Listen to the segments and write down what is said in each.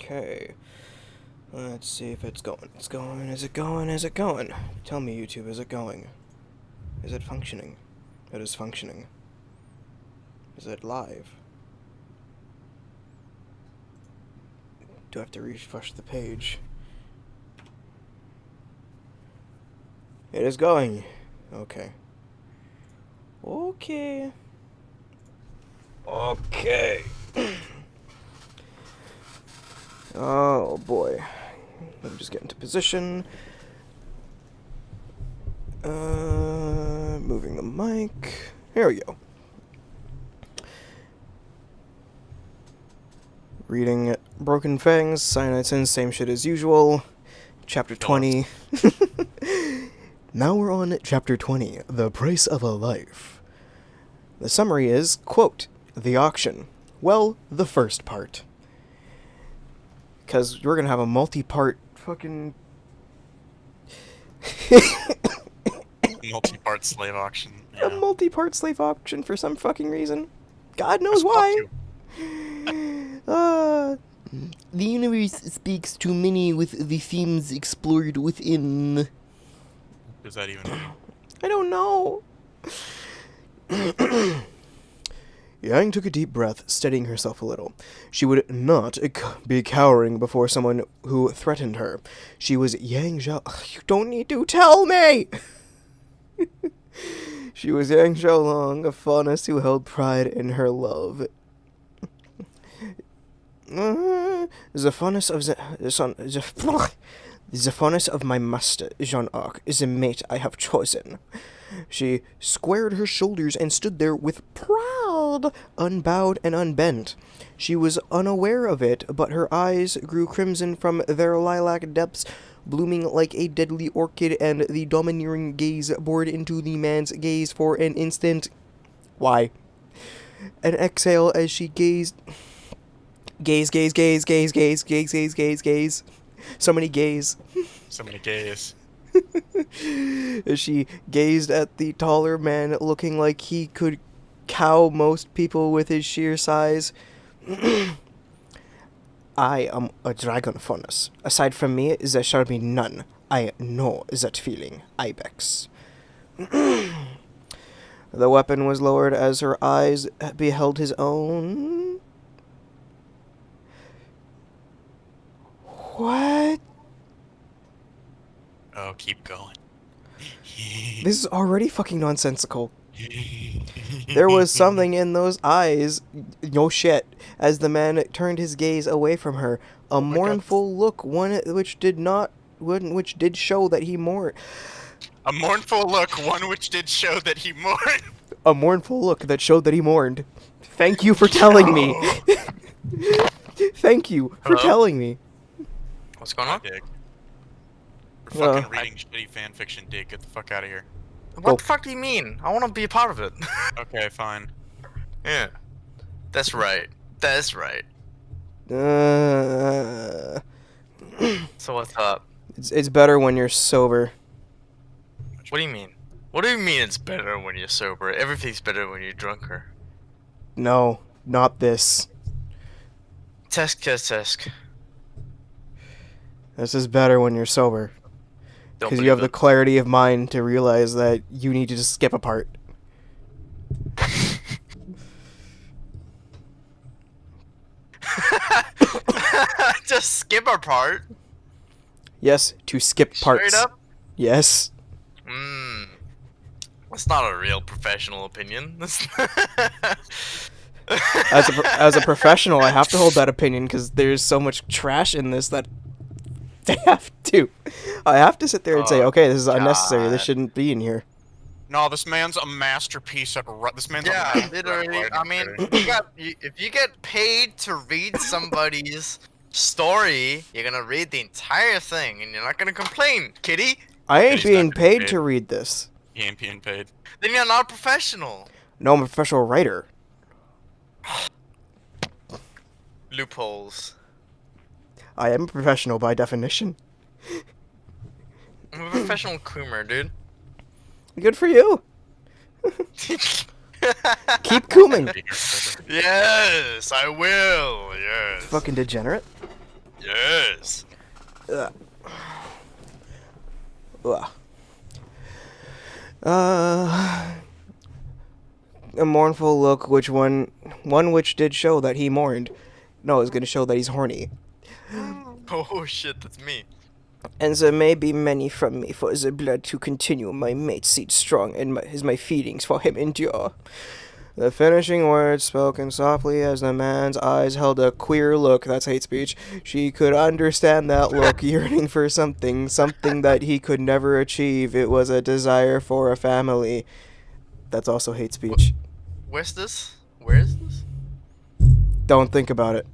Okay. Let's see if it's going. It's going. Is it going? Is it going? Tell me, YouTube, is it going? Is it functioning? It is functioning. Is it live? Do I have to refresh the page? It is going. Okay. Okay. Okay. Oh boy. Let me just get into position. Moving the mic. Here we go. Reading Broken Fangs, Cyanide Sins, same shit as usual. Chapter 20. Now we're on Chapter 20, The Price of a Life. The summary is, quote, the auction. Well, the first part. Because we're going to have a multi-part fucking... multi-part slave auction. Yeah. A multi-part slave auction for some fucking reason. God knows why. The universe speaks to many with the themes explored within. What does that even mean? I don't know. Yang took a deep breath, steadying herself a little. She would not be cowering before someone who threatened her. She was Yang Zhao. You don't need to tell me! She was Yang Xiaolong, a faunus who held pride in her love. The faunus of my master, Jean-Arc, is a mate I have chosen. She squared her shoulders and stood there with pride, unbowed and unbent. She was unaware of it, but her eyes grew crimson from their lilac depths, blooming like a deadly orchid, and the domineering gaze bored into the man's gaze for an instant. Why? An exhale as she gazed. Gaze. So many gaze. So many gays. As she gazed at the taller man, looking like he could cow most people with his sheer size. I am a dragon faunus. Aside from me, there shall be none. I know that feeling, Ibex. The weapon was lowered as her eyes beheld his own. What? Oh, keep going. This is already fucking nonsensical. There was something in those eyes, no shit, as the man turned his gaze away from her. A mournful look, one which did show that he mourned. A mournful look, one which did show that he mourned. A mournful look that showed that he mourned. Thank you for telling me. Thank you for telling me. What's going on? Dig. We're fucking reading shitty fanfiction, Dig. Get the fuck out of here. What the fuck do you mean? I want to be a part of it. Okay, fine. Yeah. That's right. That's right. So what's up? It's better when you're sober. What do you mean? What do you mean it's better when you're sober? Everything's better when you're drunker. No, not this. Tesk. This is better when you're sober. Because you have the clarity of mind to realize that you need to just skip a part. Just skip a part? Yes, to skip parts. Straight up? Yes. That's not a real professional opinion. As a professional, I have to hold that opinion because there's so much trash in this that I have to sit there and say, okay, this is unnecessary. This shouldn't be in here. No, this man's a masterpiece at this man's yeah, literally. I mean, if you get paid to read somebody's story, you're gonna read the entire thing, and you're not gonna complain, kitty. I ain't being paid to read this. He ain't being paid. Then you're not a professional. No, I'm a professional writer. Loopholes. I am a professional by definition. I'm a professional coomer, dude. Good for you. Keep cooming. Yes, I will. Yes. Fucking degenerate. Yes. Ugh. Ugh. A mournful look, one which did show that he mourned. No, it's gonna show that he's horny. Oh shit, that's me. And there may be many from me for the blood to continue my mate's seed strong, and my feelings for him endure. The finishing words spoken softly as the man's eyes held a queer look. That's hate speech. She could understand that look, yearning for something that he could never achieve. It was a desire for a family. That's also hate speech. Where's this? Where is this? Don't think about it.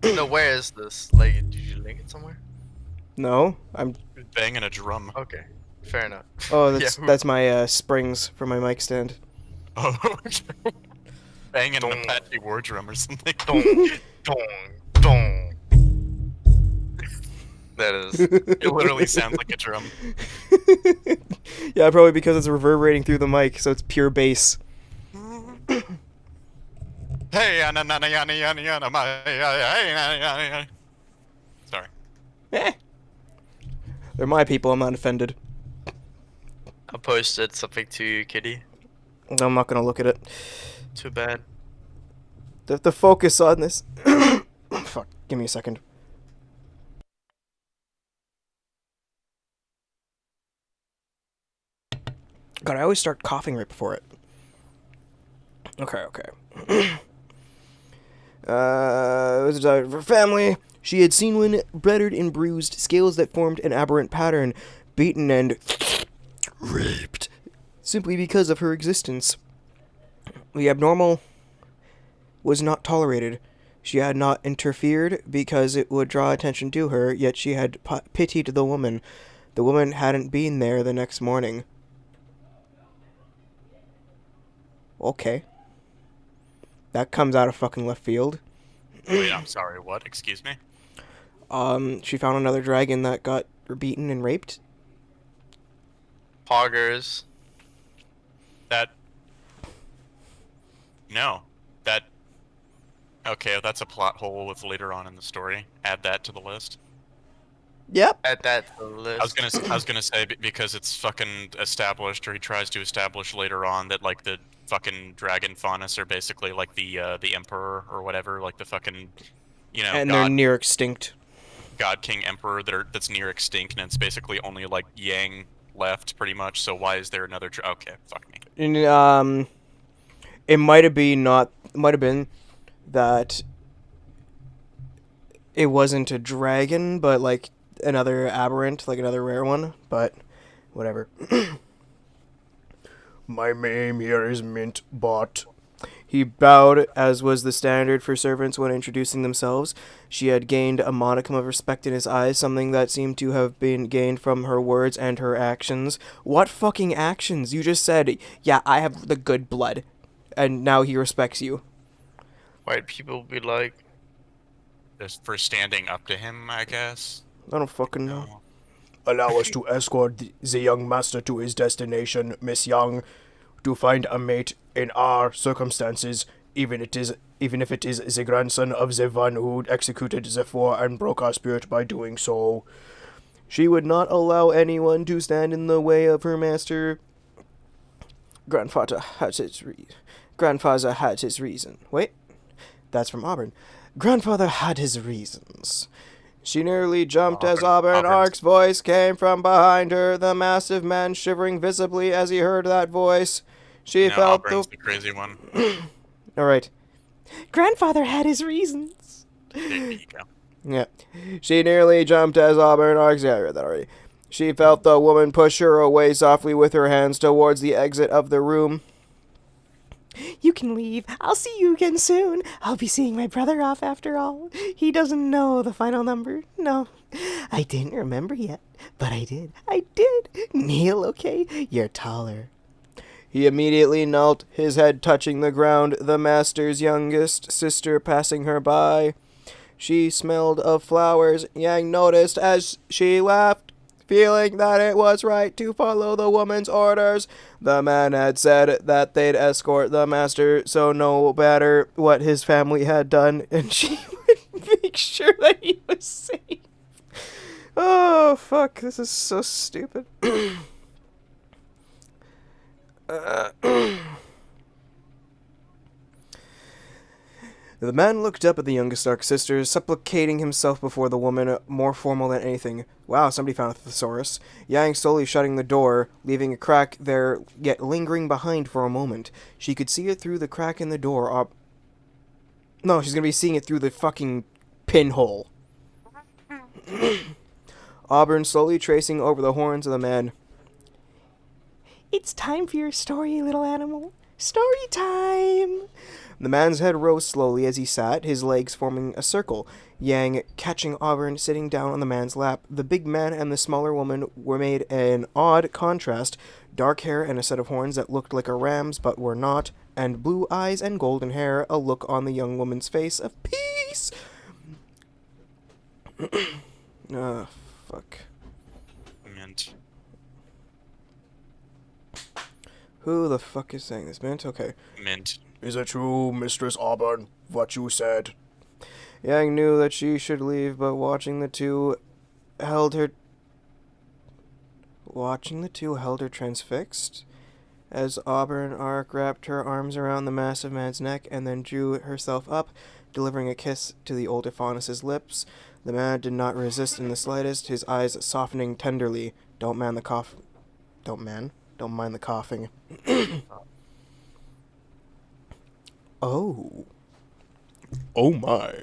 No, where is this? Like, did you link it somewhere? No, I'm. Banging a drum. Okay, fair enough. Oh, Yeah, that's my springs for my mic stand. Oh, banging an Apache war drum or something. Dong, dong, dong. That is. It literally sounds like a drum. Yeah, probably because it's reverberating through the mic, so it's pure bass. Hey, sorry. Eh. They're my people, I'm not offended. I posted something to you, Kitty. I'm not gonna look at it. Too bad. The focus on this. Fuck, give me a second. God, I always start coughing right before it. Okay. It was a desire for family. She had seen when battered and bruised, scales that formed an aberrant pattern, beaten and raped, simply because of her existence. The abnormal was not tolerated. She had not interfered because it would draw attention to her, yet she had pitied the woman. The woman hadn't been there the next morning. Okay. That comes out of fucking left field. Wait, I'm sorry, what? Excuse me? She found another dragon that got beaten and raped. Poggers. No. Okay, that's a plot hole with later on in the story. Add that to the list. Yep. Add that to the list. I was gonna say because it's fucking established, or he tries to establish later on that like the fucking dragon faunus are basically like the emperor or whatever, like the fucking, And they're near extinct. God King Emperor that's near extinct, and it's basically only like Yang left pretty much. So why is there another? Okay, fuck me. And, it might have been that it wasn't a dragon, but like another aberrant, like another rare one. But whatever. My name here is Mintbot. He bowed, as was the standard for servants when introducing themselves. She had gained a modicum of respect in his eyes, something that seemed to have been gained from her words and her actions. What fucking actions? You just said, yeah, I have the good blood, and now he respects you. White people be like, Just for standing up to him, I guess. I don't fucking know. No. Allow us to escort the young master to his destination, Miss Young, to find a mate in our circumstances, even if it is the grandson of the one who executed the four and broke our spirit by doing so. She would not allow anyone to stand in the way of her master. Grandfather had his reason. Wait, that's from Auburn. Grandfather had his reasons. She nearly jumped as Auburn Ark's voice came from behind her, the massive man shivering visibly as he heard that voice. She felt Auburn's the crazy one. All right. Grandfather had his reasons. There you go. Yeah. She nearly jumped as Auburn Ark's... Yeah, I read that already. She felt the woman push her away softly with her hands towards the exit of the room. You can leave. I'll see you again soon. I'll be seeing my brother off after all. He doesn't know the final number. No. I didn't remember yet, but I did. Kneel, okay? You're taller. He immediately knelt, his head touching the ground, the master's youngest sister passing her by. She smelled of flowers, Yang noticed as she laughed, feeling that it was right to follow the woman's orders. The man had said that they'd escort the master, so no matter what his family had done, and she would make sure that he was safe. Oh, fuck. This is so stupid. The man looked up at the youngest Stark sisters, supplicating himself before the woman, more formal than anything. Wow, somebody found a thesaurus. Yang slowly shutting the door, leaving a crack there, yet lingering behind for a moment. She could see it through the crack in the door. No, she's gonna be seeing it through the fucking pinhole. Auburn slowly tracing over the horns of the man. It's time for your story, little animal. Story time! The man's head rose slowly as he sat, his legs forming a circle. Yang catching Auburn sitting down on the man's lap. The big man and the smaller woman were made an odd contrast. Dark hair and a set of horns that looked like a ram's but were not, and blue eyes and golden hair, a look on the young woman's face of peace. Ah, fuck. Mint. Who the fuck is saying this, Mint? Okay. Mint. Is it true, Mistress Auburn, what you said? Yang knew that she should leave, but watching the two held her transfixed. As Auburn Ark wrapped her arms around the massive man's neck and then drew herself up, delivering a kiss to the older Faunus's lips. The man did not resist in the slightest, his eyes softening tenderly. Don't mind the coughing. Oh. Oh my.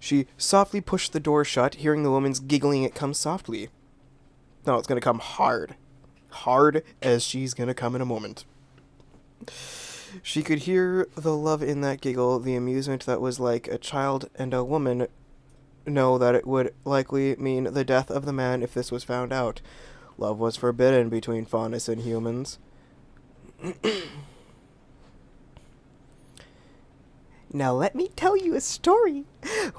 She softly pushed the door shut, hearing the woman's giggling. It come softly. No, it's gonna come hard. Hard as she's gonna come in a moment. She could hear the love in that giggle, the amusement that was like a child and a woman know that it would likely mean the death of the man if this was found out. Love was forbidden between Faunus and humans. Now let me tell you a story.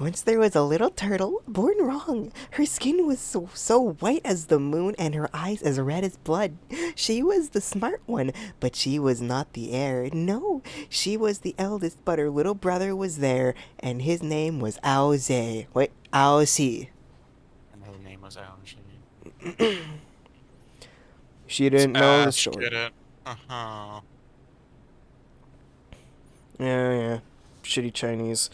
Once there was a little turtle, born wrong. Her skin was so white as the moon and her eyes as red as blood. She was the smart one, but she was not the heir. No, she was the eldest, but her little brother was there, and his name was Aoze. Wait, Aozi. And her name was Aozi. She didn't know the story. Get it? Uh-huh. Yeah. Shitty Chinese.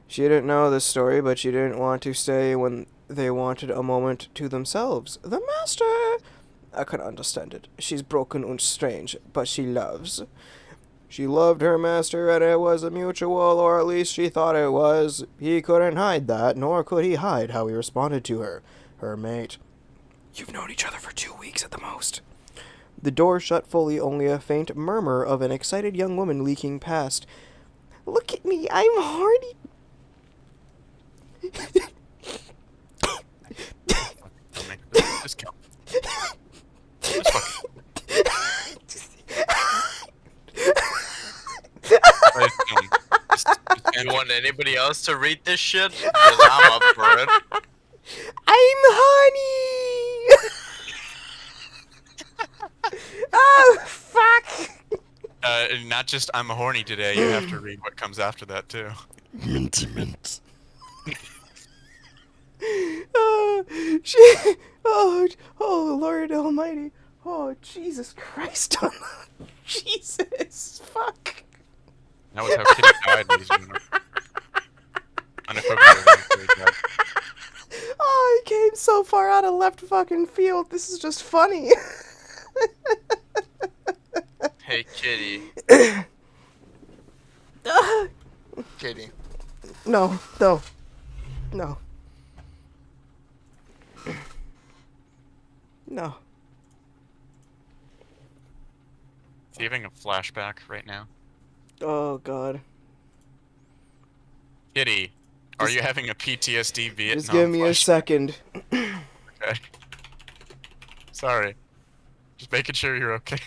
She didn't know this story, but she didn't want to stay when they wanted a moment to themselves. The master! I can understand it. She's broken and strange, but she loves. She loved her master, and it was a mutual, or at least she thought it was. He couldn't hide that, nor could he hide how he responded to her. Her mate. You've known each other for 2 weeks at the most. The door shut fully, only a faint murmur of an excited young woman leaking past. Look at me, I'm horny. Don't make this count. This fucking... You want anybody else to read this shit? Because I'm up for it. I'm horny. Oh, fuck. Not just I'm horny today, you have to read what comes after that, too. Minty mint. Oh, Lord Almighty. Oh, Jesus Christ. Jesus, fuck. That was how Kitty died, ladies and gentlemen. Unequivocally died. Oh, I came so far out of left fucking field. This is just funny. Hey, Kitty. Kitty. No. No. Is he having a flashback right now? Oh, God. Kitty, are you having a PTSD Vietnam Just give me a flashback? second. Okay. Sorry. Just making sure you're okay.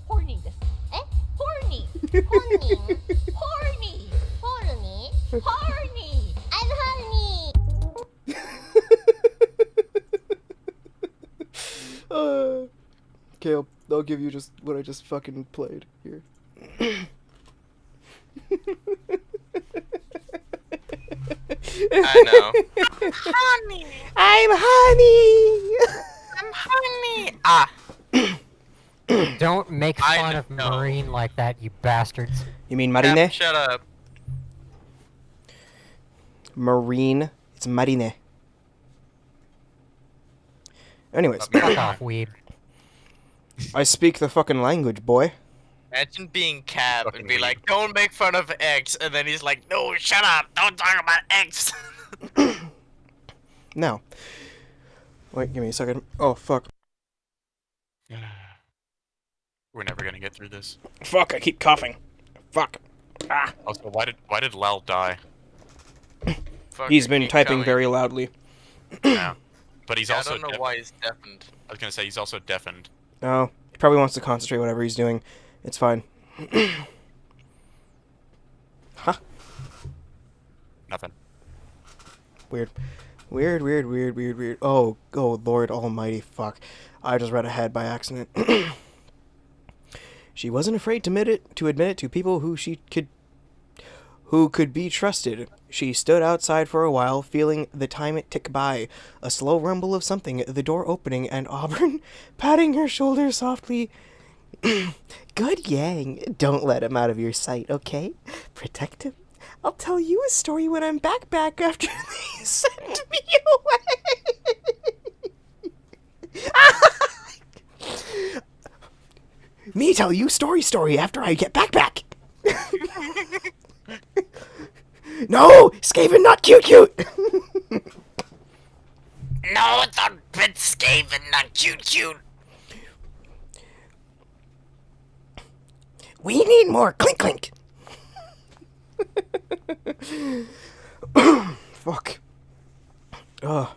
Horny です。え horny horny horny horny horny I'm horny Okay, I'll give you just what I just fucking played here. I know. Honey, I'm honey. I'm honey. Ah, Don't make I fun of know. Marine like that, you bastards. You mean Cap, marine? shut up. Marine. It's marine. Anyways, Fuck off, weeb. I speak the fucking language, boy. Imagine being Cap Fucking and be weird. like, "Don't make fun of X," and then he's like, "No, shut up! Don't talk about X." Now. Wait, give me a second. Oh, fuck. We're never gonna get through this. Fuck, I keep coughing. Fuck. Ah. Also, why did Lal die? He's Fucking been keep typing coming. very loudly. Yeah. But he's Yeah, also I don't know why he's deafened. I was gonna say he's also deafened. Oh, he probably wants to concentrate whatever he's doing. It's fine. Huh? Nothing. Weird. Weird. Oh, Lord almighty, fuck. I just read ahead by accident. She wasn't afraid to admit it to people who could be trusted. She stood outside for a while, feeling the time it tick by. A slow rumble of something, the door opening, and Auburn patting her shoulder softly. Good Yang. Don't let him out of your sight, okay? Protect him. I'll tell you a story when I'm back after they send me away. Me tell you story after I get back. No, Skaven, not cute. No, it's a bit Skaven, not cute. We need more clink. Fuck. Ugh.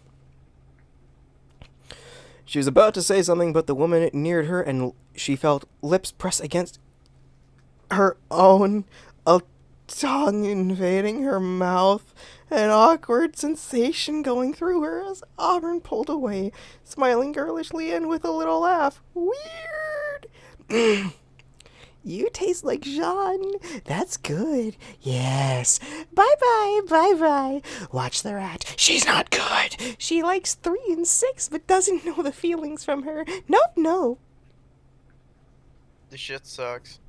She was about to say something, but the woman neared her, and she felt lips press against her own, a tongue invading her mouth, an awkward sensation going through her as Auburn pulled away, smiling girlishly and with a little laugh. Weird. You taste like Jean. That's good. Yes. Bye-bye. Watch the rat. She's not good. She likes 3 and 6, but doesn't know the feelings from her. No. This shit sucks.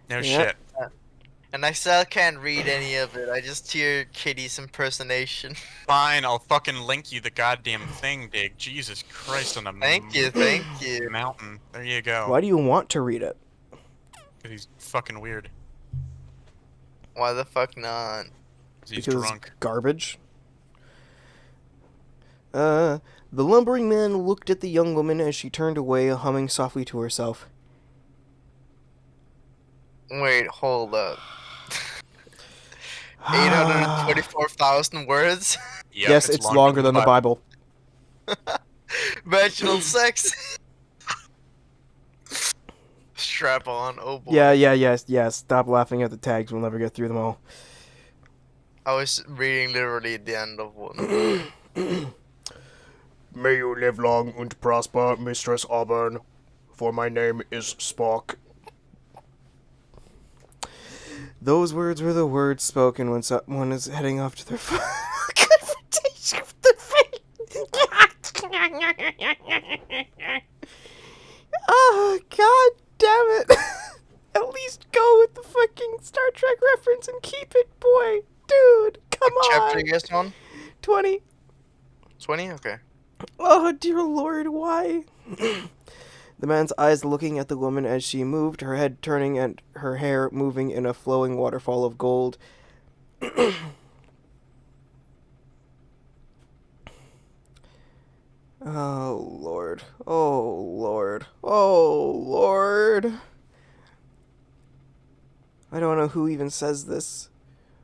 No Yeah. shit. And I still can't read any of it. I just hear Kitty's impersonation. Fine, I'll fucking link you the goddamn thing, Dig. Jesus Christ on the Thank you. mountain. There you go. Why do you want to read it? 'Cause he's fucking weird. Why the fuck not? 'Cause he's Because drunk. garbage. The lumbering man looked at the young woman as she turned away, humming softly to herself. Wait, hold up. 824,000 words? Yep, Yes, it's longer than the Bible. Vaginal sex? Strap on, oh boy. Yeah. Stop laughing at the tags. We'll never get through them all. I was reading literally the end of one. May you live long and prosper, Mistress Auburn, for my name is Spock. Those words were the words spoken when someone is heading off to their confrontation with the fate. Oh, god damn it. At least go with the fucking Star Trek reference and keep it, boy. Dude, come What chapter on. you guys on? 20. 20? Okay. Oh, dear Lord, why? The man's eyes looking at the woman as she moved, her head turning and her hair moving in a flowing waterfall of gold. Oh, Lord. I don't know who even says this.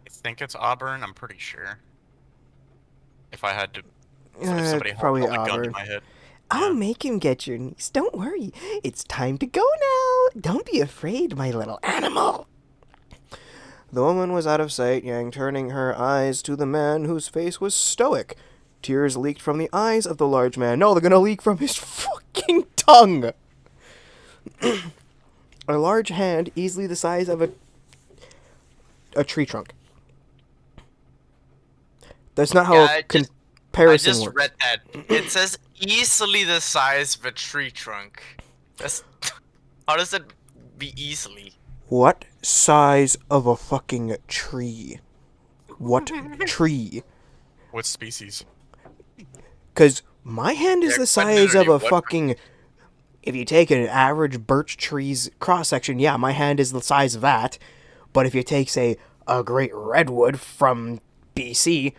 I think it's Auburn, I'm pretty sure. If I had to... If somebody Probably held a gun to Auburn. my head. I'll make him get your niece. Don't worry. It's time to go now. Don't be afraid, my little animal. The woman was out of sight, Yang turning her eyes to the man whose face was stoic. Tears leaked from the eyes of the large man. No, they're gonna leak from his fucking tongue. A large hand, easily the size of a tree trunk. That's not how Yeah, a I comparison just works. read that. It says easily the size of a tree trunk. That's how does it be easily? What size of a fucking tree? What tree? What species? Because my hand is Yeah, the quite size of literally, a fucking... If you take an average birch tree's cross-section, yeah, my hand is the size of that. But if you take, say, a great redwood from BC,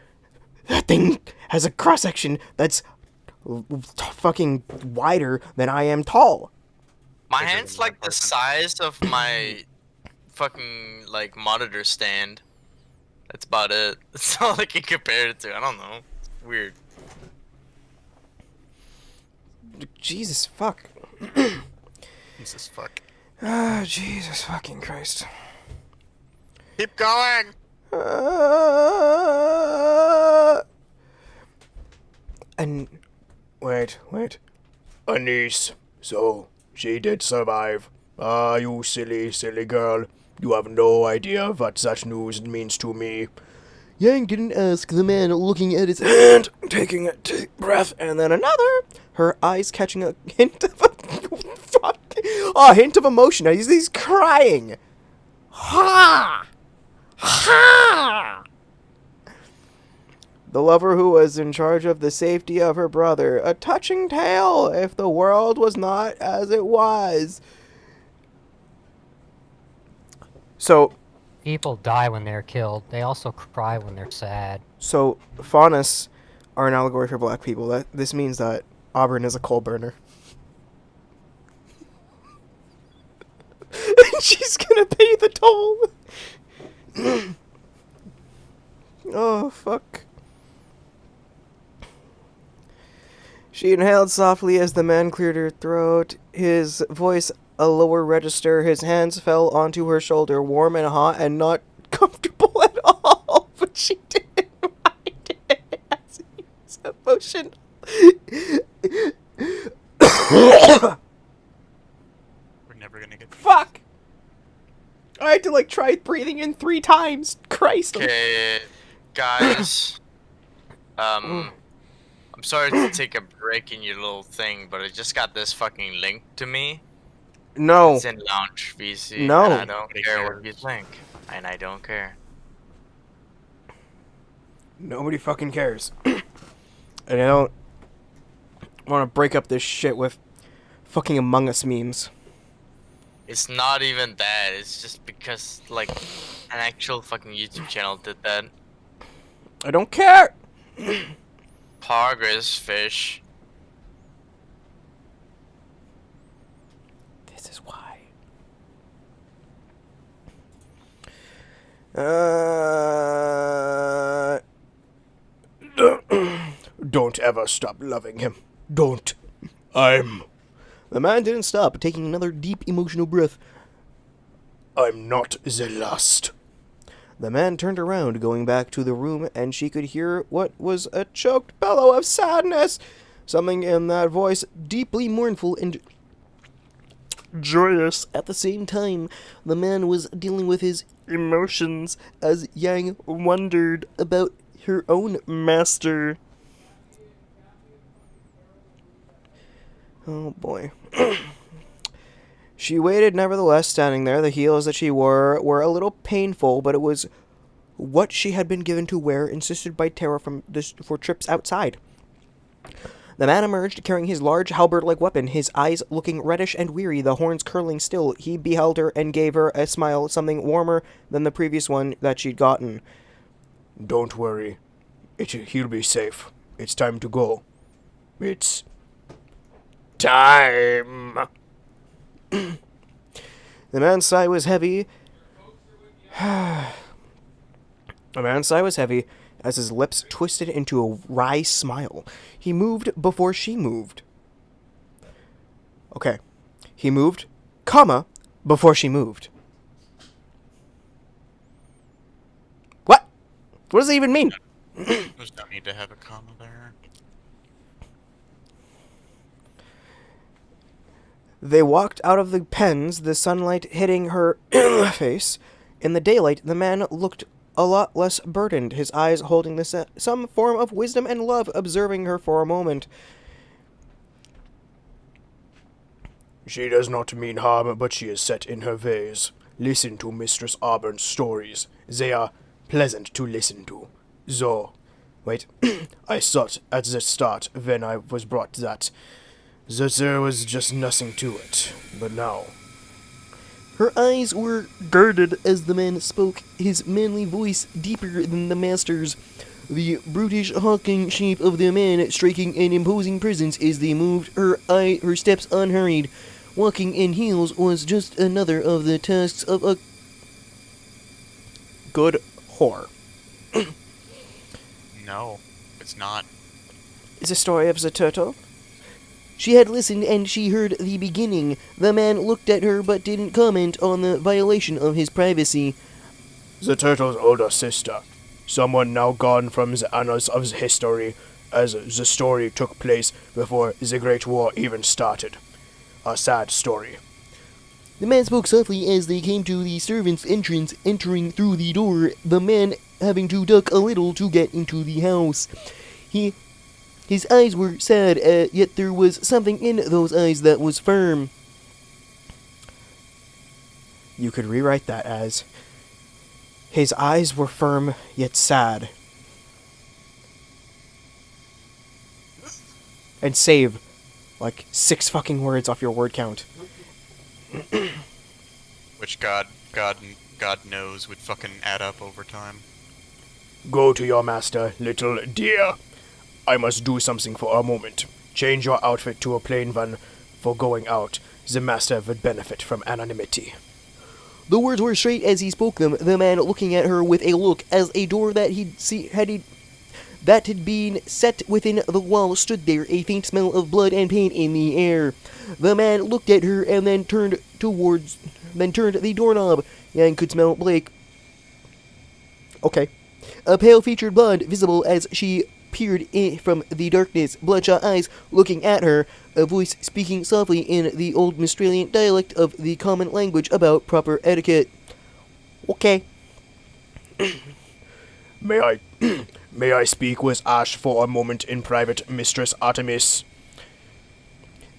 that thing has a cross-section that's fucking wider than I am tall. My Bigger hand's than my like the apartment. size of my fucking like monitor stand. That's about it. That's all I can compare it to. I don't know. It's weird. Jesus fuck. Jesus fuck. Ah, Jesus fucking Christ. Keep going. And wait. A niece. So she did survive. Ah, you silly girl. You have no idea what such news means to me. Yang didn't ask the man looking at his hand, taking a deep breath, and then another. Her eyes catching a hint of a hint of emotion. He's crying. Ha! Ha! The lover who was in charge of the safety of her brother. A touching tale if the world was not as it was. So, People die when they're killed. They also cry when they're sad. Faunus are an allegory for black people. This means that Auburn is a coal burner. She's gonna pay the toll. Oh, fuck. She inhaled softly as the man cleared her throat, his voice a lower register. His hands fell onto her shoulder, warm and hot and not comfortable at all. But she didn't mind it as he was emotional. We're never gonna get. Fuck! I had to, try breathing in 3 times. Christ. Okay, guys. I'm sorry to take a break in your little thing, but I just got this fucking link to me. No. It's in Launch VC. No. And I don't Nobody care what cares. you think. And I don't care. Nobody fucking cares. And I don't want to break up this shit with fucking Among Us memes. It's not even that. It's just because, like, an actual fucking YouTube channel did that. I don't care! Progress fish. This is why. Don't ever stop loving him. Don't. The man didn't stop, taking another deep emotional breath. I'm not the last. The man turned around, going back to the room, and she could hear what was a choked bellow of sadness. Something in that voice deeply mournful and joyous at the same time. The man was dealing with his emotions as Yang wondered about her own master. Oh boy. She waited, nevertheless, standing there. The heels that she wore were a little painful, but it was what she had been given to wear, insisted by Tara for trips outside. The man emerged, carrying his large halberd-like weapon, his eyes looking reddish and weary, the horns curling still. He beheld her and gave her a smile, something warmer than the previous one that she'd gotten. Don't worry. He'll be safe. It's time to go. It's time. The man's sigh was heavy. The man's sigh was heavy as his lips twisted into a wry smile. He moved before she moved. Okay. He moved, comma, before she moved. What? What does it even mean? There's no need to have a comma there. They walked out of the pens, the sunlight hitting her face. In the daylight, the man looked a lot less burdened, his eyes holding some form of wisdom and love, observing her for a moment. She does not mean harm, but she is set in her ways. Listen to Mistress Auburn's stories. They are pleasant to listen to. So, wait, I thought at the start, when I was brought that there was just nothing to it. But now... Her eyes were guarded as the man spoke, his manly voice deeper than the master's. The brutish, hulking shape of the man striking an imposing presence as they moved, her steps unhurried. Walking in heels was just another of the tasks of a good whore. No, it's not. It's a story of the turtle. She had listened and she heard the beginning. The man looked at her but didn't comment on the violation of his privacy. The turtle's older sister. Someone now gone from the annals of the history, as the story took place before the Great War even started. A sad story. The man spoke softly as they came to the servants' entrance, entering through the door, the man having to duck a little to get into the house. His eyes were sad, yet there was something in those eyes that was firm. You could rewrite that as, his eyes were firm, yet sad. And save, like, 6 fucking words off your word count. Which God knows would fucking add up over time. Go to your master, little dear. I must do something for a moment. Change your outfit to a plain one for going out. The master would benefit from anonymity. The words were straight as he spoke them, the man looking at her with a look as a door that had been set within the wall stood there, a faint smell of blood and pain in the air. The man looked at her and then turned the doorknob. Yang could smell Blake. Okay. A pale-featured blonde visible as she peered in from the darkness, bloodshot eyes looking at her, a voice speaking softly in the old Australian dialect of the common language about proper etiquette. Okay. May I speak with Ash for a moment in private, Mistress Artemis?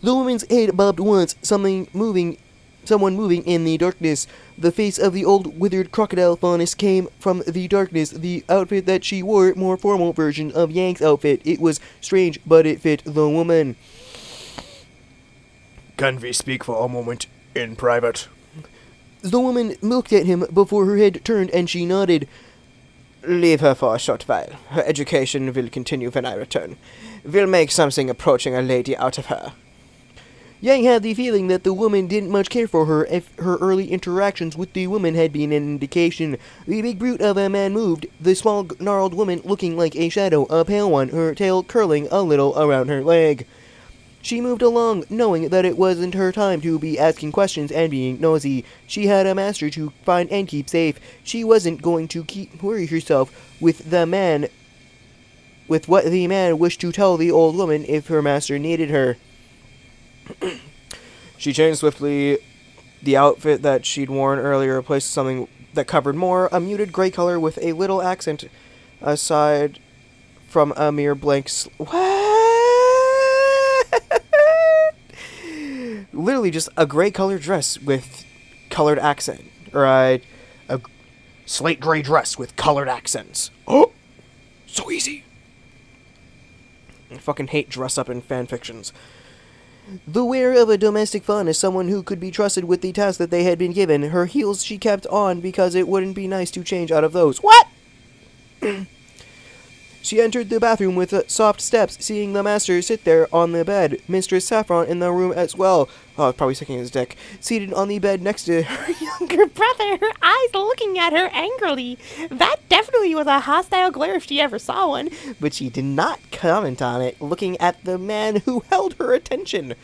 The woman's head bobbed once, someone moving in the darkness. The face of the old withered crocodile faunus came from the darkness, the outfit that she wore, more formal version of Yang's outfit. It was strange, but it fit the woman. Can we speak for a moment in private? The woman looked at him before her head turned, and she nodded. Leave her for a short while. Her education will continue when I return. We'll make something approaching a lady out of her. Yang had the feeling that the woman didn't much care for her if her early interactions with the woman had been an indication. The big brute of a man moved, the small, gnarled woman looking like a shadow, a pale one, her tail curling a little around her leg. She moved along, knowing that it wasn't her time to be asking questions and being nosy. She had a master to find and keep safe. She wasn't going to worry herself with what the man wished to tell the old woman if her master needed her. She changed swiftly. The outfit that she'd worn earlier replaced something that covered more, a muted gray color with a little accent aside from a mere blank literally just a gray colored dress with colored accent. Right. A slate gray dress with colored accents. Oh! So easy. I fucking hate dress up in fan fictions. The wearer of a domestic fawn is someone who could be trusted with the task that they had been given. Her heels she kept on because it wouldn't be nice to change out of those. What? She entered the bathroom with soft steps, seeing the master sit there on the bed. Mistress Saffron in the room as well. Oh, probably sucking his dick. Seated on the bed next to her younger Brother, her eyes looking at her angrily. That definitely was a hostile glare if she ever saw one. But she did not comment on it, looking at the man who held her attention.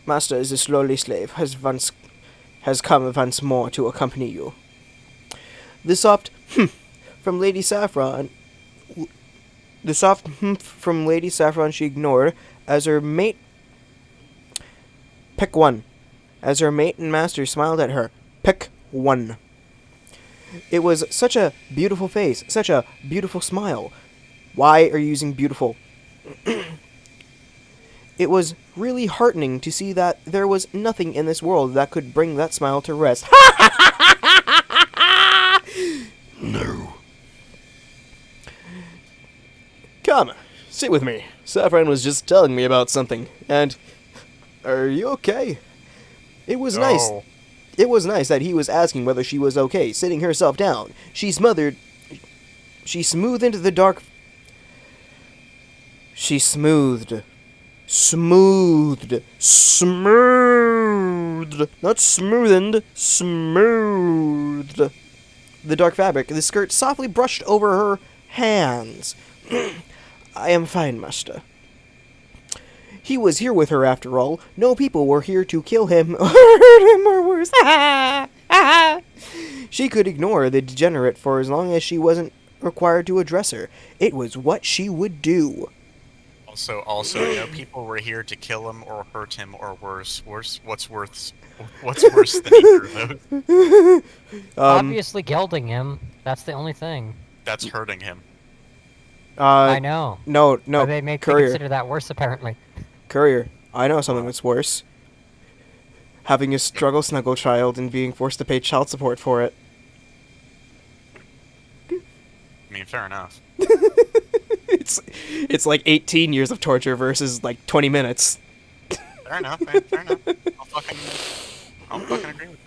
Master, this lowly slave has come once more to accompany The soft from Lady Saffron The soft humph from Lady Saffron she ignored as her mate... Pick one. As her mate and master smiled at her. Pick one. It was such a beautiful face, such a beautiful smile. Why are you using beautiful? It was really heartening to see that there was nothing in this world that could bring that smile to rest. No. Come, sit with me. Saffron was just telling me about something, and... Are you okay? It was nice. It was nice that he was asking whether she was okay, sitting herself down. She smoothed the dark... She smoothed. Not smoothened. Smoothed. The dark fabric. The skirt softly brushed over her hands. I am fine, master. He was here with her after all. No people were here to kill him or hurt him or worse. She could ignore the degenerate for as long as she wasn't required to address her. It was what she would do. Also, no people were here to kill him or hurt him or worse. What's worse than either of those? Obviously gelding him. That's the only thing. That's hurting him. I know. No, But they may Courier. consider that worse, apparently. Courier, I know something that's worse. Having a struggle snuggle child and being forced to pay child support for it. I mean, fair enough. It's like 18 years of torture versus like 20 minutes. Fair enough, man. Fair enough. I'll fucking agree with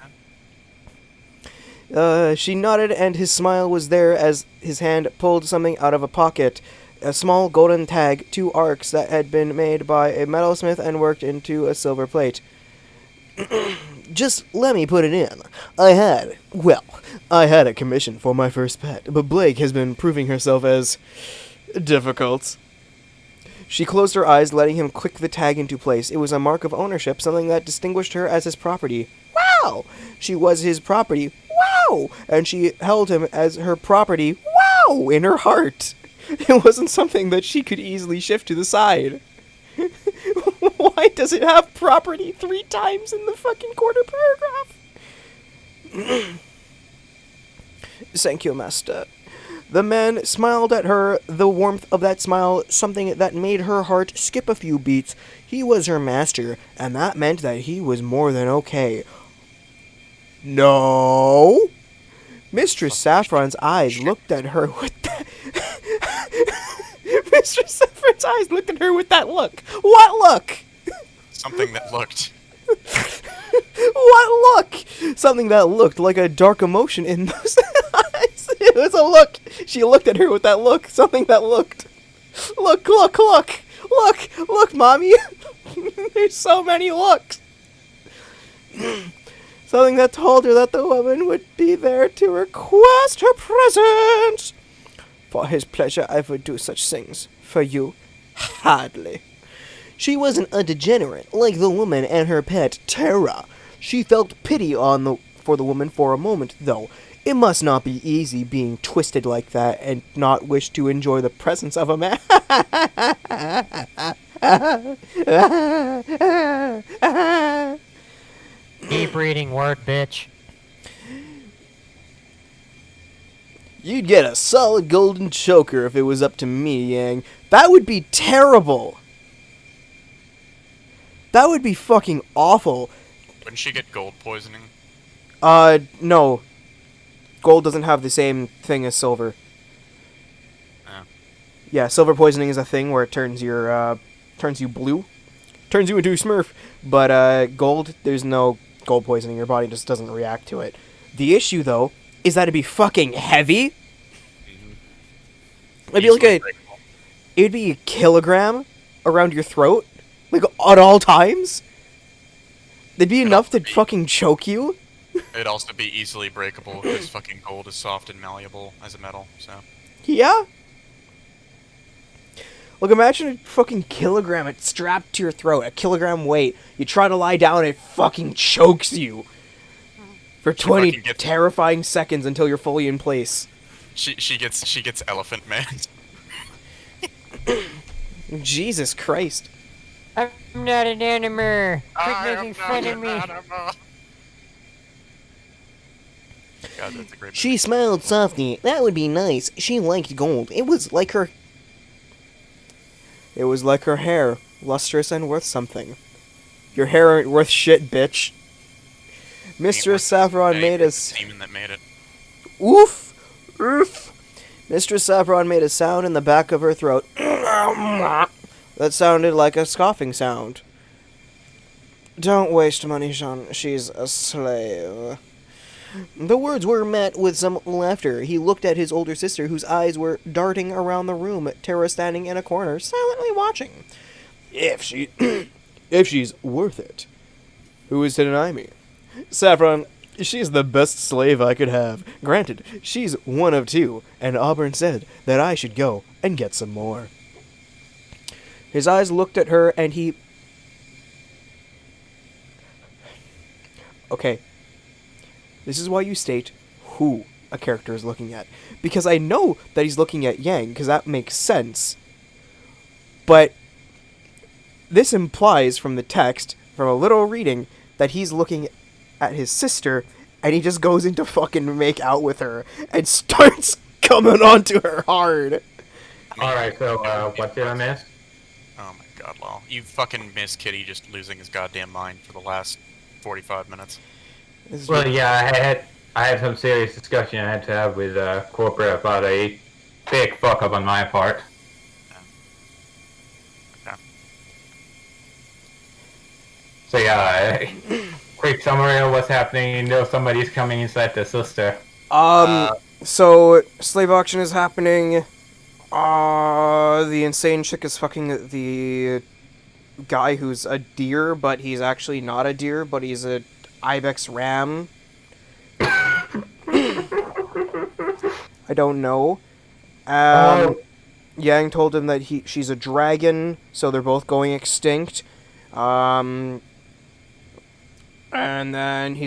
that. She nodded, and his smile was there as his hand pulled something out of a pocket. A small golden tag, 2 arcs that had been made by a metalsmith and worked into a silver plate. Just let me put it in. I had a commission for my first pet, but Blake has been proving herself as difficult. She closed her eyes, letting him click the tag into place. It was a mark of ownership, something that distinguished her as his property. Wow! She was his property. Wow! And she held him as her property. Wow! In her heart. It wasn't something that she could easily shift to the side. Why does it have property 3 times in the fucking quarter paragraph? Thank you, master. The man smiled at her, the warmth of that smile, something that made her heart skip a few beats. He was her master, and that meant that he was more than okay. No! Mistress Saffron's eyes looked at her with that... Mistress Saffron's eyes looked at her with that look. What look? Something that looked. What look? Something that looked like a dark emotion in those eyes. It was a look. She looked at her with that look. Something that looked. Look, Mommy. There's so many looks. Something that told her that the woman would be there to request her presence. For his pleasure, I would do such things. For you, hardly. She wasn't a degenerate like the woman and her pet, Terra. She felt pity for the woman for a moment, though. It must not be easy being twisted like that and not wish to enjoy the presence of a man. Keep reading word, bitch. You'd get a solid golden choker if it was up to me, Yang. That would be terrible. That would be fucking awful. Wouldn't she get gold poisoning? No. Gold doesn't have the same thing as silver. Oh. Yeah, silver poisoning is a thing where it turns you blue. Turns you into a Smurf. But, gold, there's no gold poisoning. Your body just doesn't react to it. The issue, though, is that it'd be fucking heavy. It'd be like it'd be a kilogram around your throat, like at all times. It'd be enough to fucking choke you. It'd also be easily breakable because fucking gold is soft and malleable as a metal, so. Yeah. Look, imagine a fucking kilogram it strapped to your throat, a kilogram weight. You try to lie down, it fucking chokes you for 20 terrifying seconds until you're fully in place. She gets elephant man. Jesus Christ. I'm not an animer. Quit I am making not fun of an me. animal. God, that's a great. She smiled softly. That would be nice. She liked gold. It was like her hair, lustrous and worth something. Your hair ain't worth shit, bitch. Mistress Saffron made us. Demon that made it. Oof! Oof! Mistress Saffron made a sound in the back of her throat. That sounded like a scoffing sound. Don't waste money, Jean. She's a slave. The words were met with some laughter. He looked at his older sister, whose eyes were darting around the room, Tara standing in a corner, silently watching. If she's worth it, who is to deny me? Saffron, she's the best slave I could have. Granted, she's one of two, and Auburn said that I should go and get some more. His eyes looked at her, and he... Okay. This is why you state who a character is looking at. Because I know that he's looking at Yang, because that makes sense. But this implies from the text, from a little reading, that he's looking at his sister, and he just goes into fucking make out with her, and starts coming onto her hard. Alright, so, what did I miss? Oh my god, Lol. You fucking missed Kitty just losing his goddamn mind for the last 45 minutes. Well, yeah, I had some serious discussion I had to have with corporate about a big fuck up on my part. Okay. So yeah, quick summary of what's happening. You know somebody's coming inside the sister. So, slave auction is happening. The insane chick is fucking the guy who's a deer, but he's actually not a deer, but he's a ibex ram. I don't know. Yang told him that she's a dragon, so they're both going extinct. And then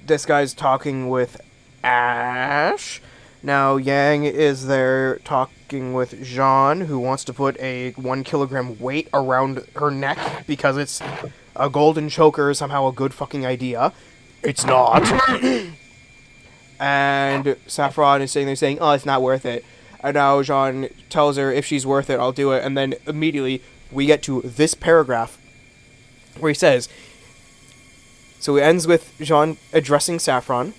this guy's talking with Ash. Now Yang is there talking with Jean, who wants to put a 1 kilogram weight around her neck because it's a golden choker is somehow a good fucking idea. It's not. And Saffron is sitting there saying, oh, it's not worth it. And now Jean tells her, if she's worth it, I'll do it. And then immediately we get to this paragraph where he says, so it ends with Jean addressing Saffron.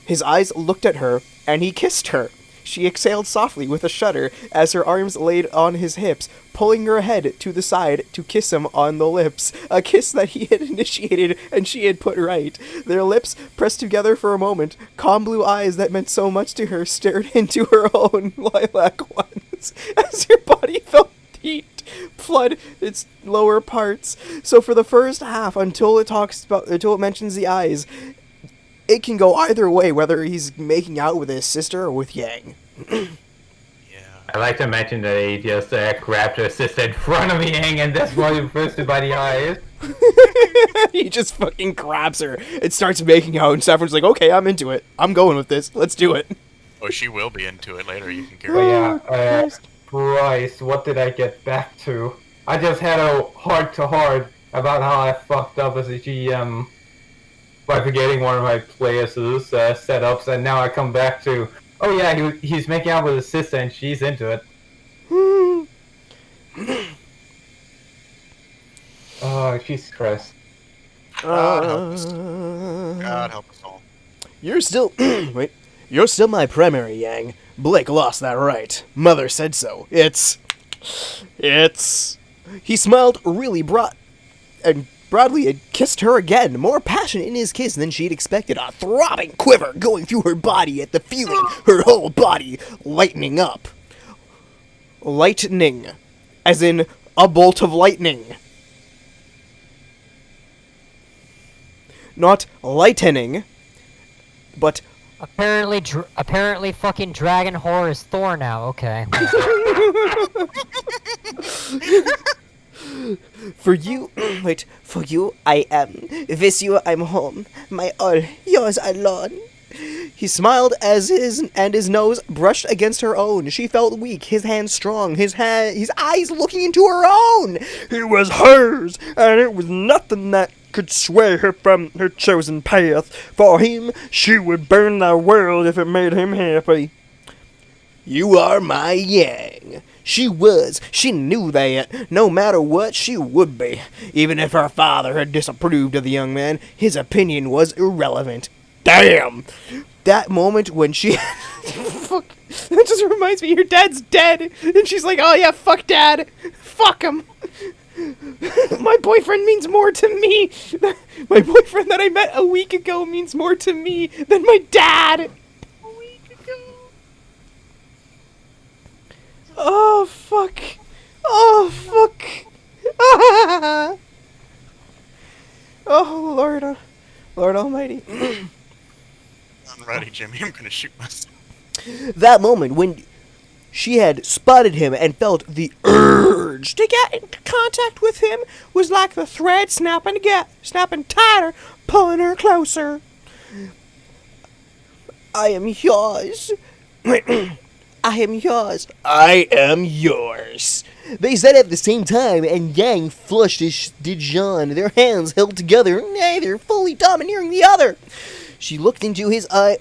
His eyes looked at her, and he kissed her. She exhaled softly with a shudder as her arms laid on his hips, pulling her head to the side to kiss him on the lips, a kiss that he had initiated and she had put right. Their lips pressed together for a moment. Calm blue eyes that meant so much to her stared into her own lilac ones as her body felt heat flood its lower parts. So for the first half, until it mentions the eyes, it can go either way, whether he's making out with his sister or with Yang. Yeah. I like to mention that he just grabbed her sister in front of Yang, and that's why he first by the eyes. He just fucking grabs her and starts making out, and Saffron's like, okay, I'm into it. I'm going with this. Let's do it. Oh, she will be into it later, you can But guarantee. yeah, Christ, what did I get back to? I just had a heart-to-heart about how I fucked up as a GM by forgetting one of my players' setups, and now I come back to, oh yeah, he's making out with his sister and she's into it. Oh, Jesus Christ. God help us. God help us all. You're still... Wait. You're still my primary, Yang. Blake lost that right. Mother said so. It's... He smiled really broadly and kissed her again, more passion in his kiss than she'd expected, a throbbing quiver going through her body at the feeling, her whole body lightening up. Lightning. As in, a bolt of lightning. Not lightening, but... Apparently fucking Dragon Whore is Thor now, okay. For you, I am. With you, I'm home. My all, yours alone. He smiled as his nose brushed against her own. She felt weak, his hands strong, his eyes looking into her own. It was hers, and it was nothing that could sway her from her chosen path. For him, she would burn the world if it made him happy. You are my Yang. She was. She knew that. No matter what, she would be. Even if her father had disapproved of the young man, his opinion was irrelevant. Damn! That moment when she... Fuck. That just reminds me, your dad's dead. And she's like, oh yeah, fuck dad. Fuck him. My boyfriend means more to me. My boyfriend that I met a week ago means more to me than my dad. A week ago. Oh, fuck. Oh, fuck. Oh, Lord. Lord Almighty. I'm ready, Jimmy. I'm gonna shoot myself. That moment when she had spotted him and felt the urge To get in contact with him was like the thread snapping tighter, pulling her closer. I am yours. I am yours. I am yours. They said at the same time, and Yang flushed as did Jean, their hands held together, neither fully domineering the other. She looked into his eye.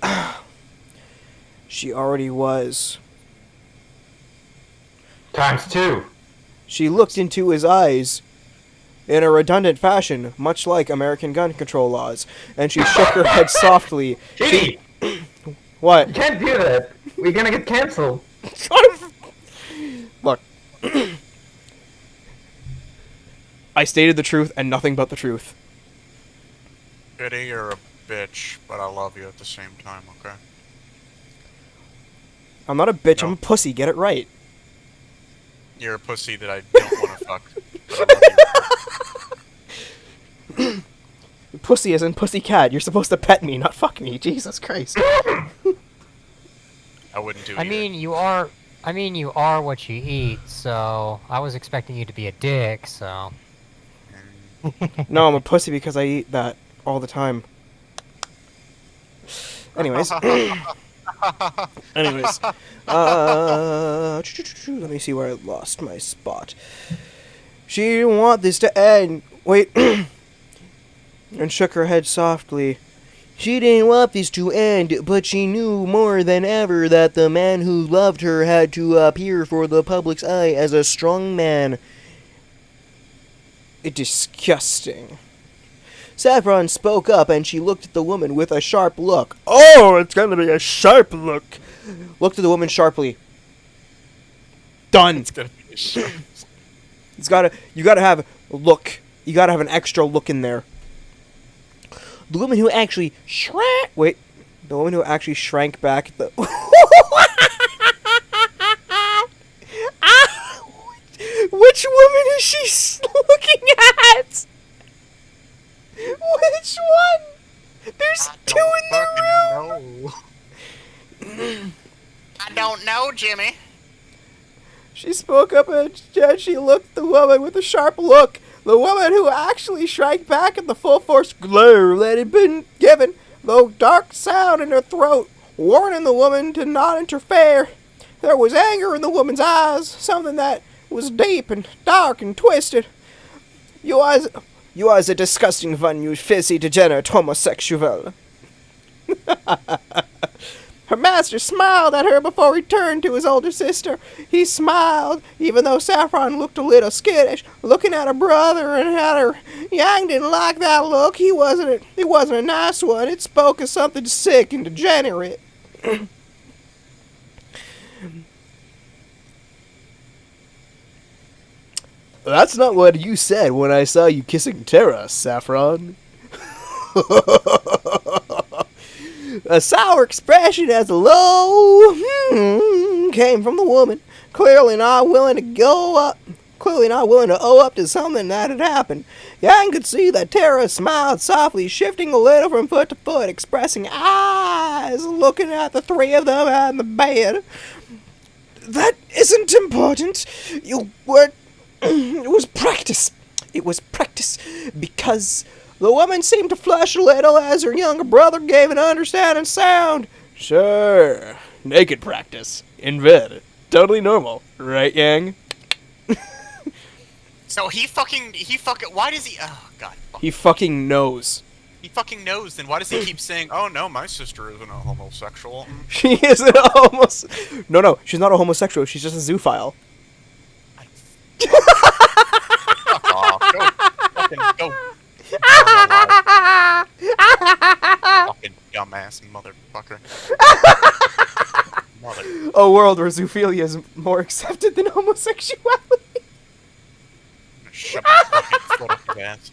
She already was. ×2. She looked into his eyes in a redundant fashion, much like American gun control laws, and she shook her head softly. Gee, What? you can't do that. We're gonna get canceled. Look. I stated the truth and nothing but the truth. Biddy, you're a bitch, but I love you at the same time, okay? I'm not a bitch, No. I'm a pussy, get it right. You're a pussy that I don't want to fuck. But I love you. Pussy as in pussycat, you're supposed to pet me, not fuck me, Jesus Christ. I wouldn't do I either. mean, you are what you eat, so I was expecting you to be a dick, so. No, I'm a pussy because I eat that all the time. Anyways. Anyways. Let me see where I lost my spot. She didn't want this to end. Wait. And shook her head softly. She didn't want this to end, but she knew more than ever that the man who loved her had to appear for the public's eye as a strong man. Disgusting. Saffron spoke up and she looked at the woman with a sharp look. Oh, it's gonna be a sharp look. Looked at the woman sharply. Done. It's gonna be a shit. You gotta have a look. You gotta have an extra look in there. The woman who actually shrank. Wait. The woman who actually shrank back at the. Which woman is she looking at? Which one? There's two in the room. I don't know, Jimmy. She spoke up and she looked at the woman with a sharp look. The woman who actually shrank back at the full force glare that had been given, though dark sound in her throat, warning the woman to not interfere. There was anger in the woman's eyes, something that was deep and dark and twisted. You are a disgusting one, you filthy degenerate homosexual. Her master smiled at her before he turned to his older sister. He smiled, even though Saffron looked a little skittish, looking at her brother and at her. Yang didn't like that look. It wasn't a nice one. It spoke of something sick and degenerate. That's not what you said when I saw you kissing Tara, Saffron. A sour expression as a low came from the woman, clearly not willing to owe up to something that had happened. Yang could see that Tara smiled softly, shifting a little from foot to foot, expressing eyes, looking at the three of them on the bed. That isn't important. It was practice. It was practice because the woman seemed to flush a little as her younger brother gave an understanding sound. Sure. Naked practice. In bed. Totally normal. Right, Yang? So he fucking, why does he, oh god. He fucking knows. He fucking knows, then why does he keep saying, oh no, my sister isn't a homosexual? She isn't a homosexual. No, she's not a homosexual. She's just a zoophile. Fuck off. Go. Fucking go. Fucking dumbass motherfucker. A world where zoophilia is more accepted than homosexuality. Shove my fucking foot up your ass.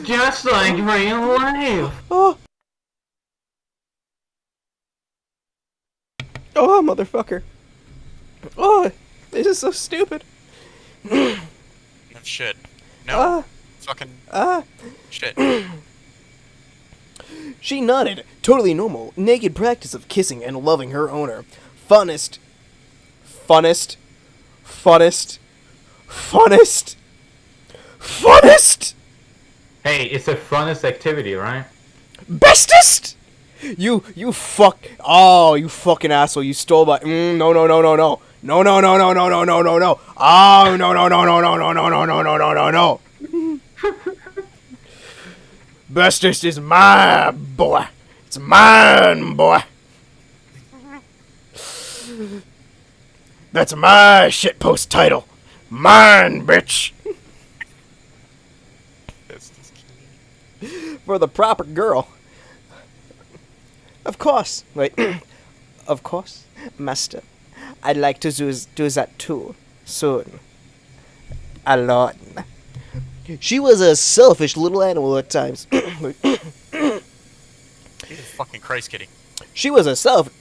Just like real life. Oh. Oh, motherfucker. Oh, this is so stupid. No shit. No. Fucking shit. She nodded. Totally normal. Naked practice of kissing and loving her owner. Funnest. Hey, it's a funnest activity, right? Bestest! You fuck. Oh, you fucking asshole. You stole my. No. No. Oh, no. Bestest is my boy. It's mine, boy. That's my shitpost title. Mine, bitch. For the proper girl. Of course. Wait. Of course, master. I'd like to do that too. Soon. Alone. She was a selfish little animal at times. Jesus fucking Christ, kitty. She was a selfish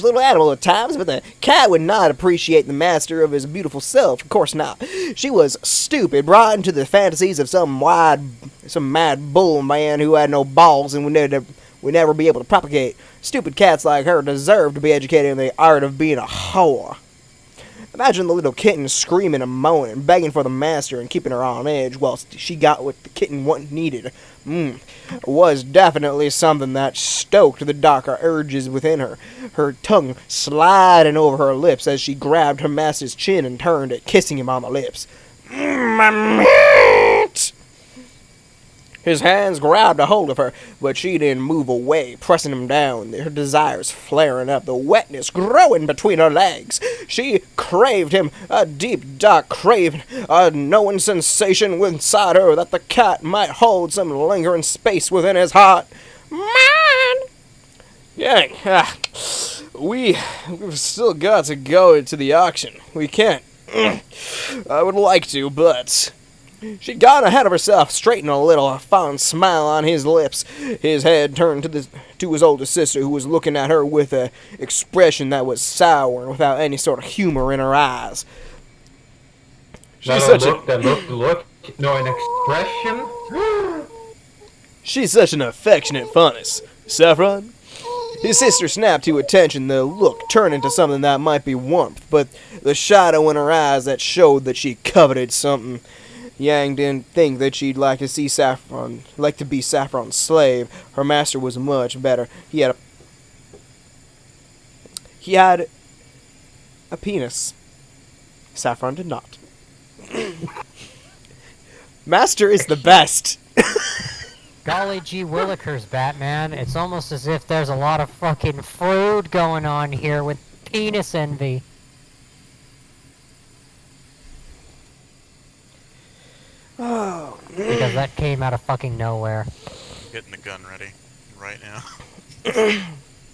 little animal at times, but the cat would not appreciate the master of his beautiful self. Of course not. She was stupid, brought into the fantasies of some mad bull man who had no balls and would never be able to propagate. Stupid cats like her deserve to be educated in the art of being a whore. Imagine the little kitten screaming and moaning, begging for the master and keeping her on edge whilst she got what the kitten needed. Was definitely something that stoked the darker urges within her. Her tongue sliding over her lips as she grabbed her master's chin and turned it, kissing him on the lips. My meat! His hands grabbed a hold of her, but she didn't move away, pressing him down, her desires flaring up, the wetness growing between her legs. She craved him, a deep, dark craving, a knowing sensation inside her that the cat might hold some lingering space within his heart. Man! Yeah, we've still got to go to the auction. We can't. I would like to, but... She got ahead of herself, straightened a little, a fond smile on his lips. His head turned to his older sister, who was looking at her with an expression that was sour and without any sort of humor in her eyes. An expression? She's such an affectionate funness. Saffron? His sister snapped to attention, the look turning to something that might be warmth, but the shadow in her eyes that showed that she coveted something. Yang didn't think that she'd like to be Saffron's slave. Her master was much better. He had a penis. Saffron did not. Master is the best. Golly gee willikers, Batman. It's almost as if there's a lot of fucking fraud going on here with penis envy. Oh. Because that came out of fucking nowhere. Getting the gun ready right now.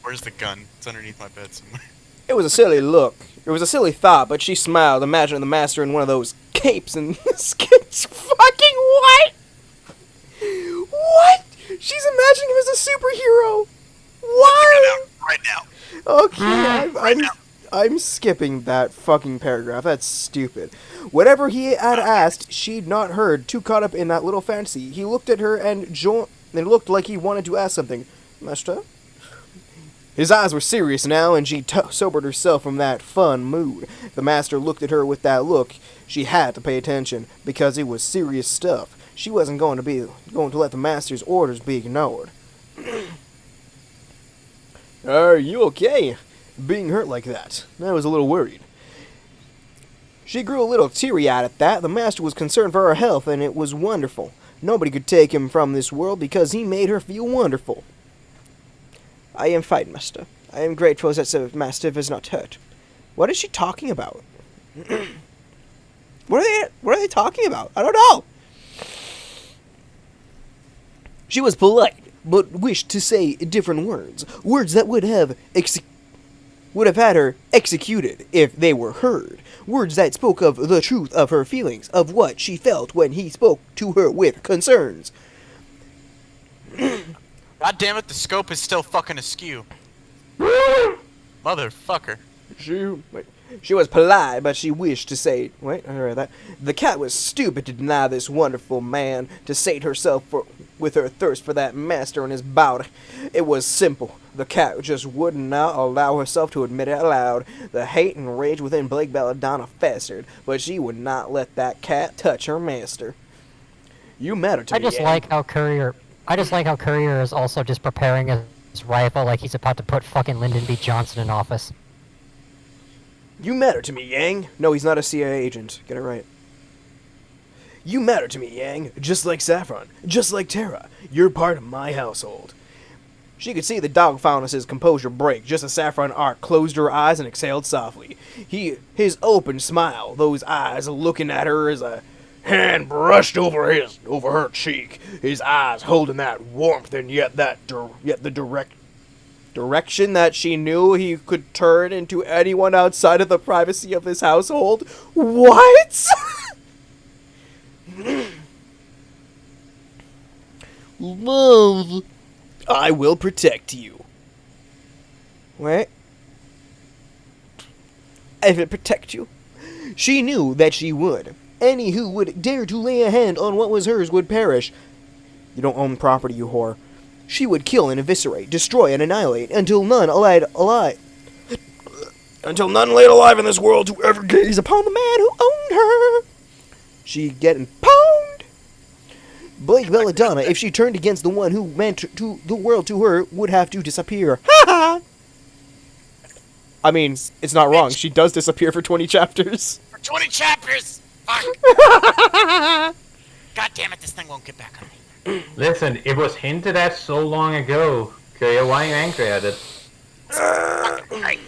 Where's the gun? It's underneath my bed somewhere. It was a silly look. It was a silly thought, but she smiled, imagining the master in one of those capes and skits. Fucking what? What? She's imagining him as a superhero. Why? Right now. Okay, I'm skipping that fucking paragraph. That's stupid. Whatever he had asked, she'd not heard, too caught up in that little fantasy. He looked at her and it looked like he wanted to ask something. Master? His eyes were serious now, and she sobered herself from that fun mood. The master looked at her with that look. She had to pay attention, because it was serious stuff. She wasn't going to let the master's orders be ignored. Are you okay? Being hurt like that. I was a little worried. She grew a little teary-eyed at that. The master was concerned for her health, and it was wonderful. Nobody could take him from this world because he made her feel wonderful. I am fine, master. I am grateful that the master was not hurt. What is she talking about? What are they talking about? I don't know. She was polite, but wished to say different words. Words that would have had her executed if they were heard. Words that spoke of the truth of her feelings, of what she felt when he spoke to her with concerns. God damn it, the scope is still fucking askew. Motherfucker. She was polite, but she wished to say... Wait, I read that. The cat was stupid to deny this wonderful man, to sate herself with her thirst for that master and his bounty. It was simple. The cat just would not allow herself to admit it aloud. The hate and rage within Blake Belladonna festered, but she would not let that cat touch her master. You matter to me, I just like how Courier is also just preparing his rifle like he's about to put fucking Lyndon B. Johnson in office. You matter to me, Yang. No, he's not a CIA agent. Get it right. You matter to me, Yang. Just like Saffron. Just like Terra. You're part of my household. She could see the dog faunus's composure break just as Saffron Ark closed her eyes and exhaled softly. His open smile, those eyes looking at her as a hand brushed over her cheek, his eyes holding that warmth and yet the direction that she knew he could turn into anyone outside of the privacy of this household. What? Love, I will protect you. Wait. I will protect you. She knew that she would. Any who would dare to lay a hand on what was hers would perish. You don't own property, you whore. She would kill and eviscerate, destroy and annihilate, until none laid alive in this world to ever gaze upon the man who owned her. She'd get pwned. Blake Belladonna, if she turned against the one who meant to the world to her, would have to disappear. Ha ha! I mean, it's not wrong. She does disappear for 20 chapters. For 20 chapters! Fuck! God damn it, this thing won't get back on me. Listen, it was hinted at so long ago. Okay, why are you angry at it? Right.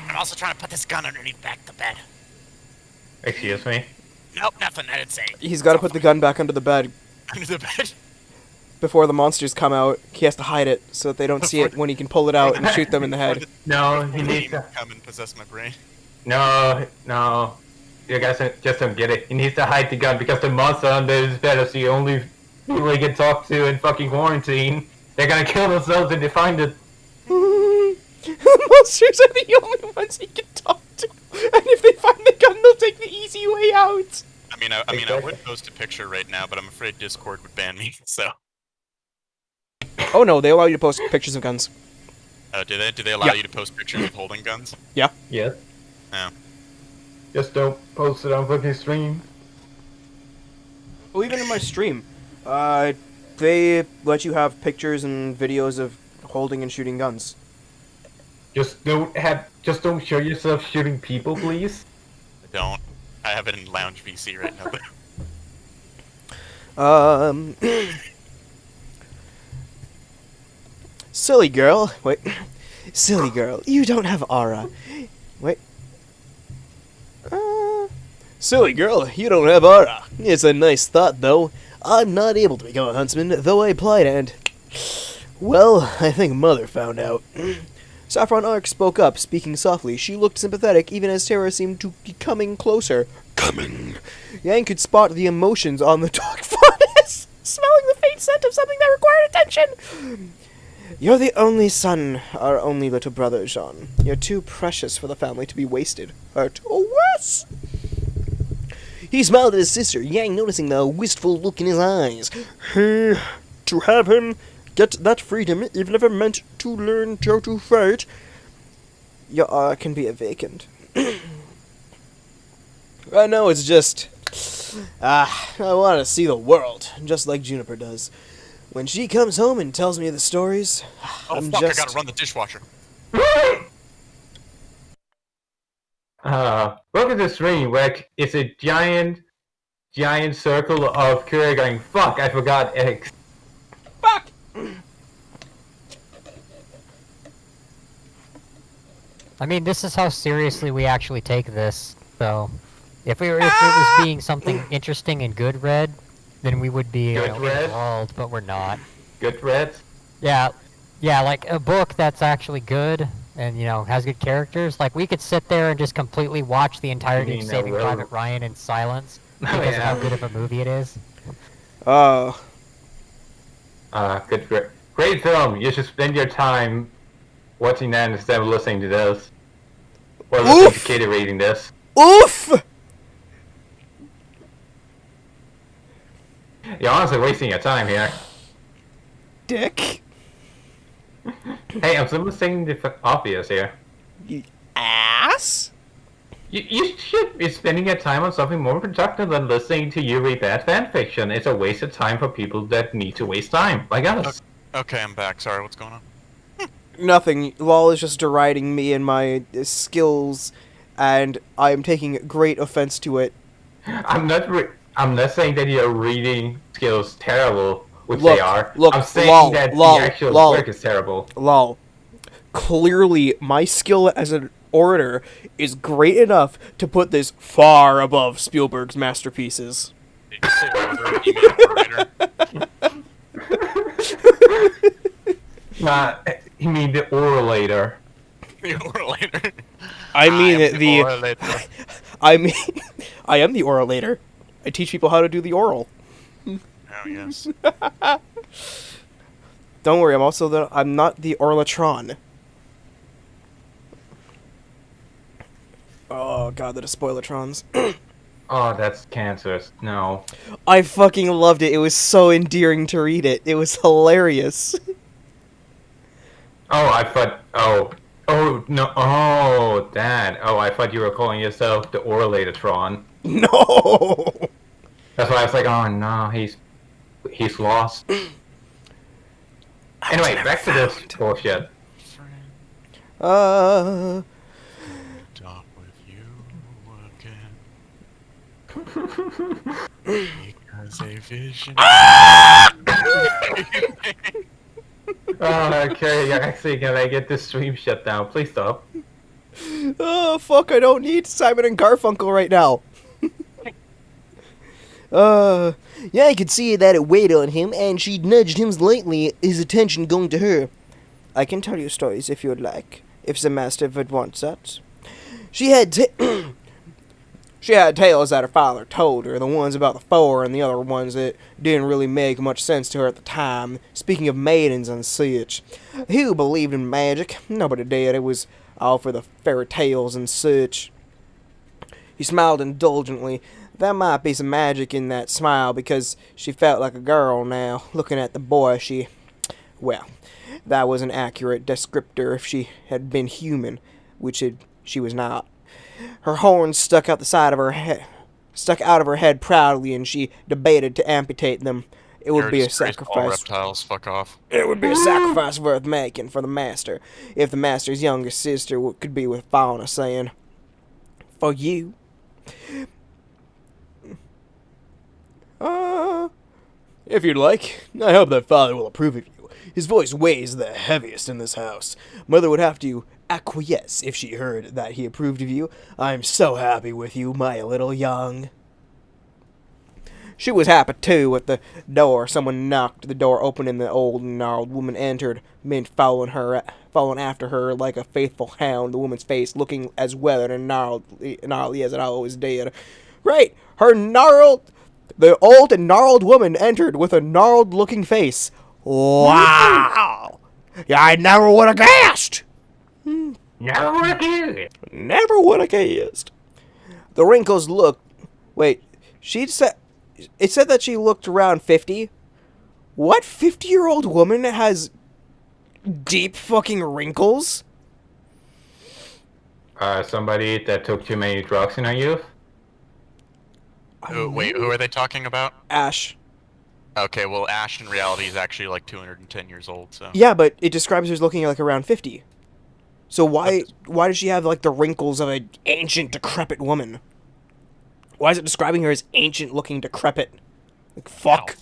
I'm also trying to put this gun underneath back the bed. Excuse me? Nope, nothing. I didn't say. He's got to put the gun back under the bed. Under the bed? Before the monsters come out, he has to hide it so that they don't see it when he can pull it out and shoot them in the head. No, he needs to come and possess my brain. No. You guys just don't get it. He needs to hide the gun because the monster under his bed is the only people he can talk to in fucking quarantine. They're gonna kill themselves if they find it. The monsters are the only ones he can talk to. And if they find the gun, they'll take the easy way out. I would post a picture right now, but I'm afraid Discord would ban me, so. Oh no, they allow you to post pictures of guns. Oh, do they? Do they allow you to post pictures of holding guns? Yeah. Yeah. Oh. Just don't post it on fucking stream. Well, even in my stream, they let you have pictures and videos of holding and shooting guns. Just don't show yourself shooting people, please. I don't. I have it in Lounge VC right now. Silly girl. Wait. Silly girl, you don't have aura. Wait. Silly girl, you don't have aura. It's a nice thought, though. I'm not able to become a huntsman, though I applied and... Well, I think Mother found out. Saffron Ark spoke up, speaking softly. She looked sympathetic, even as Terra seemed to be coming closer. Coming. Yang could spot the emotions on the dog furnace, smelling the faint scent of something that required attention. You're the only son, our only little brother, Jean. You're too precious for the family to be wasted, hurt, or worse. He smiled at his sister, Yang noticing the wistful look in his eyes. To have him get that freedom, even if it meant to learn how to fight, your aura can be vacant. Right now it's just... I want to see the world, just like Juniper does. When she comes home and tells me the stories, Oh fuck, I gotta run the dishwasher. Look at the screen, Rick. It's a giant circle of Kira going, fuck, I forgot X. Fuck! I mean, this is how seriously we actually take this. So, if it was being something interesting and good read, then we would be Good read? enthralled, but we're not. Good read? Yeah, like a book that's actually good and has good characters. Like we could sit there and just completely watch the entirety of Saving Private Ryan in silence because of how good of a movie it is. Oh. Great film. You should spend your time watching that instead of listening to this. Or listening to Katie reading this. Oof! You're honestly wasting your time here. Dick. Hey, I'm simply saying the obvious here. You ass? You should be spending your time on something more productive than listening to you read bad fanfiction. It's a waste of time for people that need to waste time, like us. Okay, I'm back. Sorry, what's going on? Nothing. Lol is just deriding me and my skills, and I am taking great offense to it. I'm not saying that your reading skills terrible, which Look, they are. look, I'm saying lol, that lol, the actual lol. work is terrible. Lol. Clearly, my skill as an orator is great enough to put this far above Spielberg's masterpieces. Did you say orator? You mean orator? You mean the oralator. The orator. I mean the orator. I mean I am the oralator. I teach people how to do the oral. Oh yes. Don't worry, I'm not the Orlatron. Oh god, the Spoilatrons. Oh, that's cancerous. No. I fucking loved it. It was so endearing to read it. It was hilarious. Oh, I thought. Oh no. Oh, Dad. Oh, I thought you were calling yourself the Oralatatron. No. That's why I was like, oh no, he's lost. Anyway, back to this bullshit. Talk with you again. Because a vision. Oh, okay, you're actually gonna get this stream shut down. Please stop. Oh fuck! I don't need Simon and Garfunkel right now. Yeah, I could see that it weighed on him, and she nudged him slightly, his attention going to her. I can tell you stories if you'd like, if the master would want that. She had tales that her father told her, the ones about the four and the other ones that didn't really make much sense to her at the time, speaking of maidens and such. Who believed in magic? Nobody did. It was all for the fairy tales and such. He smiled indulgently. There might be some magic in that smile because she felt like a girl now, looking at the boy. Well, that was an accurate descriptor if she had been human, which she was not. Her horns stuck out of her head proudly, and she debated to amputate them. It would be a sacrifice. Reptiles, fuck off. It would be a sacrifice worth making for the master, if the master's youngest sister could be with Fauna, saying, "For you." If you'd like, I hope that father will approve of you. His voice weighs the heaviest in this house. Mother would have to acquiesce if she heard that he approved of you. I'm so happy with you, my little young. She was happy, too, at the door. Someone knocked, the door open, and the old, gnarled woman entered, Mint following after her like a faithful hound, the woman's face looking as weathered and gnarly as it always did. Right, the old and gnarled woman entered with a gnarled-looking face. Wow! I never would have guessed! Never would have guessed. Never would have guessed. The wrinkles looked... Wait, it said that she looked around 50? What 50-year-old woman has deep fucking wrinkles? Somebody that took too many drugs in her youth? Wait, who are they talking about? Ash. Okay, well, Ash in reality is actually like 210 years old, so... Yeah, but it describes her as looking like around 50. So why does she have like the wrinkles of an ancient, decrepit woman? Why is it describing her as ancient-looking, decrepit? Like, fuck.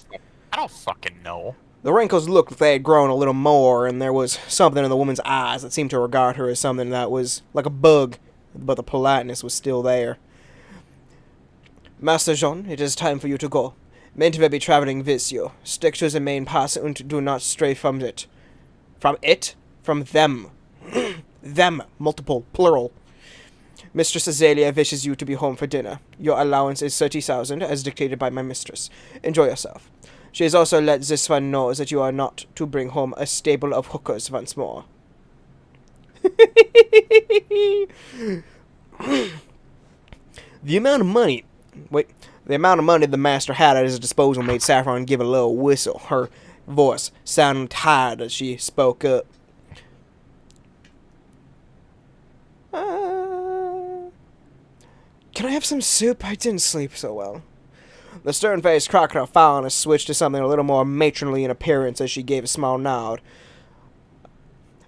I don't fucking know. The wrinkles looked like they had grown a little more, and there was something in the woman's eyes that seemed to regard her as something that was like a bug, but the politeness was still there. Master Jean, it is time for you to go. Meant will be traveling with you. Stick to the main path and do not stray from it. From it? From them. Them. Multiple. Plural. Mistress Azalea wishes you to be home for dinner. Your allowance is 30,000, as dictated by my mistress. Enjoy yourself. She has also let this one know that you are not to bring home a stable of hookers once more. The amount of money the master had at his disposal made Saffron give a low whistle. Her voice sounded tired as she spoke up. Can I have some soup? I didn't sleep so well. The stern-faced crocodile faunus switched to something a little more matronly in appearance as she gave a small nod.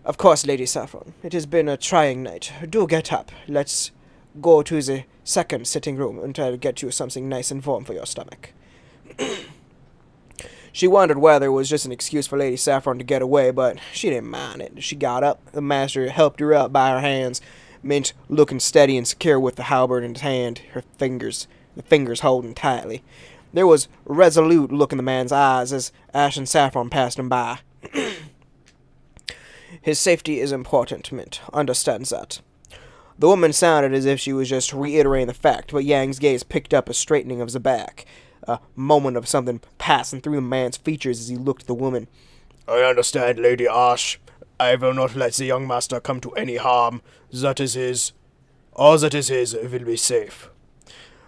Of course, Lady Saffron. It has been a trying night. Do get up. Let's go to the second sitting room and try to get you something nice and warm for your stomach. She wondered whether it was just an excuse for Lady Saffron to get away, but she didn't mind it. She got up. The master helped her up by her hands, Mint looking steady and secure with the halberd in his hand, the fingers holding tightly. There was a resolute look in the man's eyes as Ash and Saffron passed him by. His safety is important, Mint. Understands that. The woman sounded as if she was just reiterating the fact, but Yang's gaze picked up a straightening of the back. A moment of something passing through the man's features as he looked at the woman. I understand, Lady Ash. I will not let the young master come to any harm. That is his. All that is his will be safe.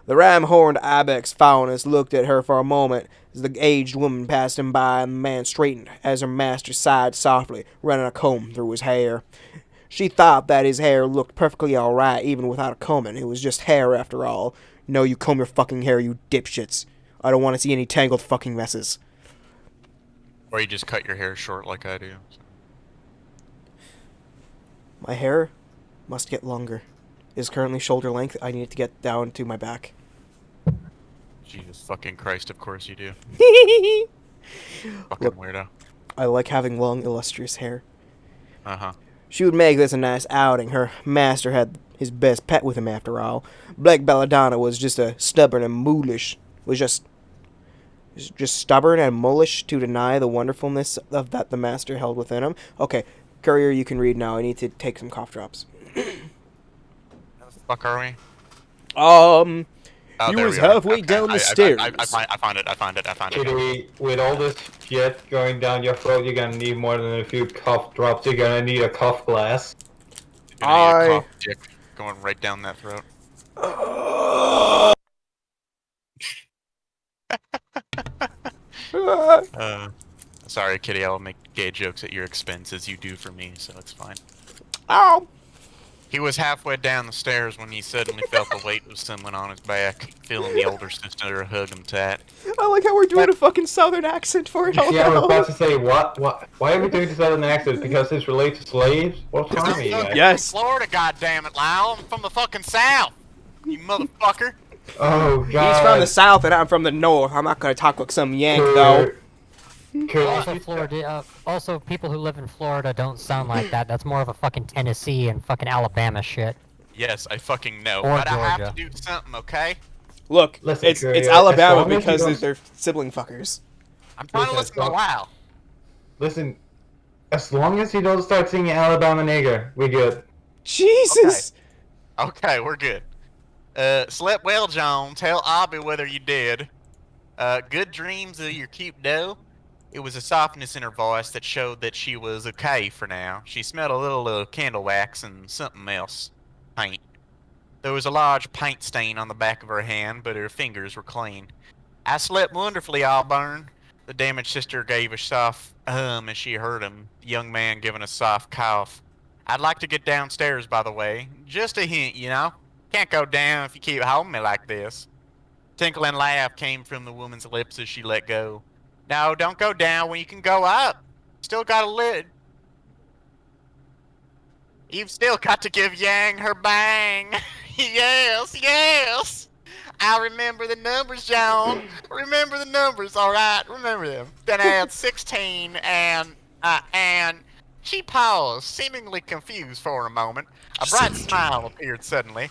The ram-horned ibex faunus looked at her for a moment as the aged woman passed him by, and the man straightened as her master sighed softly, running a comb through his hair. She thought that his hair looked perfectly alright even without a combing. It was just hair after all. No, you comb your fucking hair, you dipshits. I don't want to see any tangled fucking messes. Or you just cut your hair short like I do. My hair must get longer. It is currently shoulder length. I need it to get down to my back. Jesus fucking Christ, of course you do. Fucking Look, weirdo. I like having long, illustrious hair. Uh-huh. She would make this a nice outing. Her master had his best pet with him after all. Black Belladonna was just a stubborn and mulish. Was just stubborn and mullish to deny the wonderfulness of that the master held within him. Okay, Courier, you can read now. I need to take some cough drops. How the fuck are we? He there was we are. halfway down the stairs. I found it. Kitty, with all this shit going down your throat, you're gonna need more than a few cough drops. You're gonna need a cough glass. You're gonna need a cough dick going right down that throat. Sorry, Kitty, I'll make gay jokes at your expense as you do for me, so it's fine. Ow! He was halfway down the stairs when he suddenly felt the weight of someone on his back, feeling the older sister hug him tight. I like how we're doing a fucking southern accent for it all Yeah, I was now. about to say, what? Why are we doing this southern accent? Because it's related to slaves? What's wrong with you guys? Yes. Florida, goddammit, Lyle! I'm from the fucking south! You motherfucker! Oh, God. He's from the south and I'm from the north. I'm not gonna talk like some Yank, though. Also, people who live in Florida don't sound like that. That's more of a fucking Tennessee and fucking Alabama shit. Yes, I fucking know, Or but I have Georgia. to do something, okay? Look, Listen, it's Courier, Alabama as long as you because don't- they're sibling fuckers. I'm trying to listen to Lyle. Listen, as long as you don't start singing Alabama nigger, we good. Jesus! Okay, we're good. Slept well, John. Tell Abby whether you did. Good dreams of your cute doe. It was a softness in her voice that showed that she was okay for now. She smelled a little candle wax and something else. Paint. There was a large paint stain on the back of her hand, but her fingers were clean. I slept wonderfully, Auburn. The damaged sister gave a soft as she heard him, the young man giving a soft cough. I'd like to get downstairs, by the way. Just a hint, you know? Can't go down if you keep holding me like this. Tinkling laugh came from the woman's lips as she let go. No, don't go down when you can go up. Still got a lid. You've still got to give Yang her bang. Yes, yes. I remember the numbers, John. Remember the numbers, all right? Remember them. Then I had 16, and she paused, seemingly confused for a moment. A bright smile appeared suddenly.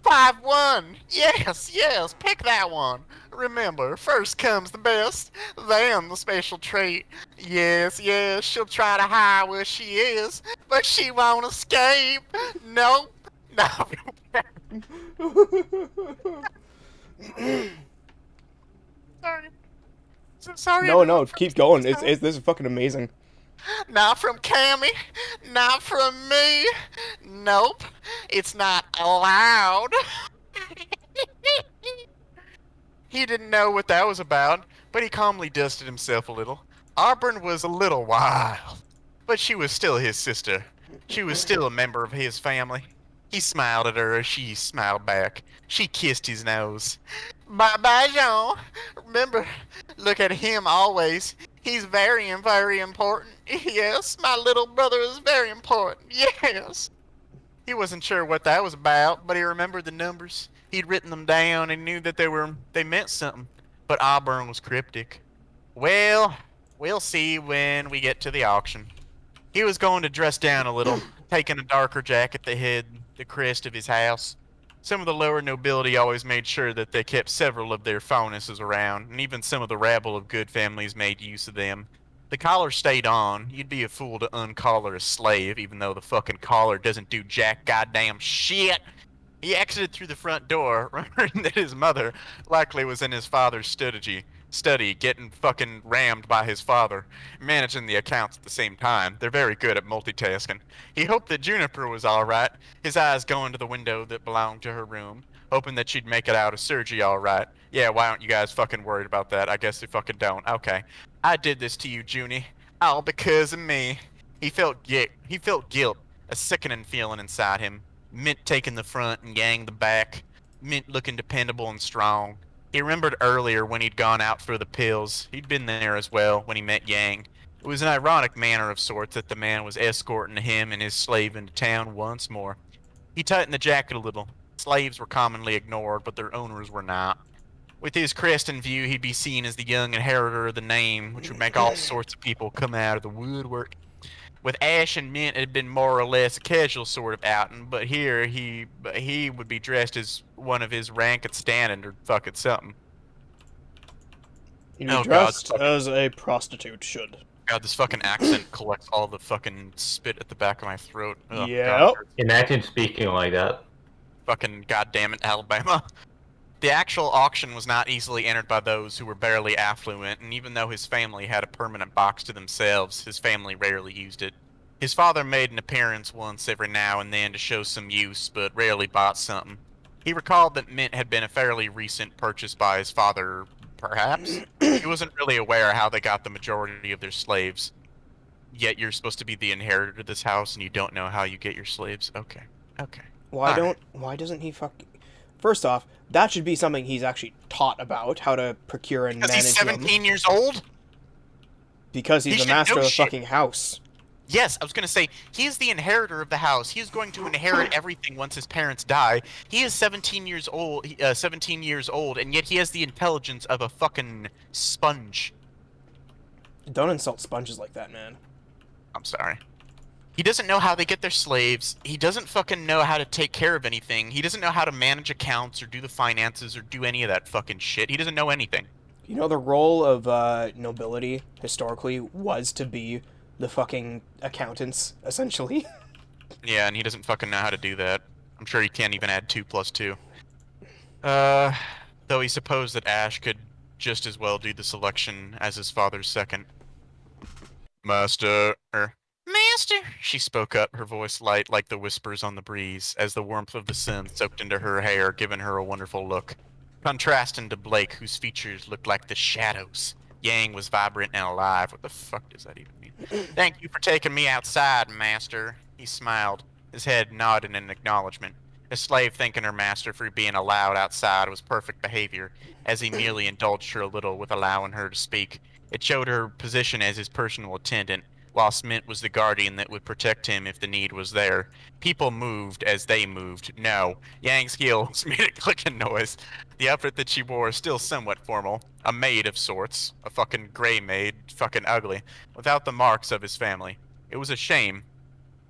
5-1. Yes, yes. Pick that one. Remember, first comes the best, then the special treat. Yes, yes. She'll try to hide where she is, but she won't escape. Nope. No. Sorry. So sorry. No, everyone, no, for keep going. this. This is fucking amazing. Not from Cammy. Not from me. Nope. It's not allowed. He didn't know what that was about, but he calmly dusted himself a little. Auburn was a little wild, but she was still his sister. She was still a member of his family. He smiled at her as she smiled back. She kissed his nose. Bye-bye, Jean. Remember, look at him always. He's very, very important. Yes, my little brother is very important. Yes. He wasn't sure what that was about, but he remembered the numbers. He'd written them down and knew that they meant something. But Auburn was cryptic. Well, we'll see when we get to the auction. He was going to dress down a little, taking a darker jacket that hid the crest of his house. Some of the lower nobility always made sure that they kept several of their faunesses around, and even some of the rabble of good families made use of them. The collar stayed on. You'd be a fool to uncollar a slave, even though the fucking collar doesn't do jack goddamn shit. He exited through the front door, remembering that his mother likely was in his father's study, getting fucking rammed by his father, managing the accounts at the same time. They're very good at multitasking. He hoped that Juniper was alright, his eyes going to the window that belonged to her room, hoping that she'd make it out of Sergi alright. Yeah, why aren't you guys fucking worried about that? I guess they fucking don't. Okay. I did this to you, Junie. All because of me. He felt guilt, a sickening feeling inside him. Mint taking the front and Yang the back. Mint looking dependable and strong. He remembered earlier when he'd gone out for the pills. He'd been there as well when he met Yang. It was an ironic manner of sorts that the man was escorting him and his slave into town once more. He tightened the jacket a little. Slaves were commonly ignored, but their owners were not. With his crest in view, he'd be seen as the young inheritor of the name, which would make all sorts of people come out of the woodwork. With Ash and Mint, it had been more or less a casual sort of outing, but here he would be dressed as one of his rank and standing or fucking something. He'd be dressed as a prostitute should. God, this fucking accent collects all the fucking spit at the back of my throat. Ugh, Yep. God, Imagine speaking like that. fucking goddamn it, Alabama. The actual auction was not easily entered by those who were barely affluent, and even though his family had a permanent box to themselves, his family rarely used it. His father made an appearance once every now and then to show some use, but rarely bought something. He recalled that Mint had been a fairly recent purchase by his father, perhaps. He wasn't really aware how they got the majority of their slaves. Yet you're supposed to be the inheritor to this house, and you don't know how you get your slaves? Okay. Why doesn't he First off, that should be something he's actually taught about, how to procure and manage Because he's 17 years old? Because he's He the should master know of the shit. fucking house. Yes, I was going to say, he is the inheritor of the house. He is going to inherit everything once his parents die. He is 17 years old, and yet he has the intelligence of a fucking sponge. Don't insult sponges like that, man. I'm sorry. He doesn't know how they get their slaves. He doesn't fucking know how to take care of anything. He doesn't know how to manage accounts or do the finances or do any of that fucking shit. He doesn't know anything. You know, the role of nobility, historically, was to be the fucking accountants, essentially. Yeah, and he doesn't fucking know how to do that. I'm sure he can't even add 2 plus 2. Though he supposed that Ash could just as well do the selection as his father's second. Master, she spoke up, her voice light like the whispers on the breeze, as the warmth of the sun soaked into her hair, giving her a wonderful look. Contrasting to Blake, whose features looked like the shadows. Yang was vibrant and alive. What the fuck does that even mean? Thank you for taking me outside, master. He smiled, his head nodded in acknowledgement. A slave thanking her master for being allowed outside was perfect behavior, as he merely indulged her a little with allowing her to speak. It showed her position as his personal attendant, whilst Mint was the guardian that would protect him if the need was there. People moved as they moved. No. Yang's heels made a clicking noise. The outfit that she wore is still somewhat formal. A maid of sorts. A fucking gray maid. Fucking ugly. Without the marks of his family. It was a shame.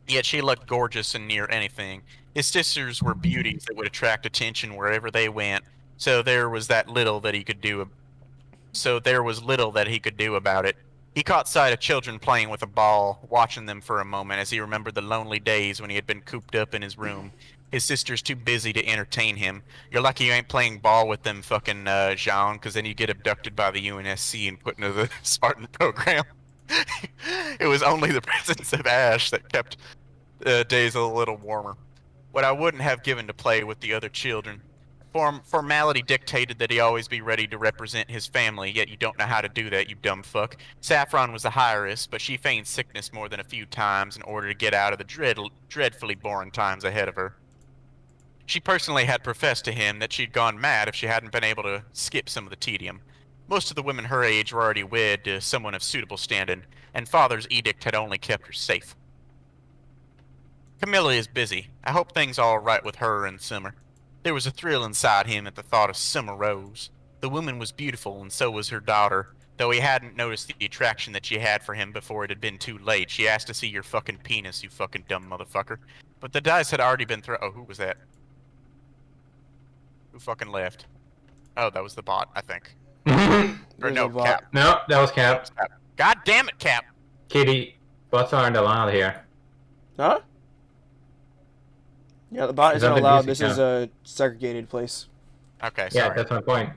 Yet she looked gorgeous and near anything. His sisters were beauties that would attract attention wherever they went. So there was little that he could do about it. He caught sight of children playing with a ball, watching them for a moment as he remembered the lonely days when he had been cooped up in his room. His sister's too busy to entertain him. You're lucky you ain't playing ball with them fucking Jean, because then you get abducted by the UNSC and put into the Spartan program. It was only the presence of Ash that kept days a little warmer. What I wouldn't have given to play with the other children. Formality dictated that he always be ready to represent his family, yet you don't know how to do that, you dumb fuck. Saffron was the heiress, but she feigned sickness more than a few times in order to get out of the dreadfully boring times ahead of her. She personally had professed to him that she'd gone mad if she hadn't been able to skip some of the tedium. Most of the women her age were already wed to someone of suitable standing, and Father's edict had only kept her safe. Camilla is busy. I hope things are all right with her and Summer. There was a thrill inside him at the thought of Summer Rose. The woman was beautiful, and so was her daughter. Though he hadn't noticed the attraction that she had for him before it had been too late. She asked to see your fucking penis, you fucking dumb motherfucker. But the dice had already been thrown. Oh, who was that? Who fucking left? Oh, that was the bot, I think. Or no, Cap. No, that was Cap. God damn it, Cap! Kitty, bots aren't allowed here. Huh? Yeah, the bot Is isn't that the allowed. music This is a segregated place. Okay, Yeah, sorry. that's my point.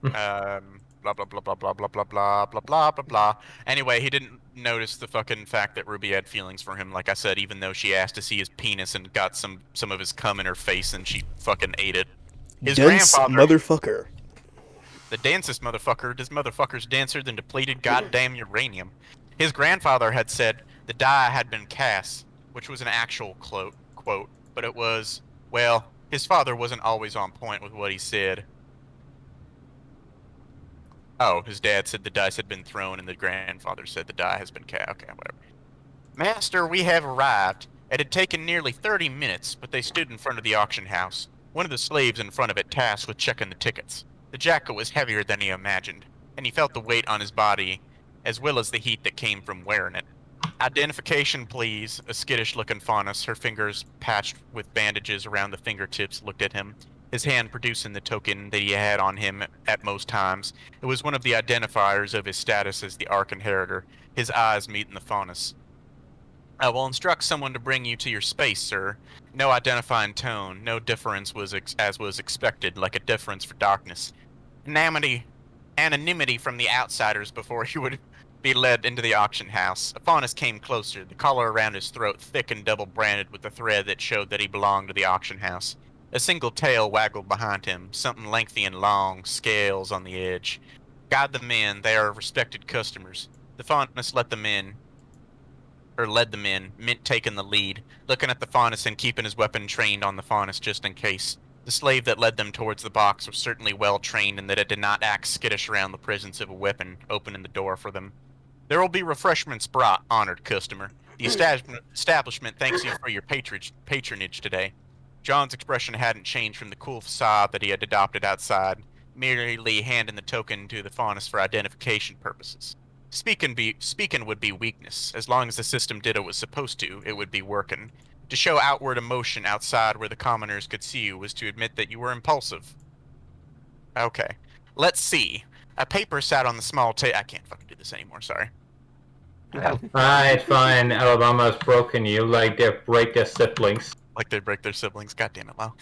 Blah blah blah blah blah blah blah blah blah blah blah blah. Anyway, he didn't notice the fucking fact that Ruby had feelings for him. Like I said, even though she asked to see his penis and got some of his cum in her face, and she fucking ate it. His Dense grandfather, motherfucker. the dancest motherfucker, this motherfucker's denser than depleted goddamn uranium. His grandfather had said the die had been cast, which was an actual quote, but it was, well, his father wasn't always on point with what he said. Oh, his dad said the dice had been thrown, and the grandfather said the die has been cast. Okay, whatever. Master, we have arrived. It had taken nearly 30 minutes, but they stood in front of the auction house. One of the slaves in front of it tasked with checking the tickets. The jacket was heavier than he imagined, and he felt the weight on his body, as well as the heat that came from wearing it. Identification, please. A skittish-looking faunus, her fingers patched with bandages around the fingertips, looked at him, his hand producing the token that he had on him at most times. It was one of the identifiers of his status as the Ark Inheritor, his eyes meeting the faunus. I will instruct someone to bring you to your space, sir. No identifying tone, no difference as was expected, like a difference for darkness. Anonymity from the outsiders before he would be led into the auction house. A faunus came closer, the collar around his throat thick and double-branded with the thread that showed that he belonged to the auction house. A single tail waggled behind him, something lengthy and long, scales on the edge. Guide them in, they are respected customers. The faunus led them in, Mint taking the lead, looking at the faunus and keeping his weapon trained on the faunus just in case. The slave that led them towards the box was certainly well trained in that it did not act skittish around the presence of a weapon, opening the door for them. There will be refreshments brought, honored customer. The establishment thanks you for your patronage today. John's expression hadn't changed from the cool facade that he had adopted outside, merely handing the token to the faunus for identification purposes. Speaking would be weakness. As long as the system did what it was supposed to, it would be working. To show outward emotion outside where the commoners could see you was to admit that you were impulsive. Okay. Let's see. A paper sat on the small table. I can't fucking do this anymore, sorry. Alright, fine. Alabama's broken you like they break their siblings. Like they break their siblings. God damn it, wow.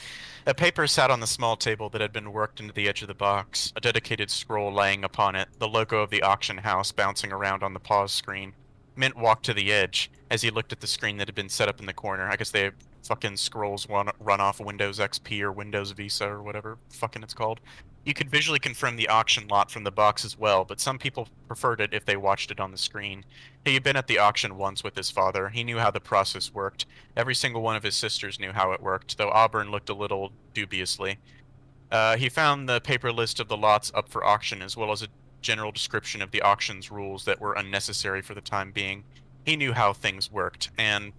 A paper sat on the small table that had been worked into the edge of the box, a dedicated scroll laying upon it, the logo of the auction house bouncing around on the pause screen. Mint walked to the edge as he looked at the screen that had been set up in the corner. I guess they fucking scrolls run off Windows XP or Windows Vista or whatever fucking it's called. You could visually confirm the auction lot from the box as well, but some people preferred it if they watched it on the screen. He had been at the auction once with his father. He knew how the process worked. Every single one of his sisters knew how it worked, though Auburn looked a little dubiously. He found the paper list of the lots up for auction, as well as a general description of the auction's rules that were unnecessary for the time being. He knew how things worked, and...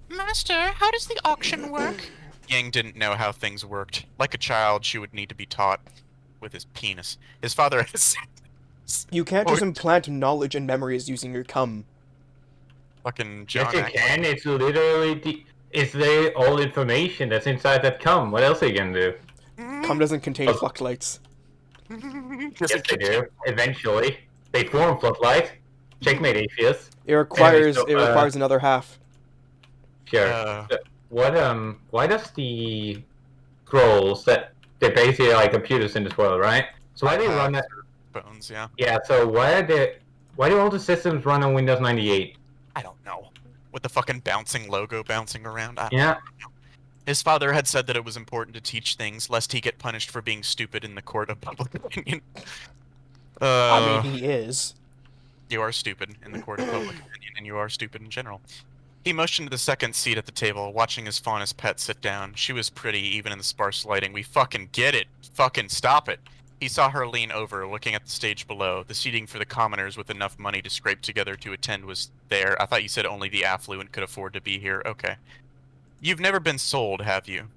Master, how does the auction work? Yang didn't know how things worked. Like a child, she would need to be taught with his penis. His father has... You can't just implant knowledge and memories using your cum. Fucking John. Yes, you can. It's literally it's the all information that's inside that cum. What else are you gonna do? Cum doesn't contain floodlights. Yes, they do. Eventually, they form floodlight. Checkmate, atheist. It requires Anyway, so, another half. Sure. Why does the scrolls that they're basically like computers in this world, right? So why do they run that? Bones, yeah. Yeah. So why do all the systems run on Windows 98? I don't know. With the fucking bouncing logo bouncing around. I don't Yeah. know. His father had said that it was important to teach things, lest he get punished for being stupid in the court of public opinion. I mean, he is. You are stupid in the court of public opinion, and you are stupid in general. He motioned to the second seat at the table, watching his faunus pet sit down. She was pretty, even in the sparse lighting. We fucking get it. Fucking stop it. He saw her lean over, looking at the stage below. The seating for the commoners with enough money to scrape together to attend was there. I thought you said only the affluent could afford to be here. Okay. You've never been sold, have you?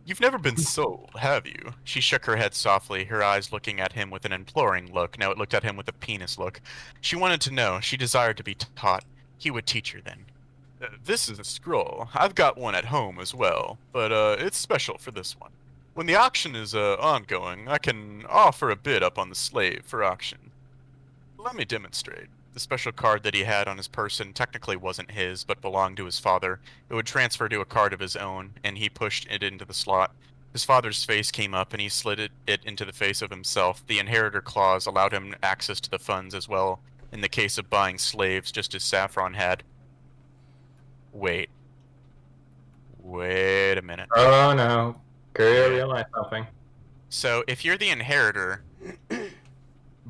You've never been sold, have you? She shook her head softly, her eyes looking at him with an imploring look. Now it looked at him with a penis look. She wanted to know. She desired to be taught. He would teach her then. This is a scroll. I've got one at home as well, but it's special for this one. When the auction is ongoing, I can offer a bid up on the slave for auction. Let me demonstrate. The special card that he had on his person technically wasn't his, but belonged to his father. It would transfer to a card of his own, and he pushed it into the slot. His father's face came up, and he slid it into the face of himself. The inheritor clause allowed him access to the funds as well, in the case of buying slaves, just as Saffron had. Wait a minute. Oh no. Girl, realize something. So, if you're the inheritor,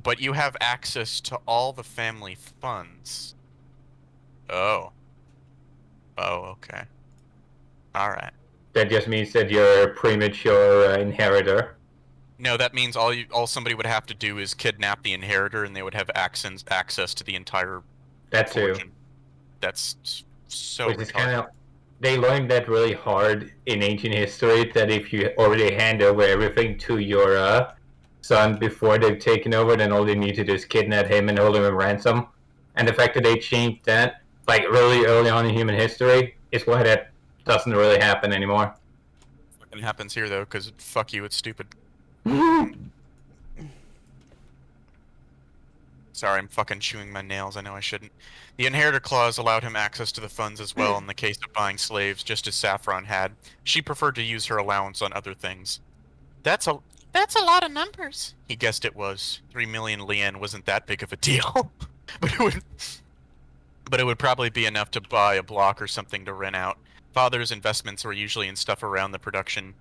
but you have access to all the family funds. Oh. Oh, okay. Alright. That just means that you're a premature inheritor. No, that means all somebody would have to do is kidnap the inheritor, and they would have access to the entire That too. fortune. That's so Which is retarded. kind of, they learned that really hard in ancient history, that if you already hand over everything to your son before they've taken over, then all they need to do is kidnap him and hold him in ransom. And the fact that they changed that, like really early on in human history, is why that doesn't really happen anymore. It happens here though, because fuck you, it's stupid. Sorry, I'm fucking chewing my nails. I know I shouldn't. The inheritor clause allowed him access to the funds as well in the case of buying slaves, just as Saffron had. She preferred to use her allowance on other things. That's a lot of numbers. He guessed it was. 3 million lien wasn't that big of a deal. but it would probably be enough to buy a block or something to rent out. Father's investments were usually in stuff around the production,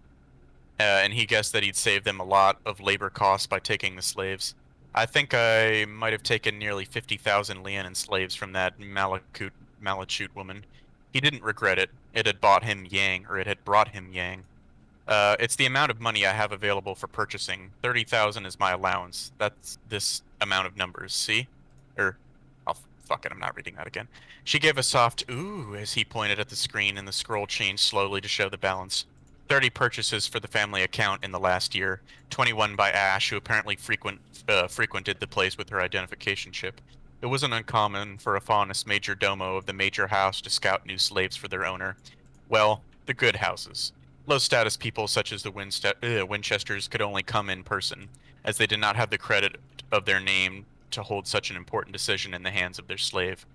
and he guessed that he'd save them a lot of labor costs by taking the slaves. I think I might have taken nearly 50,000 lien in slaves from that Malachute woman. He didn't regret it. It had brought him Yang. It's the amount of money I have available for purchasing. 30,000 is my allowance. That's this amount of numbers, see? Fuck it, I'm not reading that again. She gave a soft ooh as he pointed at the screen, and the scroll changed slowly to show the balance. 30 purchases for the family account in the last year. 21 by Ash, who apparently frequented the place with her identification chip. It wasn't uncommon for a faunus major domo of the major house to scout new slaves for their owner. Well, the good houses. Low-status people such as the Winchesters could only come in person, as they did not have the credit of their name to hold such an important decision in the hands of their slave.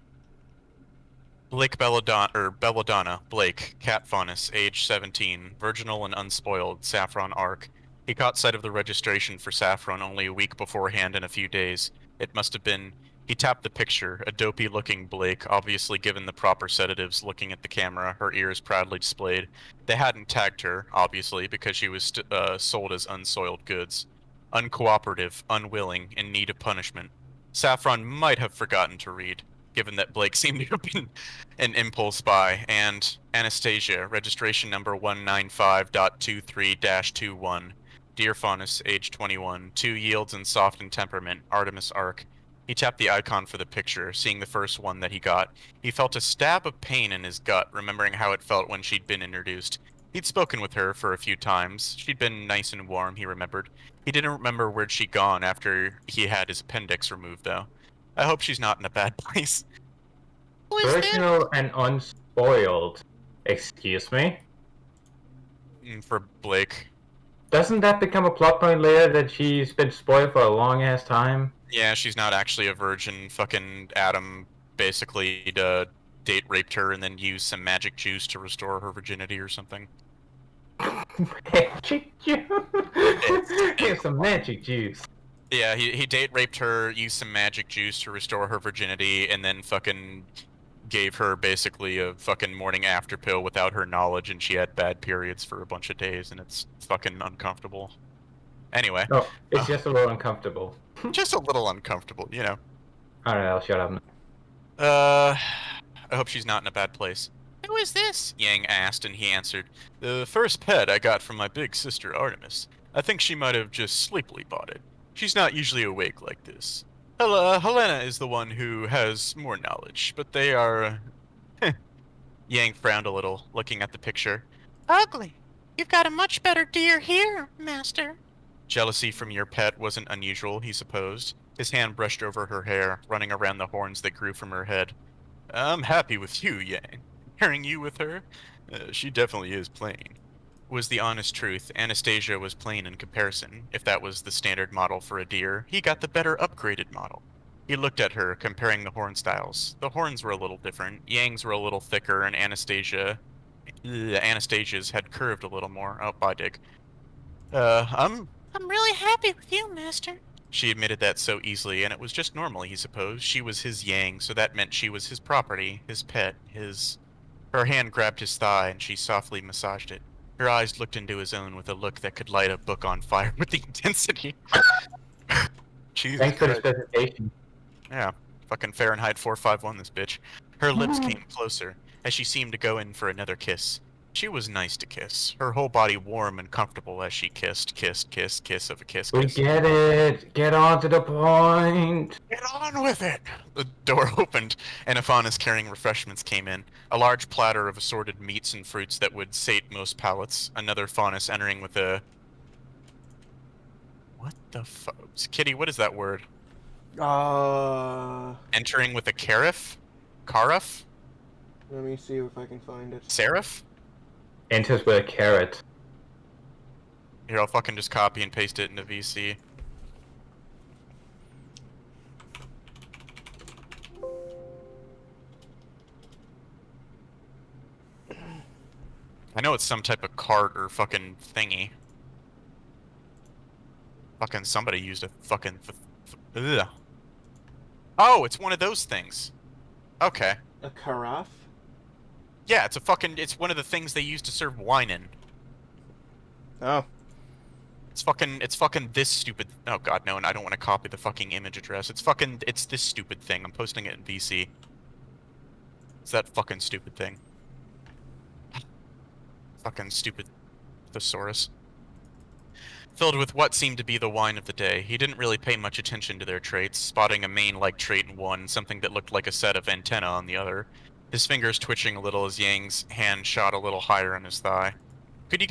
Belladonna, Blake, cat faunus, age 17, virginal and unspoiled, Saffron Arc. He caught sight of the registration for Saffron only a week beforehand in a few days. It must have been... He tapped the picture, a dopey-looking Blake, obviously given the proper sedatives, looking at the camera, her ears proudly displayed. They hadn't tagged her, obviously, because she was sold as unsoiled goods. Uncooperative, unwilling, in need of punishment. Saffron might have forgotten to read, given that Blake seemed to have been an impulse buy, and Anastasia, registration number 195.23-21. Dear Faunus, age 21, 2 yields and soft in temperament, Artemis Arc. He tapped the icon for the picture, seeing the first one that he got. He felt a stab of pain in his gut, remembering how it felt when she'd been introduced. He'd spoken with her for a few times. She'd been nice and warm, he remembered. He didn't remember where'd she'd gone after he had his appendix removed, though. I hope she's not in a bad place. Who is this? Original and unspoiled. Excuse me? For Blake. Doesn't that become a plot point later that she's been spoiled for a long ass time? Yeah, she's not actually a virgin. Fucking Adam basically date raped her and then used some magic juice to restore her virginity or something. Magic juice? Here's some magic juice. Yeah, he date raped her, used some magic juice to restore her virginity, and then fucking gave her basically a fucking morning after pill without her knowledge, and she had bad periods for a bunch of days, and it's fucking uncomfortable. Anyway. No, it's just a little uncomfortable. Just a little uncomfortable, you know. Alright, I'll shut up. I hope she's not in a bad place. Who is this? Yang asked, and he answered, The first pet I got from my big sister Artemis. I think she might have just sleepily bought it. She's not usually awake like this. Helena is the one who has more knowledge, but they are... Yang frowned a little, looking at the picture. Ugly. You've got a much better deer here, master. Jealousy from your pet wasn't unusual, he supposed. His hand brushed over her hair, running around the horns that grew from her head. I'm happy with you, Yang. Pairing you with her? She definitely is plain. Was the honest truth. Anastasia was plain in comparison. If that was the standard model for a deer, he got the better upgraded model. He looked at her, comparing the horn styles. The horns were a little different. Yang's were a little thicker, and Anastasia's had curved a little more. Oh, bye, Dig. I'm really happy with you, master. She admitted that so easily, and it was just normal, he supposed. She was his Yang, so that meant she was his property, his pet, his... Her hand grabbed his thigh, and she softly massaged it. Her eyes looked into his own with a look that could light a book on fire with the intensity. Jesus Thanks for the Christ. specification. Yeah, fucking Fahrenheit 451 this bitch. Her lips came closer, as she seemed to go in for another kiss. She was nice to kiss, her whole body warm and comfortable as she kiss of a kiss. We get it! Get on to the point! Get on with it! The door opened, and a faunus carrying refreshments came in. A large platter of assorted meats and fruits that would sate most palates. Another faunus entering with a... What the fuck? Kitty, what is that word? Entering with a carif? Carif? Let me see if I can find it. Serif? Enters with a carrot. Here, I'll fucking just copy and paste it into VC. I know it's some type of cart or fucking thingy. Fucking somebody used a fucking... Ugh. Oh, it's one of those things. Okay. A carafe? Yeah, it's one of the things they use to serve wine in. Oh. It's fucking this stupid... Oh god, no, and I don't want to copy the fucking image address. It's this stupid thing. I'm posting it in VC. It's that fucking stupid thing. Fucking stupid thesaurus. Filled with what seemed to be the wine of the day, he didn't really pay much attention to their traits, spotting a mane-like trait in one, something that looked like a set of antennae on the other. His fingers twitching a little as Yang's hand shot a little higher on his thigh. Could you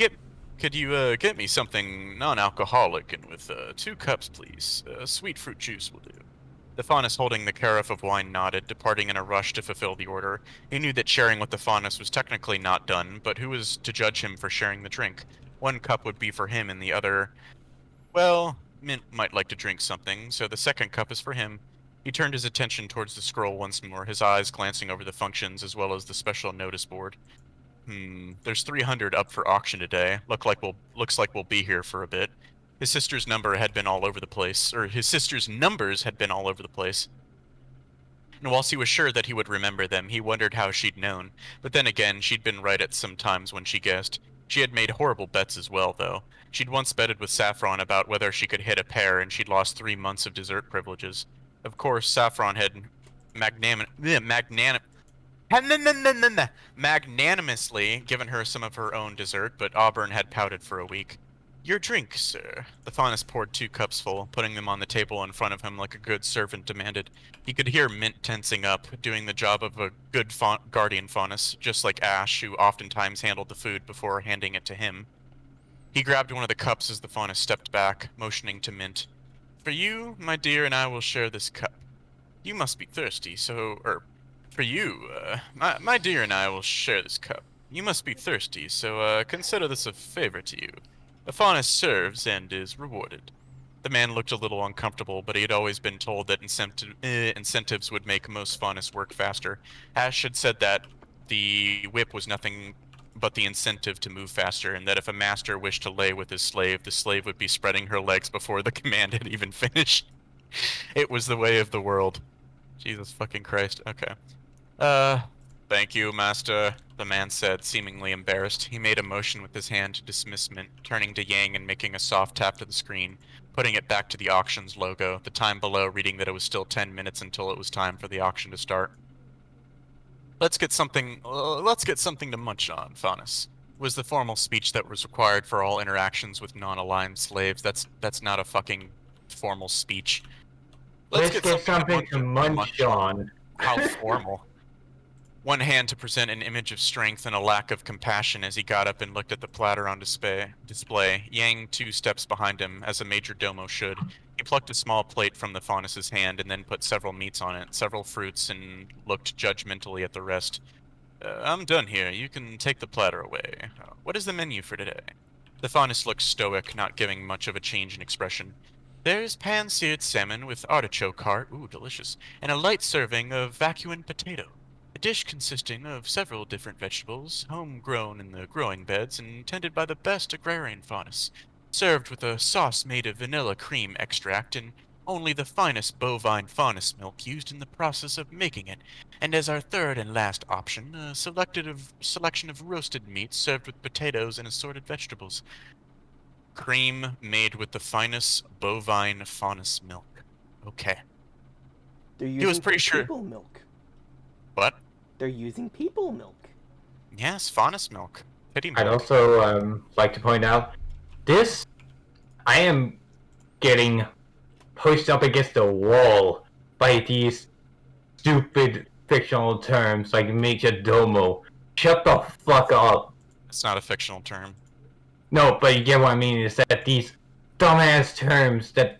get me something non-alcoholic and with 2 cups, please? Sweet fruit juice will do. The faunus holding the carafe of wine nodded, departing in a rush to fulfill the order. He knew that sharing with the faunus was technically not done, but who was to judge him for sharing the drink? 1 cup would be for him and the other... Well, Mint might like to drink something, so the 2nd cup is for him. He turned his attention towards the scroll once more, his eyes glancing over the functions as well as the special notice board. There's 300 up for auction today. Looks like we'll be here for a bit. His sister's numbers had been all over the place. And whilst he was sure that he would remember them, he wondered how she'd known. But then again, she'd been right at some times when she guessed. She had made horrible bets as well, though. She'd once betted with Saffron about whether she could hit a pair, and she'd lost 3 months of dessert privileges. Of course, Saffron had magnanimously given her some of her own dessert, but Auburn had pouted for a week. Your drink, sir. The faunus poured 2 cups full, putting them on the table in front of him like a good servant demanded. He could hear Mint tensing up, doing the job of a good guardian faunus, just like Ash, who oftentimes handled the food before handing it to him. He grabbed one of the cups as the faunus stepped back, motioning to Mint. For you, my dear, and I will share this cup. You must be thirsty, for you, my dear and I will share this cup. You must be thirsty, so, consider this a favor to you. A faunus serves and is rewarded. The man looked a little uncomfortable, but he had always been told that incentives would make most faunus work faster. Ash had said that the whip was nothing but the incentive to move faster, and that if a master wished to lay with his slave, the slave would be spreading her legs before the command had even finished. It was the way of the world. Jesus fucking Christ. Okay. Thank you, master, the man said, seemingly embarrassed. He made a motion with his hand to dismiss Mint, turning to Yang and making a soft tap to the screen, putting it back to the auction's logo, the time below reading that it was still 10 minutes until it was time for the auction to start. Let's get something to munch on, faunus, was the formal speech that was required for all interactions with non-aligned slaves. That's not a fucking formal speech. Let's get something to munch on. How formal. One hand to present an image of strength and a lack of compassion as he got up and looked at the platter on display. Yang 2 steps behind him, as a major domo should. He plucked a small plate from the faunus's hand and then put several meats on it, several fruits, and looked judgmentally at the rest. I'm done here. You can take the platter away. What is the menu for today? The faunus looked stoic, not giving much of a change in expression. There's pan-seared salmon with artichoke heart, ooh, delicious, and a light serving of vacuum potato. A dish consisting of several different vegetables, homegrown in the growing beds and tended by the best agrarian faunus, served with a sauce made of vanilla cream extract and only the finest bovine faunus milk used in the process of making it, and as our third and last option, a selection of roasted meats served with potatoes and assorted vegetables. Cream made with the finest bovine faunus milk. Okay. They're using He was pretty sure. people milk. What? They're using people milk. Yes, faunus milk. Pity milk. I'd also like to point out, I am getting pushed up against the wall by these stupid fictional terms like major domo. Shut the fuck up. It's not a fictional term. No, but you get what I mean, is that these dumbass terms that,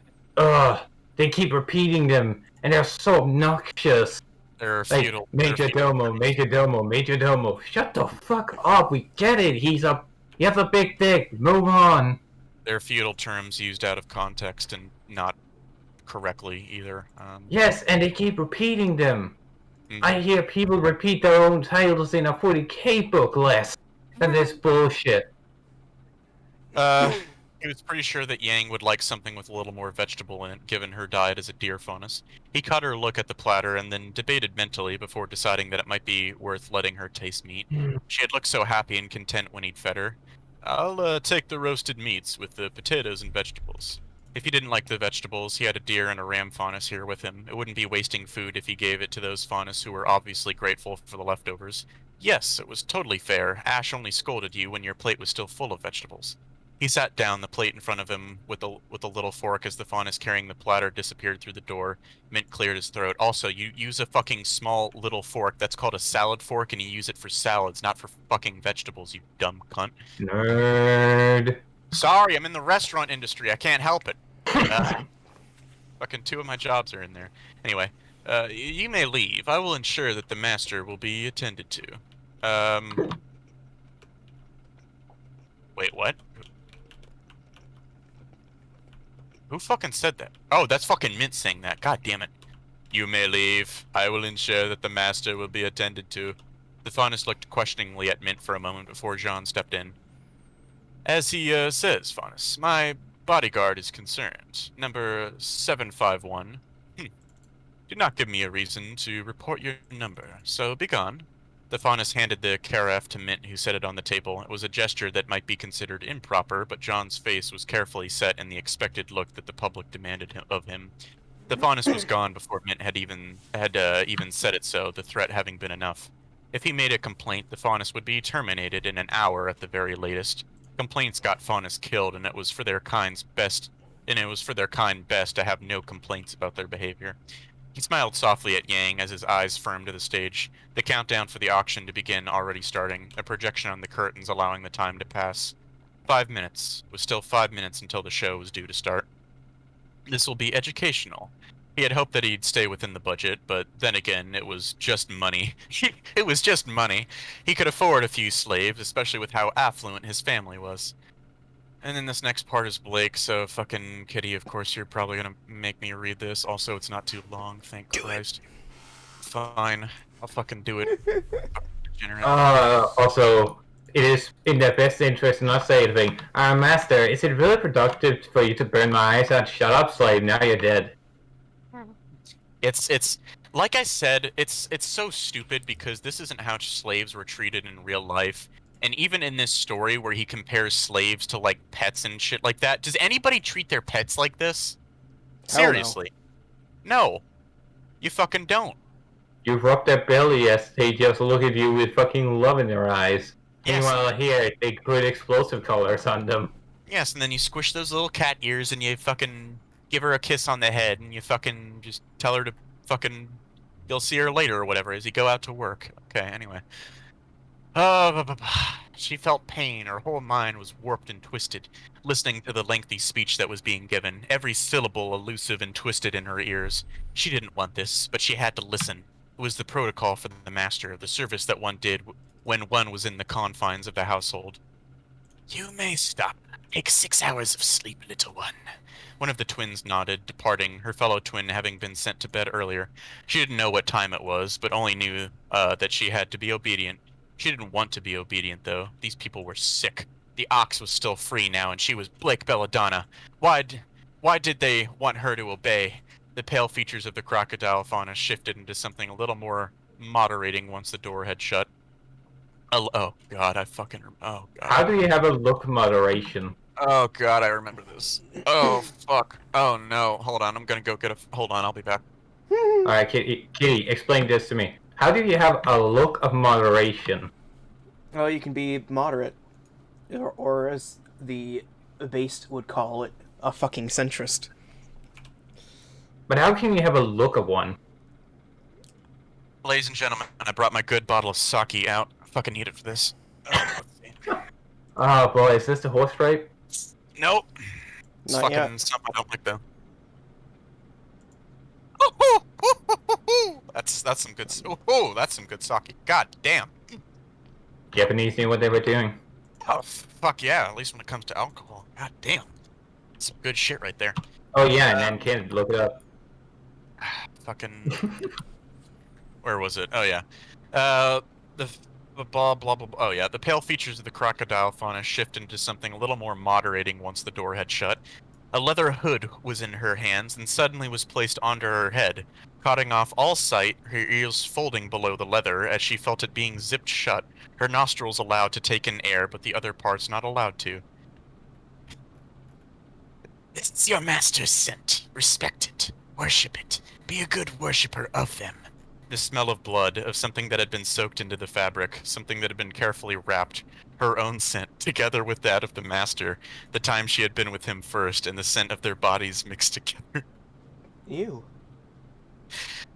they keep repeating them, and they're so obnoxious. They're Like, feudal. major domo, major domo, major domo. Shut the fuck up, we get it, he has a big dick, move on. They're feudal terms used out of context and not correctly either. Yes, and they keep repeating them. Mm-hmm. I hear people repeat their own titles in a 40k book less than this bullshit. He was pretty sure that Yang would like something with a little more vegetable in it, given her diet as a deer faunus. He caught her look at the platter and then debated mentally before deciding that it might be worth letting her taste meat. She had looked so happy and content when he'd fed her. I'll take the roasted meats with the potatoes and vegetables. If he didn't like the vegetables, he had a deer and a ram faunus here with him. It wouldn't be wasting food if he gave it to those faunus who were obviously grateful for the leftovers. Yes, it was totally fair. Ash only scolded you when your plate was still full of vegetables. He sat down, the plate in front of him with a little fork as the faunus carrying the platter disappeared through the door. Mint cleared his throat. Also, you use a fucking small little fork. That's called a salad fork, and you use it for salads, not for fucking vegetables, you dumb cunt. Nerd. Sorry, I'm in the restaurant industry. I can't help it. Fucking 2 of my jobs are in there. Anyway, you may leave. I will ensure that the master will be attended to. Wait, what? Who fucking said that? Oh, that's fucking Mint saying that. God damn it. You may leave. I will ensure that the master will be attended to. The faunus looked questioningly at Mint for a moment before Jean stepped in. As he says, faunus, my bodyguard is concerned. Number 751. Do not give me a reason to report your number, so begone. The faunus handed the carafe to Mint, who set it on the table. It was a gesture that might be considered improper, but John's face was carefully set in the expected look that the public demanded of him. The faunus was gone before Mint had even said it so, the threat having been enough. If he made a complaint, the faunus would be terminated in an hour at the very latest. Complaints got Faunus killed, and it was for their kind best to have no complaints about their behavior. He smiled softly at Yang as his eyes firmed to the stage, the countdown for the auction to begin already starting, a projection on the curtains allowing the time to pass. 5 minutes. It was still 5 minutes until the show was due to start. This will be educational. He had hoped that he'd stay within the budget, but then again, it was just money. It was just money. He could afford a few slaves, especially with how affluent his family was. And then this next part is Blake, so fucking Kitty, of course you're probably gonna make me read this. Also, it's not too long, thank Christ. Fine. I'll fucking do it. Degenerate. Also, it is in their best interest to not say anything. Master, is it really productive for you to burn my eyes out? Shut up, slave, now you're dead. It's like I said, it's so stupid because this isn't how slaves were treated in real life. And even in this story where he compares slaves to, like, pets and shit like that, does anybody treat their pets like this? Seriously. No. You fucking don't. You rub their belly as they just look at you with fucking love in their eyes. Yes. Meanwhile here, they put explosive colors on them. Yes, and then you squish those little cat ears and you fucking give her a kiss on the head and you fucking just tell her to fucking... You'll see her later or whatever as you go out to work. Okay, anyway. She felt pain. Her whole mind was warped and twisted, listening to the lengthy speech that was being given, every syllable elusive and twisted in her ears. She didn't want this, but she had to listen. It was the protocol for the master, the service that one did when one was in the confines of the household. You may stop. Take 6 hours of sleep, little one. One of the twins nodded, departing, her fellow twin having been sent to bed earlier. She didn't know what time it was, but only knew that she had to be obedient. She didn't want to be obedient, though. These people were sick. The ox was still free now, and she was Blake Belladonna. Why did they want her to obey? The pale features of the crocodile fauna shifted into something a little more moderating once the door had shut. Oh God, oh God. How do you have a look moderation? Oh God, I remember this. Oh fuck. Oh no. Hold on, I'm gonna go get a... Hold on, I'll be back. Alright, Kitty, explain this to me. How do you have a look of moderation? Well, you can be moderate. Or as the base would call it, a fucking centrist. But how can you have a look of one? Ladies and gentlemen, I brought my good bottle of sake out. I fucking need it for this. Oh boy, is this the horse stripe? Nope. It's Not fucking yet. something I don't like, though. That's some good. Oh, that's some good sake. God damn. Japanese knew what they were doing. Oh fuck yeah! At least when it comes to alcohol. God damn. Some good shit right there. Oh yeah, and then Kid, look it up. Fucking. Where was it? Oh yeah. The blah blah blah. Oh yeah. The pale features of the crocodile fauna shift into something a little more moderating once the door had shut. A leather hood was in her hands and suddenly was placed onto her head, cutting off all sight, her ears folding below the leather as she felt it being zipped shut, her nostrils allowed to take in air, but the other parts not allowed to. This is your master's scent. Respect it. Worship it. Be a good worshipper of them. The smell of blood, of something that had been soaked into the fabric, something that had been carefully wrapped, her own scent, together with that of the master, the time she had been with him first, and the scent of their bodies mixed together. Ew.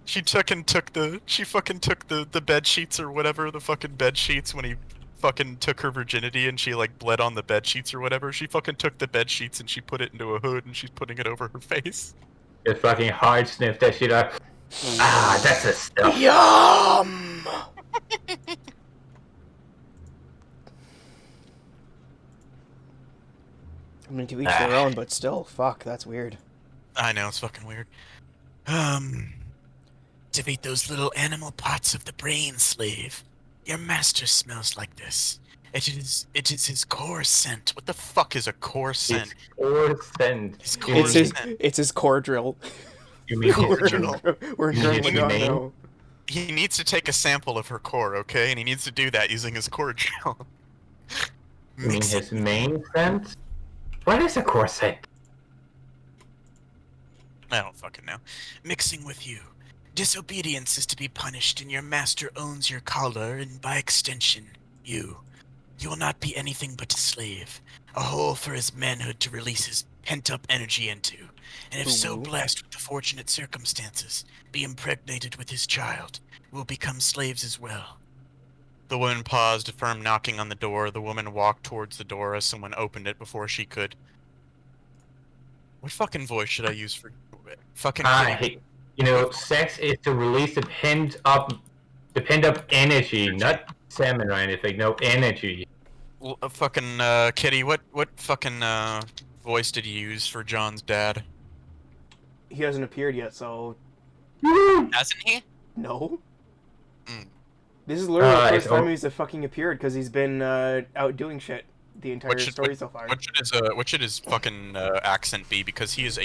She fucking took the bed sheets or whatever, the fucking bed sheets when he fucking took her virginity and she like bled on the bed sheets or whatever. She fucking took the bed sheets and she put it into a hood and she's putting it over her face. Just fucking hard sniff that shit up. Ah, that's a stuff. Yum! I mean, to each their own, but still, fuck, that's weird. I know, it's fucking weird. Activate those little animal parts of the brain, slave. Your master smells like this. It is his core scent. What the fuck is a core scent? It's core scent. His core scent. It's his core drill. You mean Original. We're You currently mean not name? know. He needs to take a sample of her core, okay? And he needs to do that using his core gel. You mean his main scent? What is a core scent? I don't fucking know. Mixing with you. Disobedience is to be punished, and your master owns your collar, and by extension, you. You will not be anything but a slave, a hole for his manhood to release his pent-up energy into, and if so blessed with the fortunate circumstances, be impregnated with his child, will become slaves as well. The woman paused, a firm knocking on the door. The woman walked towards the door as someone opened it before she could. What fucking voice should I use for fucking kitty? Sex is to release the pent up energy, not salmon or anything. No energy. Fucking Kitty, what fucking voice did you use for John's dad? He hasn't appeared yet, so Hasn't he? no. Mm. This is literally the first time he's fucking appeared because he's been out doing shit the entire story so far. What should his fucking accent be? Because he's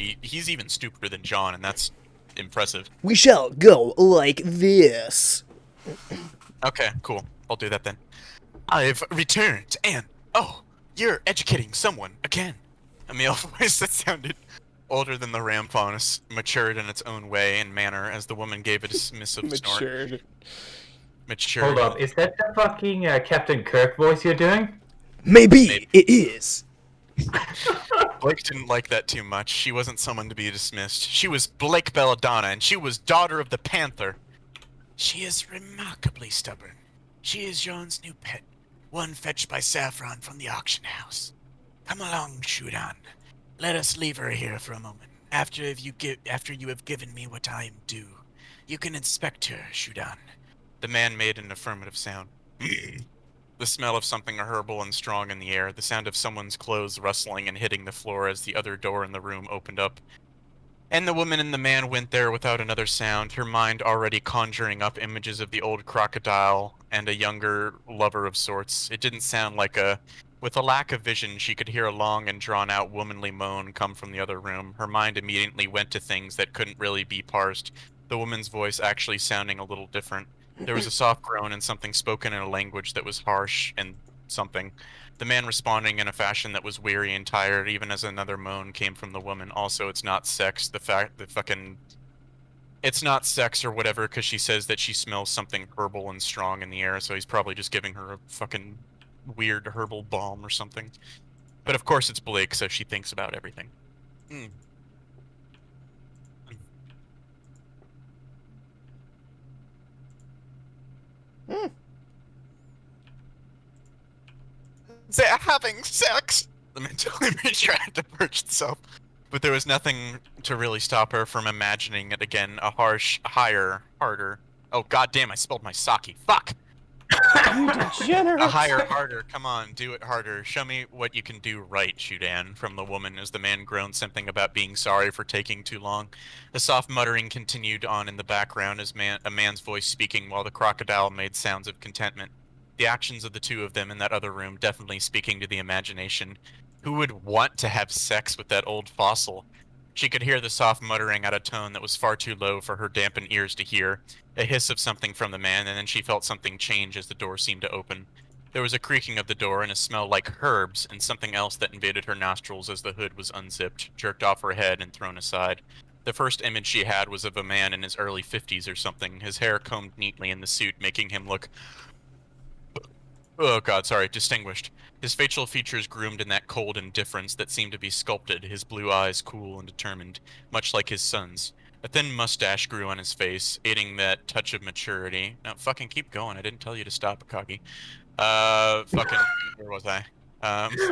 even stupider than John, and that's impressive. We shall go like this. Okay, cool. I'll do that then. I've returned, and oh, you're educating someone again. A male voice that sounded older than the Ramphonus matured in its own way and manner as the woman gave a dismissive snort. Matured. Hold up, is that the fucking Captain Kirk voice you're doing? Maybe it is. Blake didn't like that too much. She wasn't someone to be dismissed. She was Blake Belladonna, and she was daughter of the Panther. She is remarkably stubborn. She is John's new pet, one fetched by Saffron from the auction house. Come along, Shudan. Let us leave her here for a moment. After you have given me what I am due, you can inspect her, Shudan. The man made an affirmative sound. The smell of something herbal and strong in the air, the sound of someone's clothes rustling and hitting the floor as the other door in the room opened up. And the woman and the man went there without another sound, her mind already conjuring up images of the old crocodile and a younger lover of sorts. It didn't sound like with a lack of vision, she could hear a long and drawn-out womanly moan come from the other room. Her mind immediately went to things that couldn't really be parsed, the woman's voice actually sounding a little different. There was a soft groan and something spoken in a language that was harsh and something. The man responding in a fashion that was weary and tired, even as another moan came from the woman. Also, it's not sex. It's not sex or whatever, because she says that she smells something herbal and strong in the air, so he's probably just giving her a fucking weird herbal balm or something. But of course it's Blake, so she thinks about everything. They're having sex! The mental image tried to purge itself, but there was nothing to really stop her from imagining it again. A harsh, higher, harder. Oh goddamn! I spelled my sake. Fuck! You degenerate! A higher, harder. Come on, do it harder. Show me what you can do right, Shudan, from the woman as the man groaned something about being sorry for taking too long. The soft muttering continued on in the background as a man's voice speaking while the crocodile made sounds of contentment. The actions of the two of them in that other room definitely speaking to the imagination. Who would want to have sex with that old fossil? She could hear the soft muttering at a tone that was far too low for her dampened ears to hear, a hiss of something from the man, and then she felt something change as the door seemed to open. There was a creaking of the door and a smell like herbs and something else that invaded her nostrils as the hood was unzipped, jerked off her head, and thrown aside. The first image she had was of a man in his early 50s or something, his hair combed neatly in the suit, making him look... distinguished. His facial features groomed in that cold indifference that seemed to be sculpted, his blue eyes cool and determined, much like his son's. A thin mustache grew on his face, aiding that touch of maturity. Now, fucking keep going. I didn't tell you to stop, Akagi. Where was I?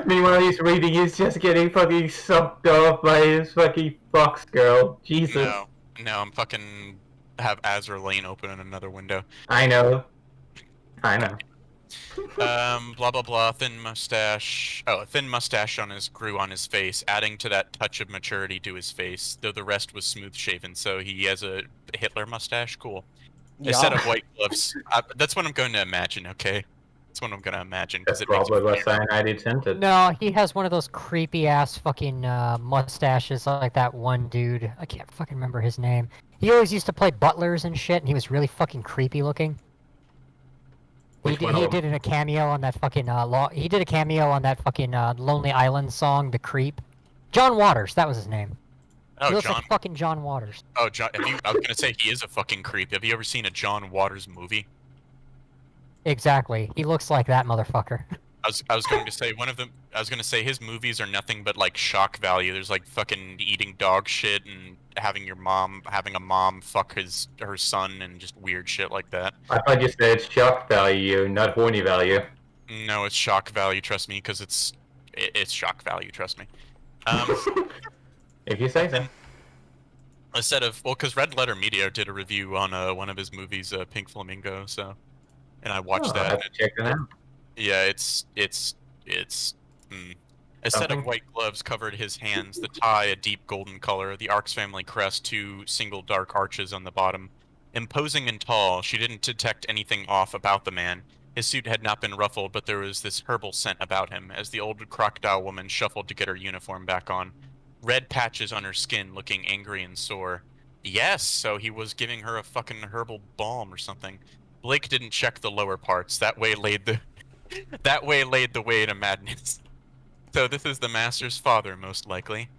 Meanwhile, he's reading, he's just getting fucking sucked off by his fucking fox girl. Jesus. No, I'm fucking have Azra Lane open in another window. I know. Blah blah blah, thin mustache. Oh, a thin mustache grew on his face, adding to that touch of maturity to his face, though the rest was smooth shaven, so he has a Hitler mustache. Cool. A set of white gloves. That's what I'm going to imagine, okay? That's what I'm going to imagine. That's probably what cyanide tinted. No, he has one of those creepy ass fucking mustaches like that one dude. I can't fucking remember his name. He always used to play butlers and shit, and he was really fucking creepy looking. He did a cameo on that fucking he did a cameo on that fucking Lonely Island song, The Creep. John Waters, that was his name. Oh, he looks John. like fucking John Waters. Oh, John. I was gonna say he is a fucking creep. Have you ever seen a John Waters movie? Exactly. He looks like that motherfucker. I was going to say one of them. I was going to say his movies are nothing but like shock value. There's like fucking eating dog shit and having a mom fuck her son and just weird shit like that. I thought you said shock value, not horny value. No, it's shock value. Trust me, because it's shock value. Trust me. If you say so. Because Red Letter Media did a review on one of his movies, Pink Flamingo. So, and I watched I that. have to check it out. Yeah, it's a set of white gloves covered his hands, the tie a deep golden color, the Ark's family crest, 2 single dark arches on the bottom. Imposing and tall, she didn't detect anything off about the man. His suit had not been ruffled, but there was this herbal scent about him, as the old crocodile woman shuffled to get her uniform back on. Red patches on her skin, looking angry and sore. Yes, so he was giving her a fucking herbal balm or something. Blake didn't check the lower parts, that way laid the way to madness. So this is the master's father, most likely.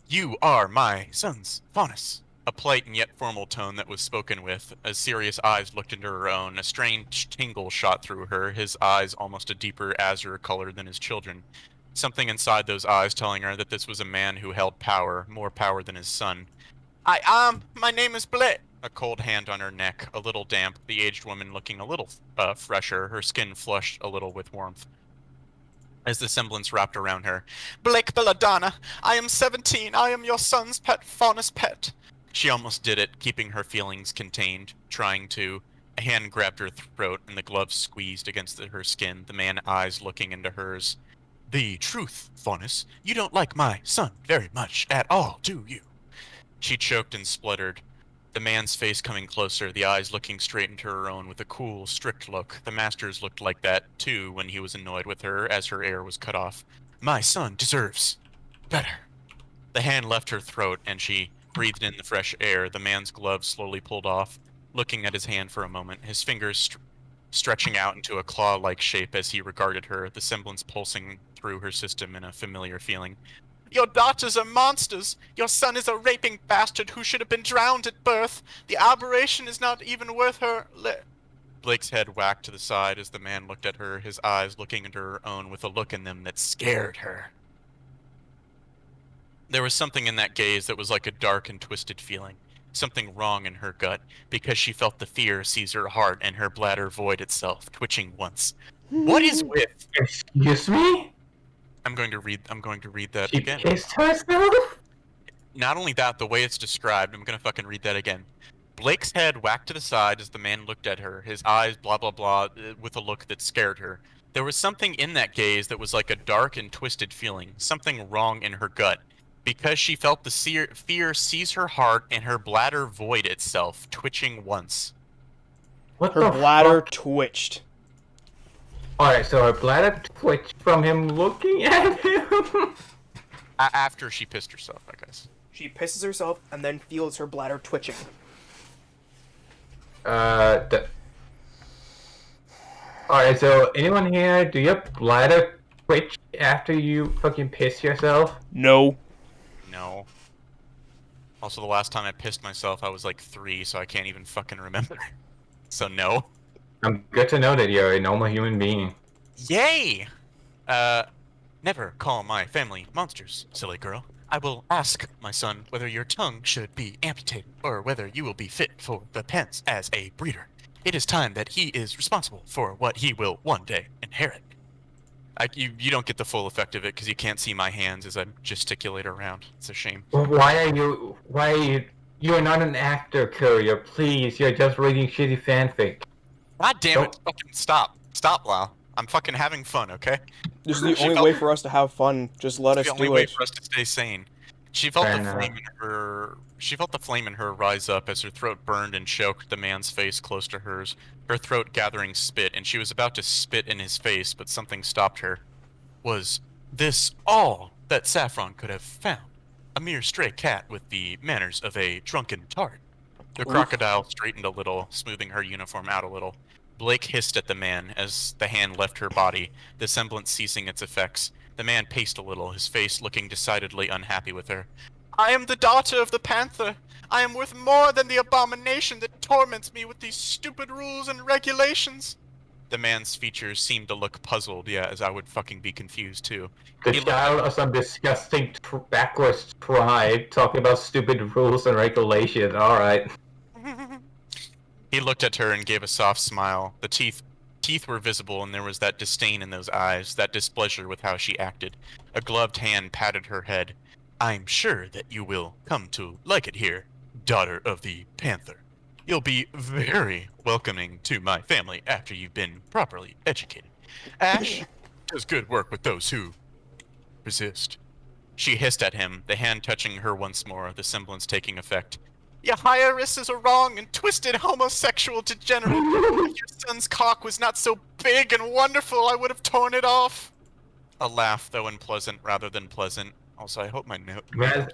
You are my sons, Faunus. A polite and yet formal tone that was spoken with, as serious eyes looked into her own. A strange tingle shot through her, his eyes almost a deeper azure color than his children. Something inside those eyes telling her that this was a man who held power, more power than his son. My name is Blake. A cold hand on her neck, a little damp, the aged woman looking a little fresher, her skin flushed a little with warmth. As the semblance wrapped around her. Blake Belladonna, I am 17, I am your son's pet, Faunus pet. She almost did it, keeping her feelings contained, trying to. A hand grabbed her throat, and the glove squeezed against her skin, the man's eyes looking into hers. The truth, Faunus, you don't like my son very much at all, do you? She choked and spluttered. The man's face coming closer, the eyes looking straight into her own with a cool, strict look. The master's looked like that, too, when he was annoyed with her, as her air was cut off. My son deserves better. The hand left her throat, and she breathed in the fresh air. The man's glove slowly pulled off, looking at his hand for a moment, his fingers stretching out into a claw-like shape as he regarded her, the semblance pulsing through her system in a familiar feeling. Your daughters are monsters. Your son is a raping bastard who should have been drowned at birth. The aberration is not even worth her Blake's head whacked to the side as the man looked at her, his eyes looking into her own with a look in them that scared her. There was something in that gaze that was like a dark and twisted feeling. Something wrong in her gut, because she felt the fear seize her heart and her bladder void itself, twitching once. What is with? Excuse me? I'm going to read that She again. kissed herself? Not only that, the way it's described, I'm going to fucking read that again. Blake's head whacked to the side as the man looked at her, his eyes blah blah blah, with a look that scared her. There was something in that gaze that was like a dark and twisted feeling, something wrong in her gut. Because she felt the fear seize her heart and her bladder void itself, twitching once. What Her the bladder fuck? twitched. Alright, so her bladder twitched from him looking at him? After she pissed herself, I guess. She pisses herself and then feels her bladder twitching. Alright, so anyone here, do your bladder twitch after you fucking piss yourself? No. No. Also, the last time I pissed myself, I was like 3, so I can't even fucking remember. So no. Good to know that you're a normal human being. Yay! Never call my family monsters, silly girl. I will ask my son whether your tongue should be amputated, or whether you will be fit for the pens as a breeder. It is time that he is responsible for what he will one day inherit. You don't get the full effect of it because you can't see my hands as I gesticulate around. It's a shame. Well, why are you, you are not an actor, Courier, please, you're just reading shitty fanfic. God damn it, fucking stop. Stop, Lau. I'm fucking having fun, okay? This is the only way for us to have fun. Just let us It's the only do way it. for us to stay sane. She felt Fair the enough. flame in her. She felt the flame in her rise up as her throat burned and choked the man's face close to hers. Her throat gathering spit, and she was about to spit in his face, but something stopped her. Was this all that Saffron could have found? A mere stray cat with the manners of a drunken tart. The crocodile straightened a little, smoothing her uniform out a little. Blake hissed at the man as the hand left her body, the semblance ceasing its effects. The man paced a little, his face looking decidedly unhappy with her. I am the daughter of the panther. I am worth more than the abomination that torments me with these stupid rules and regulations. The man's features seemed to look puzzled, yeah, as I would fucking be confused too. The He looked child of some disgusting backwards tribe talking about stupid rules and regulations. Alright. He looked at her and gave a soft smile. The teeth were visible, and there was that disdain in those eyes, that displeasure with how she acted. A gloved hand patted her head. I'm sure that you will come to like it here, daughter of the Panther. You'll be very welcoming to my family after you've been properly educated. Ash does good work with those who resist. She hissed at him, the hand touching her once more, the semblance taking effect. Your high-risk is a wrong and twisted homosexual degenerate. If your son's cock was not so big and wonderful, I would have torn it off. A laugh, though unpleasant rather than pleasant. Also, I hope my note... A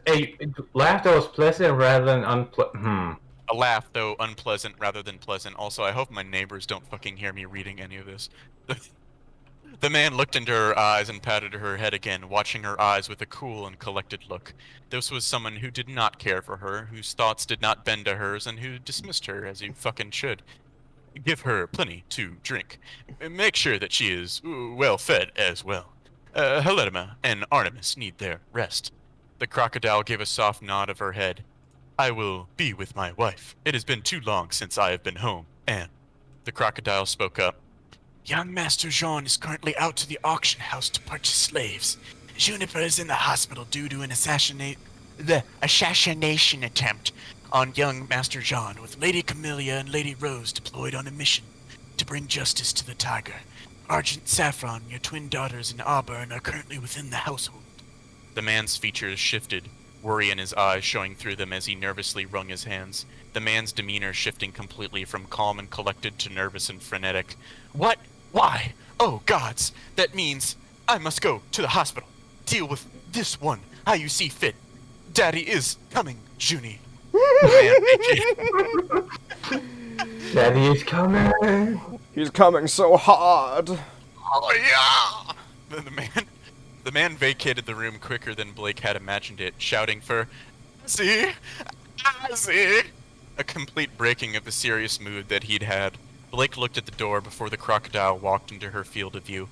laugh that was pleasant rather than unpleasant. A laugh, though unpleasant rather than pleasant. Also, I hope my neighbors don't fucking hear me reading any of this. The man looked into her eyes and patted her head again, watching her eyes with a cool and collected look. This was someone who did not care for her, whose thoughts did not bend to hers, and who dismissed her as you fucking should. Give her plenty to drink. Make sure that she is well fed as well. Helena and Artemis need their rest. The crocodile gave a soft nod of her head. I will be with my wife. It has been too long since I have been home, and... The crocodile spoke up. Young Master Jean is currently out to the auction house to purchase slaves. Juniper is in the hospital due to an assassination attempt on young Master Jean, with Lady Camellia and Lady Rose deployed on a mission to bring justice to the tiger. Argent Saffron, your twin daughters in Auburn, are currently within the household. The man's features shifted, worry in his eyes showing through them as he nervously wrung his hands, the man's demeanor shifting completely from calm and collected to nervous and frenetic. What? Why? Oh, gods! That means I must go to the hospital. Deal with this one how you see fit. Daddy is coming, Junie. Daddy is coming! He's coming so hard. Oh, yeah! Then the man vacated the room quicker than Blake had imagined it, shouting for, "See? See?" A complete breaking of the serious mood that he'd had. Blake looked at the door before the crocodile walked into her field of view.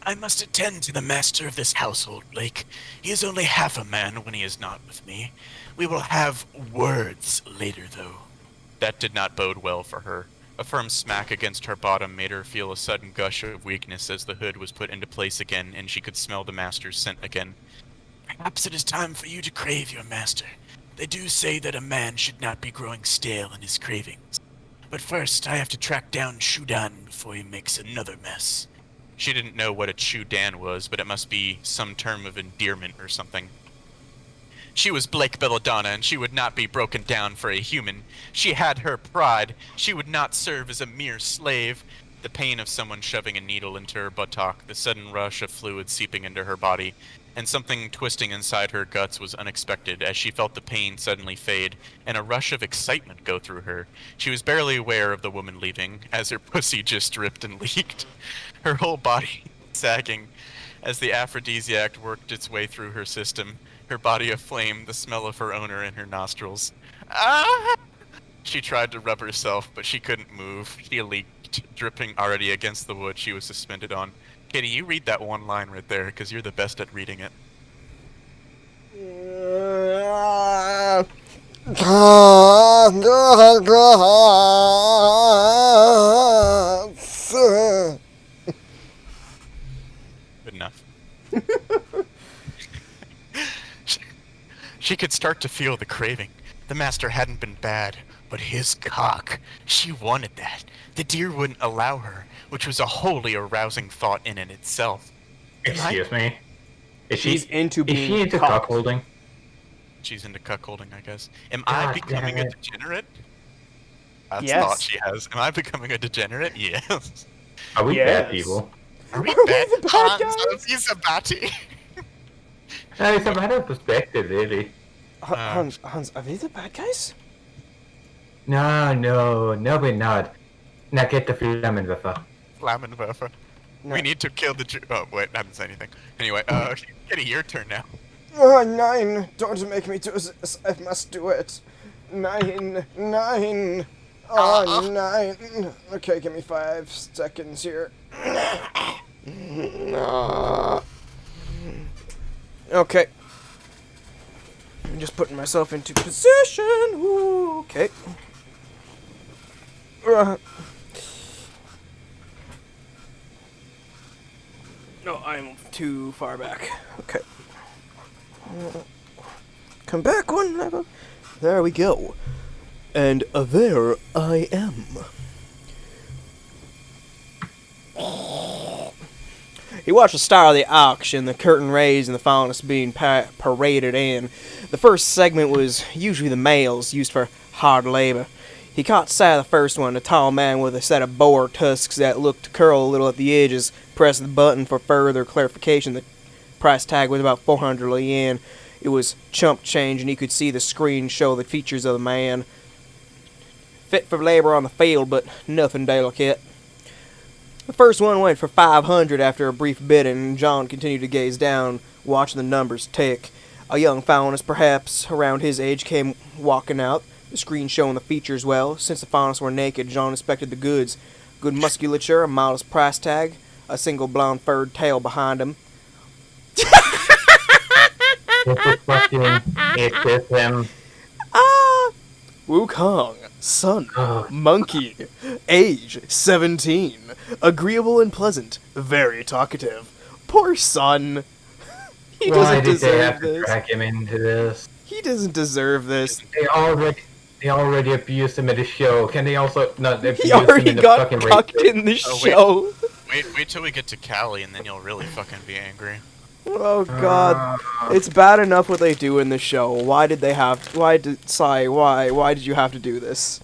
I must attend to the master of this household, Blake. He is only half a man when he is not with me. We will have words later, though. That did not bode well for her. A firm smack against her bottom made her feel a sudden gush of weakness as the hood was put into place again and she could smell the master's scent again. Perhaps it is time for you to crave your master. They do say that a man should not be growing stale in his cravings. But first, I have to track down Shudan before he makes another mess. She didn't know what a Shudan was, but it must be some term of endearment or something. She was Blake Belladonna, and she would not be broken down for a human. She had her pride. She would not serve as a mere slave. The pain of someone shoving a needle into her buttock, the sudden rush of fluid seeping into her body, and something twisting inside her guts was unexpected as she felt the pain suddenly fade, and a rush of excitement go through her. She was barely aware of the woman leaving, as her pussy just dripped and leaked, her whole body sagging as the aphrodisiac worked its way through her system, her body aflame, the smell of her owner in her nostrils. Ah! She tried to rub herself, but she couldn't move. She leaked, dripping already against the wood she was suspended on. Katie, you read that one line right there, because you're the best at reading it. Good enough. She could start to feel the craving. The master hadn't been bad, but his cock. She wanted that. The deer wouldn't allow her, which was a wholly arousing thought in and itself. Excuse me? Is She's into being Is she into cocked. cuckolding? She's into cuckolding, I guess. Am God I becoming damn a it. degenerate? That's Yes. thought she has. Am I becoming a degenerate? Yes. Are we Yes. bad people? Are we Are we bad? the bad Hans guys? of Isabati? It's a matter of perspective, really. Hans, are we the bad guys? No, we're not. Now get the Flammenwerfer. Flammenwerfer. No. We need to kill the oh, wait, I didn't say anything. Anyway, Kitty, your turn now. Oh, nine! Don't make me do this. I must do it. Nine. Oh, 9. Okay, give me 5 seconds here. Okay. I'm just putting myself into position. Ooh, okay. No, I'm too far back. Okay. Come back one level. There we go. And there I am. He watched the start of the auction, the curtain raised, and the faunus being paraded in. The first segment was usually the males, used for hard labor. He caught sight of the first one, a tall man with a set of boar tusks that looked to curl a little at the edges. Pressed the button for further clarification. The price tag was about 400 yen. It was chump change, and he could see the screen show the features of the man. Fit for labor on the field, but nothing delicate. The first one went for 500 after a brief bidding, and John continued to gaze down, watching the numbers tick. A young faunus, perhaps around his age, came walking out, the screen showing the features well. Since the faunus were naked, John inspected the goods. Good musculature, a modest price tag, a single blonde furred tail behind him. It's him. Wukong, son, monkey, age 17, agreeable and pleasant, very talkative. Poor son. He Why doesn't did they have deserve to this. drag him into this? He doesn't deserve this. They already abused him at the show. Can they also not abuse He him already in the got fucking cucked race? in the Oh, wait. show. Wait till we get to Cali, and then you'll really fucking be angry. Oh god. It's bad enough what they do in the show. Why did they have... Why did you have to do this?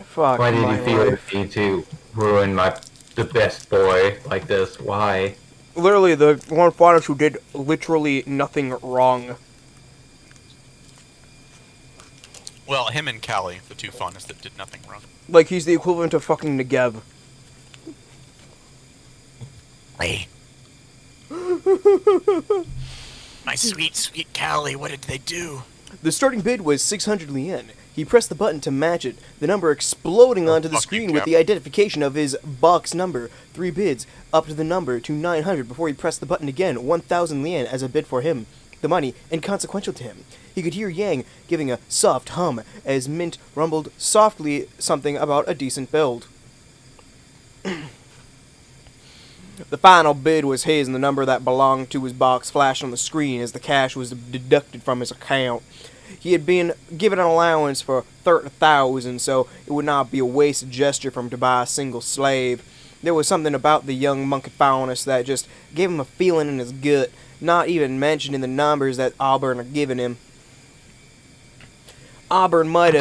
Fuck Why did my you feel life. the need to ruin the best boy like this? Why? Literally, the one faunus who did literally nothing wrong. Well, him and Cali, the two faunus that did nothing wrong. Like, he's the equivalent of fucking Negev. Hey. My sweet, sweet Cali, what did they do? The starting bid was 600 yen. He pressed the button to match it, the number exploding onto the fuck you, screen with Cap. the identification of his box number. 3 bids, up to the number to 900 before he pressed the button again, 1,000 yen as a bid for him. The money, inconsequential to him. He could hear Yang giving a soft hum as Mint rumbled softly something about a decent build. The final bid was his, and the number that belonged to his box flashed on the screen as the cash was deducted from his account. He had been given an allowance for 30,000, so it would not be a wasted gesture for him to buy a single slave. There was something about the young monkey faunus that just gave him a feeling in his gut, not even mentioned in the numbers that Auburn had given him. Auburn might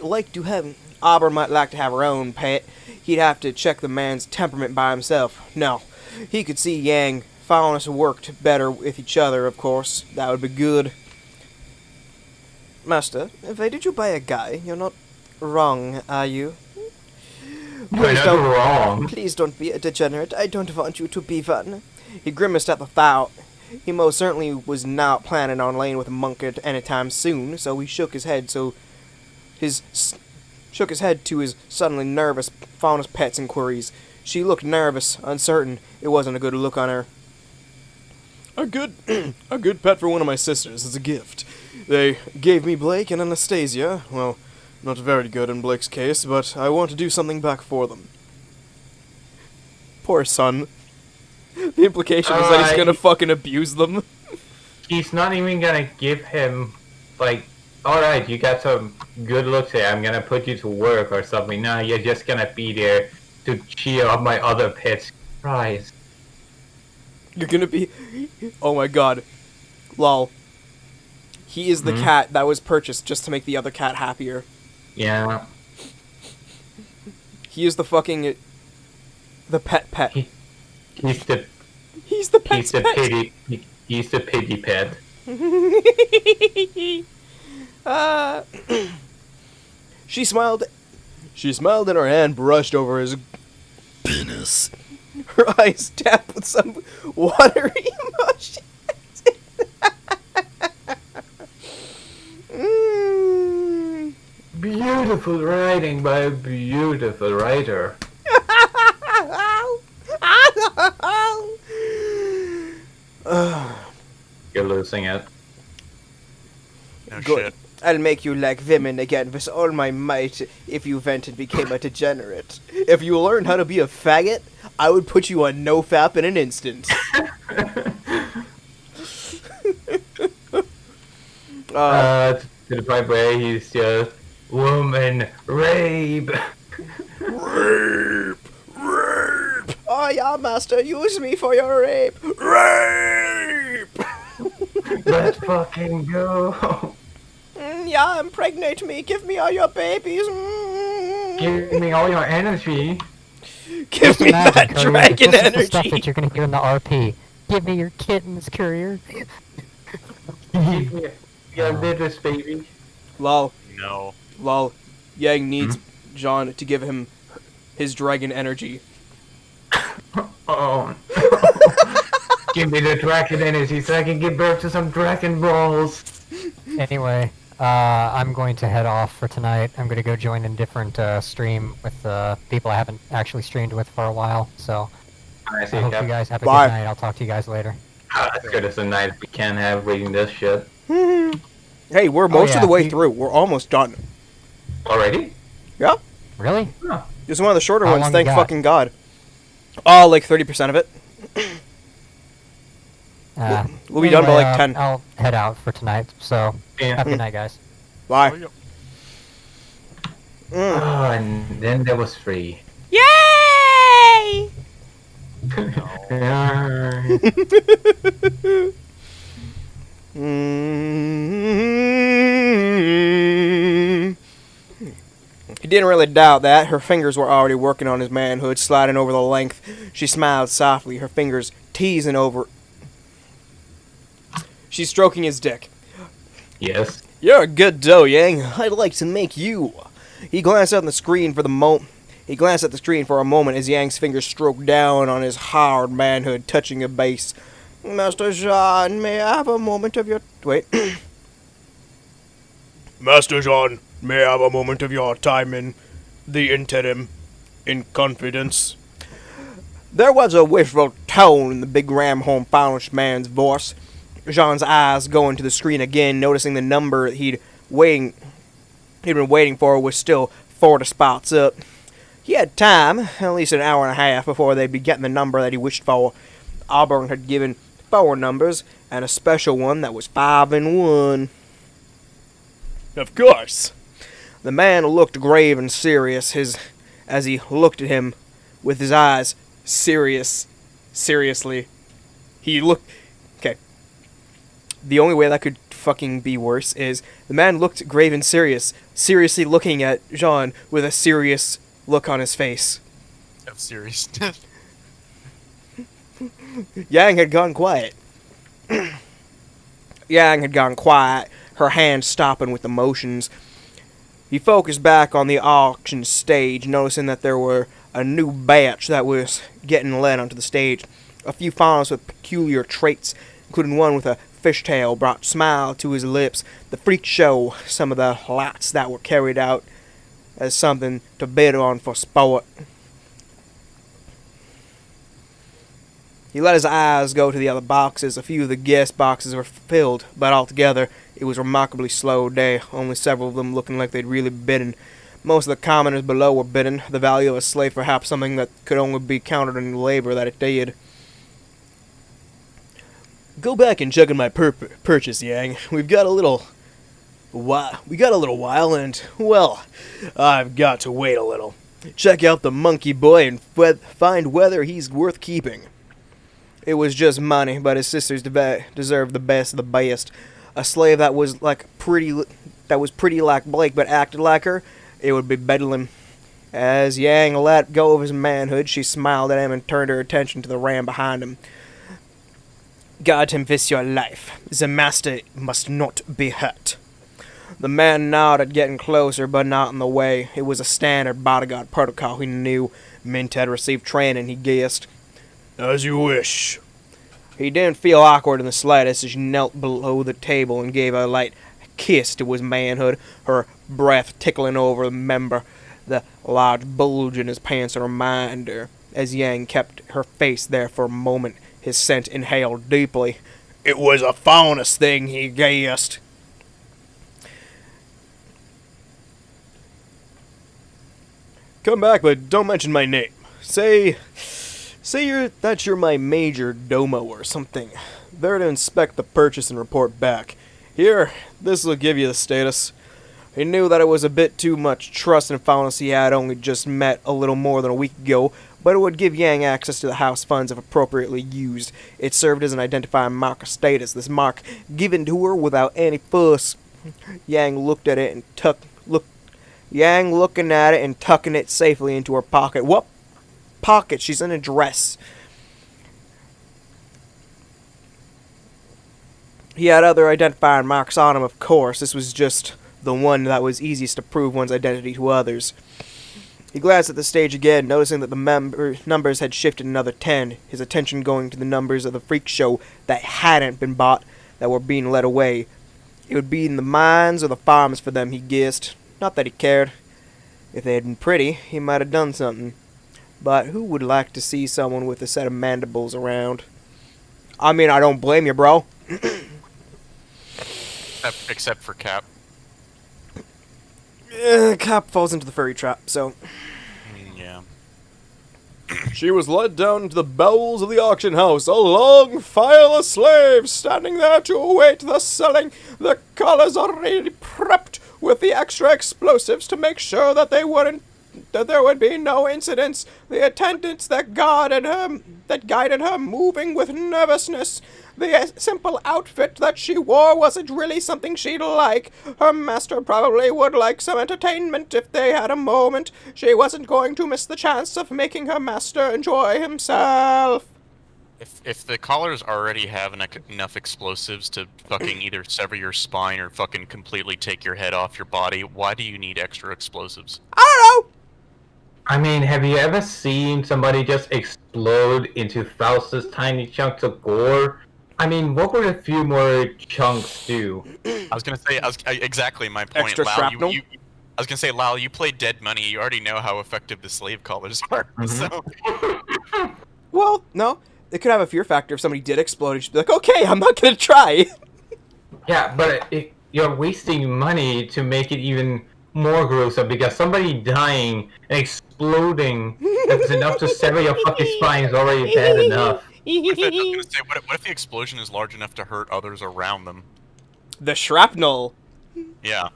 like to have her own pet. He'd have to check the man's temperament by himself. No, he could see Yang faunus worked better with each other, of course. That would be good. Master, why did you buy a guy? You're not wrong, are you? We're not wrong. Please don't be a degenerate. I don't want you to be one. He grimaced at the thought. He most certainly was not planning on laying with a monk at any time soon, so he shook his head to his suddenly nervous faunus pet's inquiries. She looked nervous, uncertain. It wasn't a good look on her. A good pet for one of my sisters as a gift. They gave me Blake and Anastasia. Well, not very good in Blake's case, but I want to do something back for them. Poor son. The implication is that he's gonna fucking abuse them. He's not even gonna give him, like, alright, you got some good looks here, I'm gonna put you to work or something. No, you're just gonna be there to cheer up my other pets. Christ. You're gonna be... Oh my god. Lol. He is the cat that was purchased just to make the other cat happier. Yeah. He is the fucking... The pet. He's the pet's pet. He's the piggy pet. She smiled and her hand brushed over his penis. Her eyes tapped with some watery emotion. beautiful writing by a beautiful writer. You're losing it. No Good. shit. I'll make you like women again with all my might if you went and became a degenerate. If you learned how to be a faggot, I would put you on no-fap in an instant. To the point where he's just woman rape. Rape! Rape! Oh yeah, master, use me for your rape! Rape! Let's fucking go. Yeah, impregnate me, give me all your babies. Give me all your energy. Give me Imagine, that Courier, dragon this is the stuff energy! that you're gonna hear in the RP. Give me your kittens, Courier. Give me your little baby. Lol, No. lol. Yang needs John to give him his dragon energy. Oh. Give me the dragon energy so I can give birth to some dragon balls. Anyway, I'm going to head off for tonight. I'm gonna go join a different stream with people I haven't actually streamed with for a while. So I see, I hope Cap. you guys have a Bye. good night. I'll talk to you guys later. As good as a night we can have reading this shit. Hey, we're most of yeah, the way you- through. We're almost done. Already? Yeah? Really? Oh. This is one of the shorter How ones, long thank you got? fucking God. Oh, like 30% of it. We'll be done by like 10. I'll head out for tonight. So Yeah. have a good night, guys. Bye. Oh, Oh, and then there was 3. Yay! He didn't really doubt that. Her fingers were already working on his manhood, sliding over the length. She smiled softly, her fingers teasing over. She's stroking his dick. Yes. You're a good dough, Yang. I'd like to make you. He glanced at the screen for a moment as Yang's fingers stroked down on his hard manhood, touching a base. Master Jean, may I have a moment of your... Wait. Master John, may I have a moment of your time in the interim, in confidence? There was a wishful tone in the big ram-home-polished man's voice. Jean's eyes going to the screen again, noticing the number he'd been waiting for was still 40 spots up. He had time, at least an hour and a half, before they'd be getting the number that he wished for. Auburn had given 4 numbers, and a special one that was 5 in 1. Of course. The man looked grave and serious as he looked at him with his eyes seriously. He looked... Okay. The only way that could fucking be worse is the man looked grave and serious, seriously looking at Jean with a serious look on his face. Of seriousness. Yang had gone quiet. Yang had gone quiet, her hand stopping with the motions. He focused back on the auction stage, noticing that there were a new batch that was getting led onto the stage. A few finalists with peculiar traits, including one with a fishtail, brought smile to his lips. The freak show, some of the lots that were carried out as something to bid on for sport. He let his eyes go to the other boxes. A few of the guest boxes were filled, but altogether it was a remarkably slow day, only several of them looking like they'd really bidden. Most of the commoners below were bidding, the value of a slave perhaps something that could only be counted in the labor that it did. Go back and check on my purchase, Yang. We've got a little while, and, well, I've got to wait a little. Check out the monkey boy and find whether he's worth keeping. It was just money, but his sisters deserved the best of the best. A slave that was pretty like Blake, but acted like her, it would be Bedlam. As Yang let go of his manhood, she smiled at him and turned her attention to the ram behind him. Guard him with your life. The master must not be hurt. The man nodded, getting closer, but not in the way. It was a standard bodyguard protocol he knew. Mint had received training, he guessed. As you wish. He didn't feel awkward in the slightest as she knelt below the table and gave a light kissed was manhood, her breath tickling over the member, the large bulge in his pants a reminder. As Yang kept her face there for a moment, his scent inhaled deeply. It was a faunus thing, he guessed. Come back, but don't mention my name. Say you're my major domo or something. There to inspect the purchase and report back. Here, this'll give you the status. He knew that it was a bit too much trust in Faunus he had only just met a little more than a week ago, but it would give Yang access to the house funds if appropriately used. It served as an identifying mark of status, this mark given to her without any fuss. Yang looking at it and tucking it safely into her pocket. What pocket? She's in a dress. He had other identifying marks on him, of course. This was just the one that was easiest to prove one's identity to others. He glanced at the stage again, noticing that the numbers had shifted another 10, his attention going to the numbers of the freak show that hadn't been bought, that were being led away. It would be in the mines or the farms for them, he guessed. Not that he cared. If they had been pretty, he might have done something. But who would like to see someone with a set of mandibles around? I mean, I don't blame you, bro. Except for Cap. Cap falls into the furry trap, so... Yeah. She was led down into the bowels of the auction house, a long file of slaves standing there to await the selling. The collars already prepped with the extra explosives to make sure that there would be no incidents. The attendants that guided her moving with nervousness. The simple outfit that she wore wasn't really something she'd like. Her master probably would like some entertainment if they had a moment. She wasn't going to miss the chance of making her master enjoy himself. If the collars already have enough explosives to fucking either sever your spine or fucking completely take your head off your body, why do you need extra explosives? I don't know! I mean, have you ever seen somebody just explode into Faustus tiny chunks of gore? I mean, what would a few more chunks do? I was gonna say, exactly my point. Extra Lau, shrapnel? I was gonna say, Lal, you play Dead Money. You already know how effective the slave collars are. So, Well, no. It could have a fear factor if somebody did explode. You should be like, okay, I'm not gonna try. Yeah, but you're wasting money to make it even more gruesome because somebody dying and exploding that's enough to sever your fucking spine is already bad enough. what if the explosion is large enough to hurt others around them? The shrapnel. Yeah.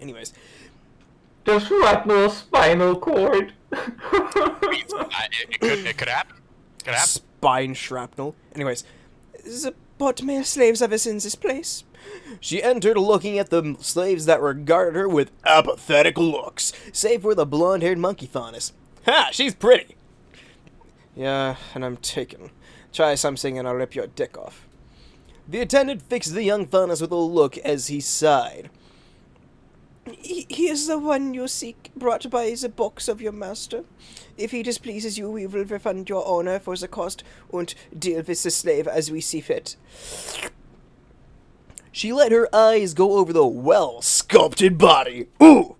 Anyways. The shrapnel spinal cord. It could happen. Spine shrapnel. Anyways. But may slaves ever seen this place? She entered looking at the slaves that regarded her with apathetic looks, save for the blonde-haired monkey Faunus. Ha! She's pretty! Yeah, and I'm taken. Try something and I'll rip your dick off. The attendant fixed the young Faunus with a look as he sighed. He is the one you seek, brought by the box of your master. If he displeases you, we will refund your owner for the cost and deal with the slave as we see fit. She let her eyes go over the well-sculpted body. Ooh!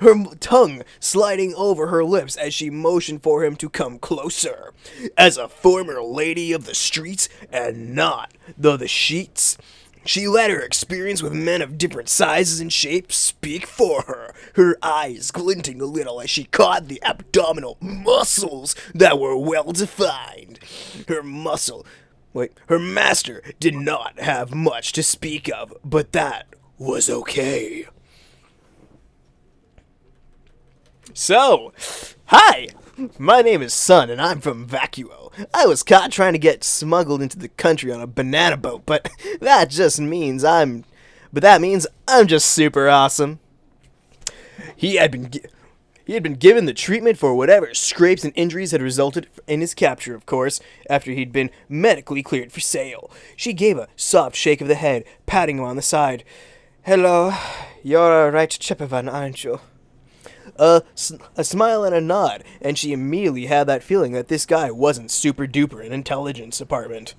Her tongue sliding over her lips as she motioned for him to come closer. As a former lady of the streets, and not the sheets, she let her experience with men of different sizes and shapes speak for her, her eyes glinting a little as she caught the abdominal muscles that were well-defined. Her master did not have much to speak of, but that was okay. So, hi! My name is Sun, and I'm from Vacuo. I was caught trying to get smuggled into the country on a banana boat, but that means I'm just super awesome. He had been given the treatment for whatever scrapes and injuries had resulted in his capture, of course, after he'd been medically cleared for sale. She gave a soft shake of the head, patting him on the side. Hello, you're a right chippervan, aren't you? A smile and a nod, and she immediately had that feeling that this guy wasn't super duper in intelligence department.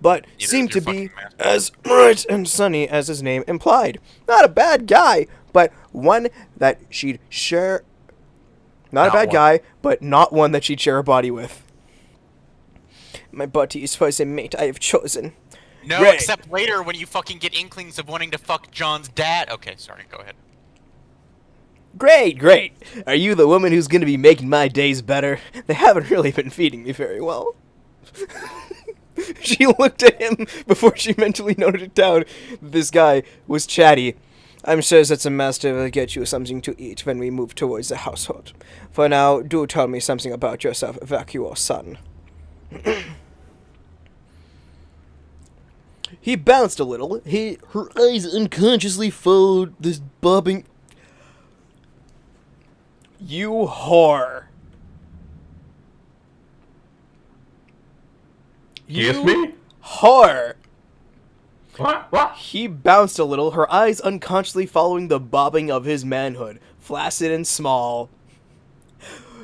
but Neither seemed is to your be fucking master. as bright and sunny as his name implied. Not a bad guy, but one that she'd share... Not a Not bad one. guy, but not one that she'd share a body with. My body is for the mate I have chosen. No, Great. except later when you fucking get inklings of wanting to fuck John's dad. Okay, sorry, go ahead. Great, great. Are you the woman who's going to be making my days better? They haven't really been feeding me very well. She looked at him before she mentally noted it down. This guy was chatty. I'm sure that the master will get you something to eat when we move towards the household. For now, do tell me something about yourself, Vacuo son. He bounced a little. Her eyes unconsciously followed this bobbing... You whore. Excuse me? Whore. What? He bounced a little, her eyes unconsciously following the bobbing of his manhood, flaccid and small.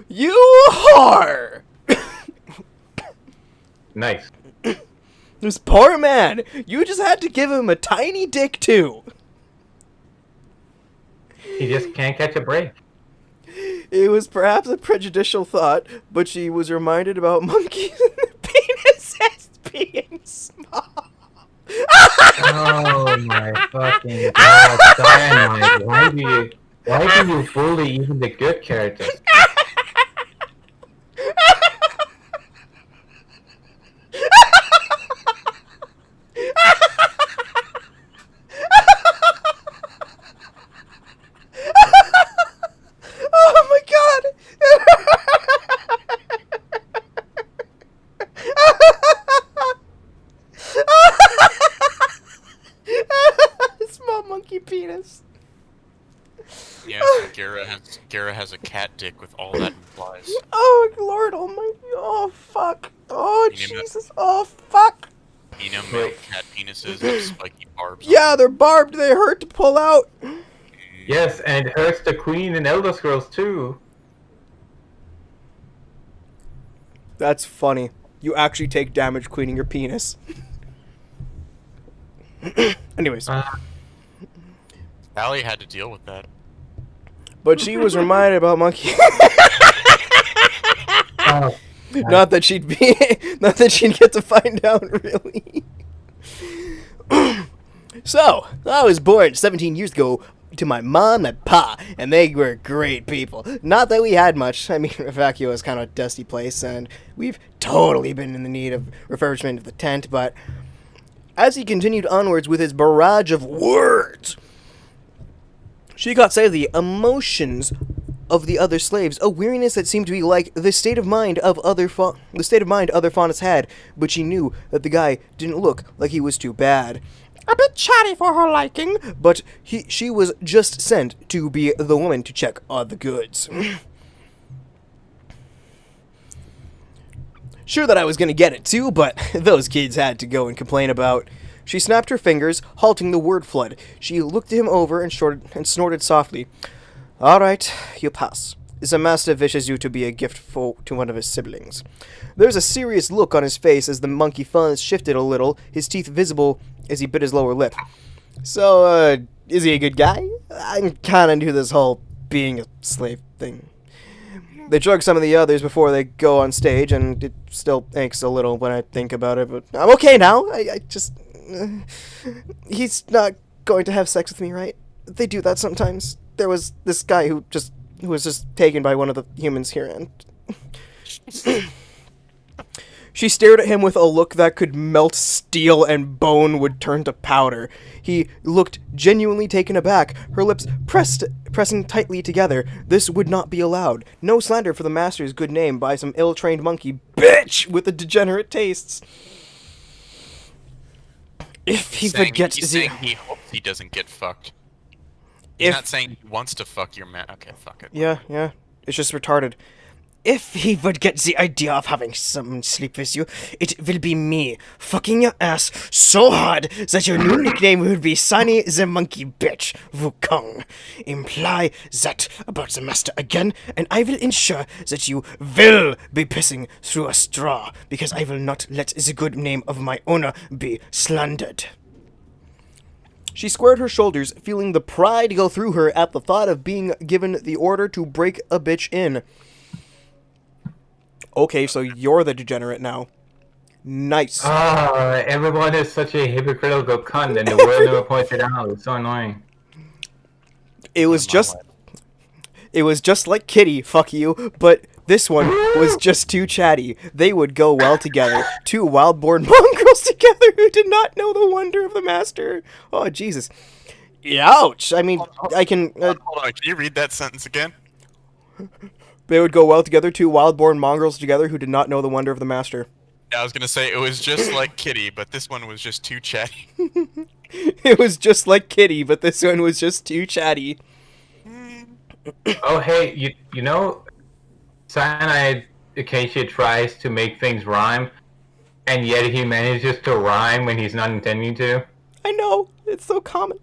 You whore! Nice. This poor man, you just had to give him a tiny dick too. He just can't catch a break. It was perhaps a prejudicial thought, but she was reminded about monkeys and their penises being small. Oh my fucking god, Dynamite. Why do you bully even the good characters? Oh my god! Small monkey penis. Yes, Gara has a cat dick with all that implies. Oh Lord almighty. Oh fuck. Oh You name it. Jesus. Oh fuck. You know, male cat penises have spiky barbs. Yeah, they're barbed. They hurt to pull out. Yes, and it hurts the queen in Elder Scrolls too. That's funny. You actually take damage cleaning your penis. Anyways. Allie had to deal with that. But she was reminded about monkey. Oh, Not that she'd get to find out, really. So, I was born 17 years ago to my mom and pa, and they were great people. Not that we had much. I mean, Vacuo is kind of a dusty place, and we've totally been in the need of refurbishment of the tent, but as he continued onwards with his barrage of words, she got sight of the emotions of the other slaves, a weariness that seemed to be like the state of mind other faunas had, but she knew that the guy didn't look like he was too bad. A bit chatty for her liking, but she was just sent to be the woman to check on the goods. Sure that I was gonna get it too, but those kids had to go and complain about. She snapped her fingers, halting the word flood. She looked him over and snorted softly. All right, you pass. The master wishes you to be a gift to one of his siblings. There's a serious look on his face as the monkey fawn shifted a little, his teeth visible as he bit his lower lip. So, is he a good guy? I'm kinda new to this whole being a slave thing. They drug some of the others before they go on stage, and it still aches a little when I think about it, but I'm okay now. I just... he's not going to have sex with me, right? They do that sometimes. There was this guy who was just taken by one of the humans here, and... She stared at him with a look that could melt steel and bone would turn to powder. He looked genuinely taken aback, her lips pressing tightly together. This would not be allowed. No slander for the master's good name by some ill-trained monkey bitch with the degenerate tastes. If he forgets... He's saying he hopes he doesn't get fucked. He's not saying he wants to fuck your man. Okay, fuck it. Yeah. It's just retarded. If he would get the idea of having someone sleep with you, it will be me, fucking your ass so hard that your new nickname will be Sunny the Monkey Bitch, Wukong. Imply that about the master again, and I will ensure that you will be pissing through a straw, because I will not let the good name of my owner be slandered. She squared her shoulders, feeling the pride go through her at the thought of being given the order to break a bitch in. Okay, so you're the degenerate now. Nice. Everyone is such a hypocritical cunt, and the world never pointed out. It's so annoying. It was just like Kitty, fuck you, but this one was just too chatty. They would go well together. Two wild-born mongrels together who did not know the wonder of the master. Oh, Jesus. Ouch. I mean, I can... Hold on, can you read that sentence again? They would go well together, two wild-born mongrels together who did not know the wonder of the master. Yeah, I was gonna say, it was just like Kitty, but this one was just too chatty. It was just like Kitty, but this one was just too chatty. Oh, hey, you know, Cyanide occasionally tries to make things rhyme, and yet he manages to rhyme when he's not intending to. I know, it's so common.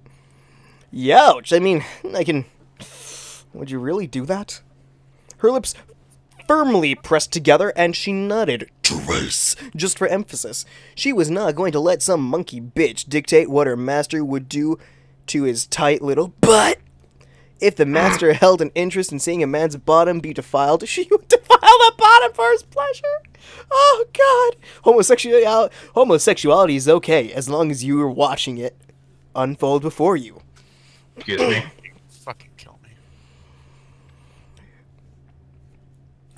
Youch, I mean, I can... Would you really do that? Her lips firmly pressed together, and she nodded, Trace, just for emphasis. She was not going to let some monkey bitch dictate what her master would do to his tight little butt. If the master held an interest in seeing a man's bottom be defiled, she would defile the bottom for his pleasure. Oh, God. Homosexuality is okay, as long as you are watching it unfold before you. Excuse me. Fucking kill me.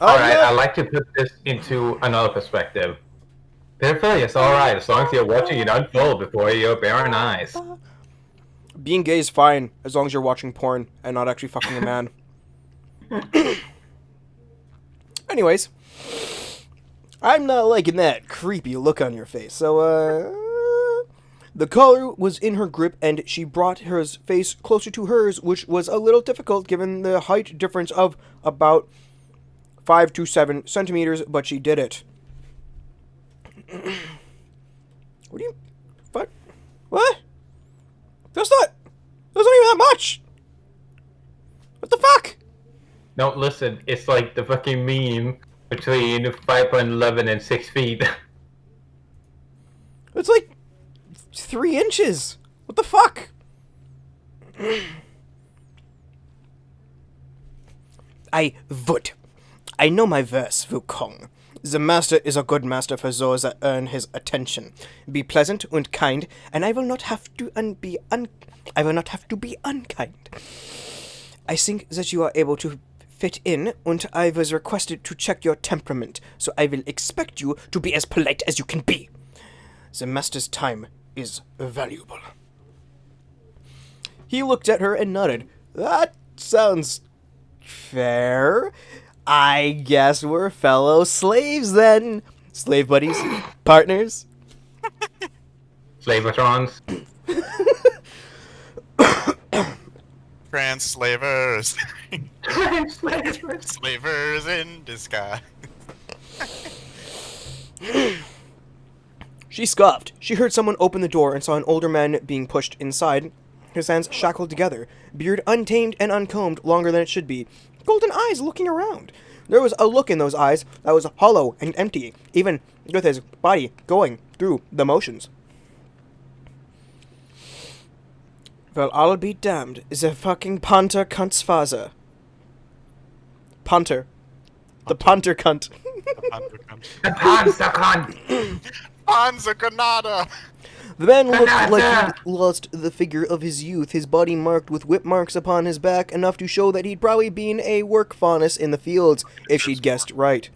Alright, I'd like to put this into another perspective. Pedophilia is alright, as long as you're watching it unfold before your barren eyes. Being gay is fine, as long as you're watching porn and not actually fucking a man. Anyways, I'm not liking that creepy look on your face, so, the collar was in her grip, and she brought her face closer to hers, which was a little difficult given the height difference of about 5 to 7 centimeters, but she did it. What do you... Fuck? What? That's not even that much! What the fuck? No, listen, it's like the fucking meme between 5'11" and 6 feet. It's like 3 inches. What the fuck? I would. I know my verse, Wukong. The master is a good master for those that earn his attention. Be pleasant and kind, and I will not have to be unkind. I think that you are able to fit in, and I was requested to check your temperament, so I will expect you to be as polite as you can be. The master's time is valuable. He looked at her and nodded. That sounds fair. I guess we're fellow slaves then. Slave buddies, partners. Slavatrons. Translavers. Slavers in disguise. She scoffed. She heard someone open the door and saw an older man being pushed inside, his hands shackled together, beard untamed and uncombed longer than it should be, golden eyes looking around. There was a look in those eyes that was hollow and empty, even with his body going through the motions. Well, I'll be damned. The fucking punter cunt's father. Punter. The punter cunt. The Panzer cunt! Panzer Granada! The man looked like he'd lost the figure of his youth, his body marked with whip marks upon his back, enough to show that he'd probably been a work faunus in the fields, if she'd guessed right.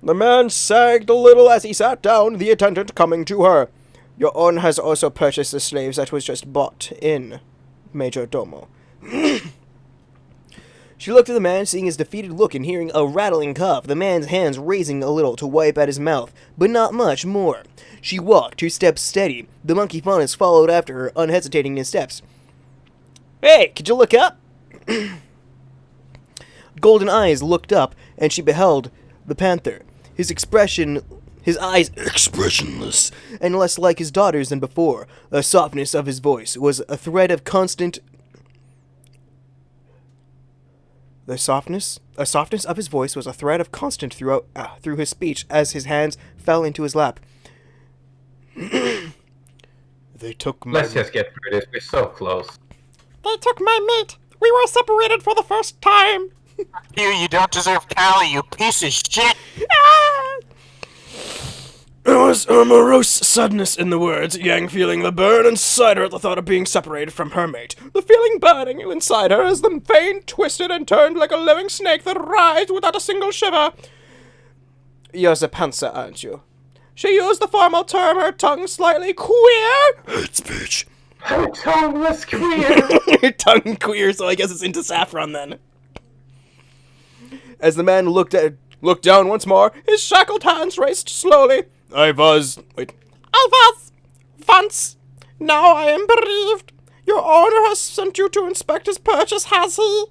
The man sagged a little as he sat down, the attendant coming to her. Your own has also purchased the slaves that was just bought in, Major Domo. She looked at the man, seeing his defeated look and hearing a rattling cough, the man's hands raising a little to wipe at his mouth, but not much more. She walked, her steps steady. The monkey faunus followed after her, unhesitating in his steps. Hey, could you look up? golden eyes looked up, and she beheld the panther. His eyes expressionless, and less like his daughter's than before. The softness of his voice was a thread of constant... The softness of his voice was a thread of constant through his speech as his hands fell into his lap. They took my... Let's just get through this. We're so close. They took my mate. We were separated for the first time. You don't deserve Callie, you piece of shit! Ah! There was a morose sadness in the words, Yang feeling the burn inside her at the thought of being separated from her mate. The feeling burning inside her as the vein twisted and turned like a living snake that writhed without a single shiver. You're the panther, aren't you? She used the formal term, her tongue slightly queer. Hate speech. Her tongue was queer. Her tongue queer, so I guess it's into saffron then. As the man looked down once more, His shackled hands raced slowly. I was Once. Now I am bereaved. Your owner has sent you to inspect his purchase, has he?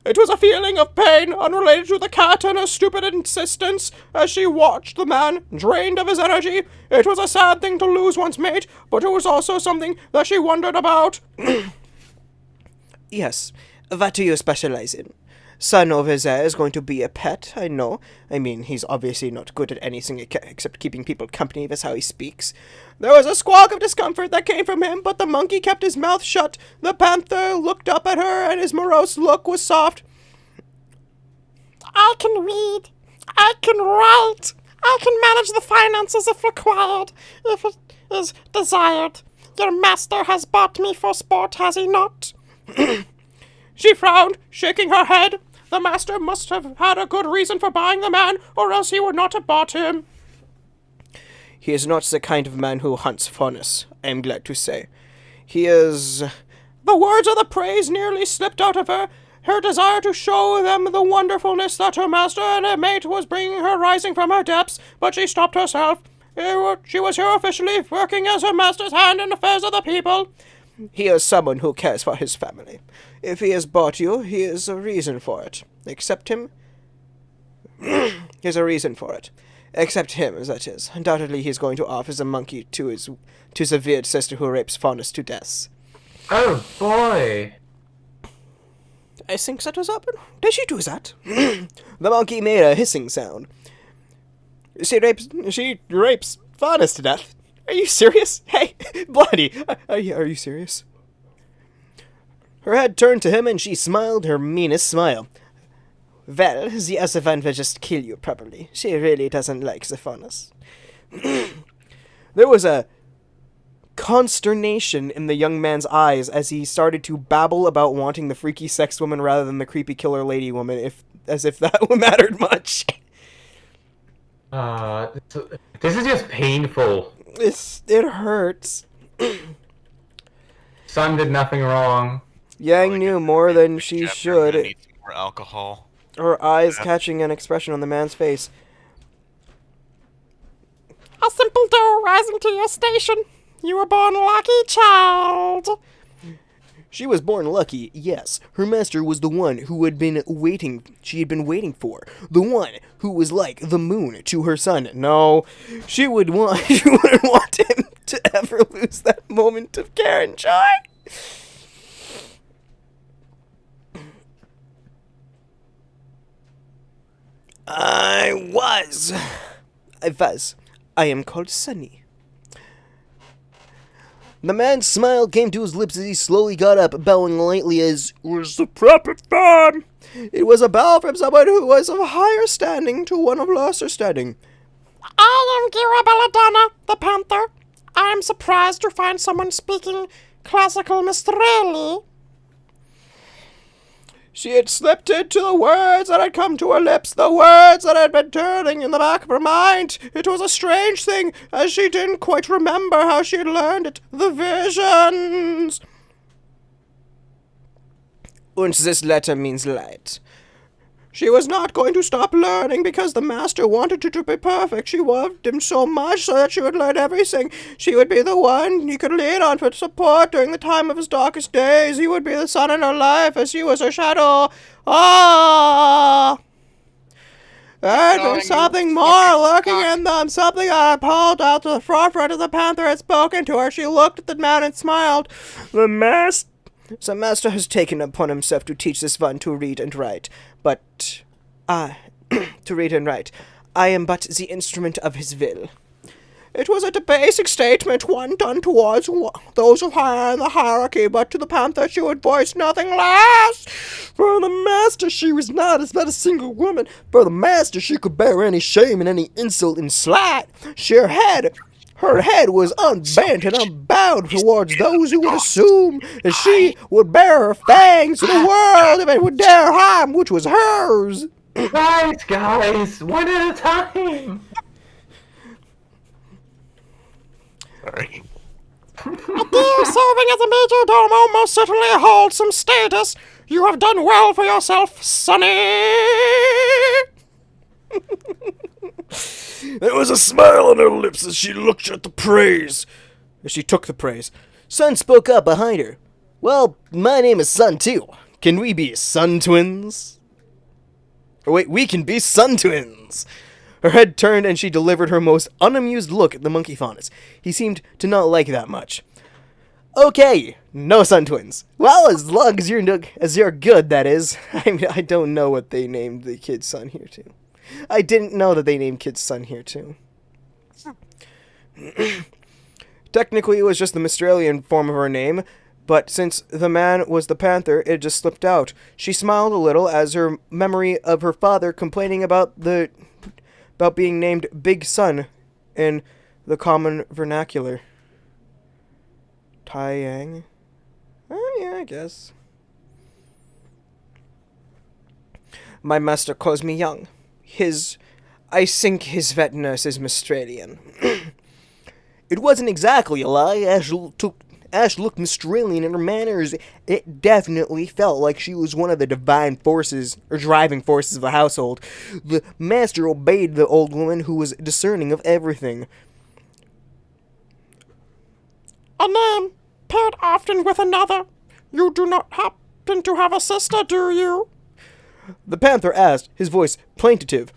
It was a feeling of pain unrelated to the cat and her stupid insistence as she watched the man drained of his energy. It was a sad thing to lose one's mate, but it was also something that she wondered about. Yes, what do you specialize in? Son over there is going to be a pet, I know. I mean, he's obviously not good at anything except keeping people company, that's how he speaks. There was a squawk of discomfort that came from him, but the monkey kept his mouth shut. The panther looked up at her, and his morose look was soft. I can read. I can write. I can manage the finances if required, if it is desired. Your master has bought me for sport, has he not? She frowned, shaking her head. The master must have had a good reason for buying the man, or else he would not have bought him. He is not the kind of man who hunts furnace, I am glad to say. He is... The words of the praise nearly slipped out of her. Her desire to show them the wonderfulness that her master and her mate was bringing her rising from her depths, but she stopped herself. She was here officially, working as her master's hand in affairs of the people. He is someone who cares for his family. If he has bought you, he has a reason for it. Accept him? He has a reason for it. Accept him, that is. Undoubtedly he is going to offer the monkey to the weird sister who rapes Faunus to death. Oh boy. I think that was happen. Did she do that? The monkey made a hissing sound. She rapes Faunus to death. Are you serious? Hey, Bloody, are you serious? Her head turned to him and she smiled her meanest smile. Well, the other one will just kill you, probably. She really doesn't like the Faunus. There was a consternation in the young man's eyes as he started to babble about wanting the freaky sex woman rather than the creepy killer lady woman, as if that mattered much. This is just painful. It hurts. Sun did nothing wrong. Yang knew more than she should. I need some more alcohol. Her eyes catching an expression on the man's face. A simple doe rising to your station. You were born lucky, child. She was born lucky, yes. Her master was the one who had been waiting. She had been waiting for. The one who was like the moon to her sun. No, she wouldn't want him to ever lose that moment of care and joy. I was. I am called Sunny. The man's smile came to his lips as he slowly got up, bowing lightly as was the proper form. It was a bow from someone who was of higher standing to one of lesser standing. I am Gira Belladonna, the Panther. I am surprised to find someone speaking classical Mistrelli. She had slipped into the words that had come to her lips, the words that had been turning in the back of her mind. It was a strange thing, as she didn't quite remember how she had learned it. The visions. Und this letter means light. She was not going to stop learning because the master wanted her to be perfect. She loved him so much so that she would learn everything. She would be the one he could lean on for support during the time of his darkest days. He would be the sun in her life as she was her shadow. Ah! And there's something more lurking in them, something that had pulled out to the forefront of the panther had spoken to her. She looked at the man and smiled. The master has taken upon himself to teach this one to read and write, but to read and write. I am but the instrument of his will. It was a basic statement, one done towards those of higher in the hierarchy, but to the panther she would voice nothing less. For the master she was not but a single woman. For the master she could bear any shame and any insult and slight. Her head was unbent and unbowed towards those who would assume that she would bear her fangs to the world if it would dare harm which was hers. Guys, one at a time. Sorry. Dear, serving as a major domo most certainly holds some status. You have done well for yourself, Sonny. There was a smile on her lips as she looked at the praise. As she took the praise, Sun spoke up behind her. Well, my name is Sun too. Can we be Sun twins? Or wait, we can be Sun twins. Her head turned and she delivered her most unamused look at the monkey faunus. He seemed to not like that much. Okay, no Sun twins. Well, as long as you're good, that is. I mean, I don't know what they named the kid's son here too. I didn't know that they named kid's son here too. Technically, it was just the Mistralian form of her name, but since the man was the panther, it just slipped out. She smiled a little as her memory of her father complaining about being named Big Sun in the common vernacular. Tai Yang? Oh, yeah, I guess. My master calls me young. I think his vet nurse is Mistralian. It wasn't exactly a lie. Ash looked Mistralian in her manners. It definitely felt like she was one of the divine forces, or driving forces of the household. The master obeyed the old woman who was discerning of everything. A name paired often with another. You do not happen to have a sister, do you? The panther asked, his voice plaintive.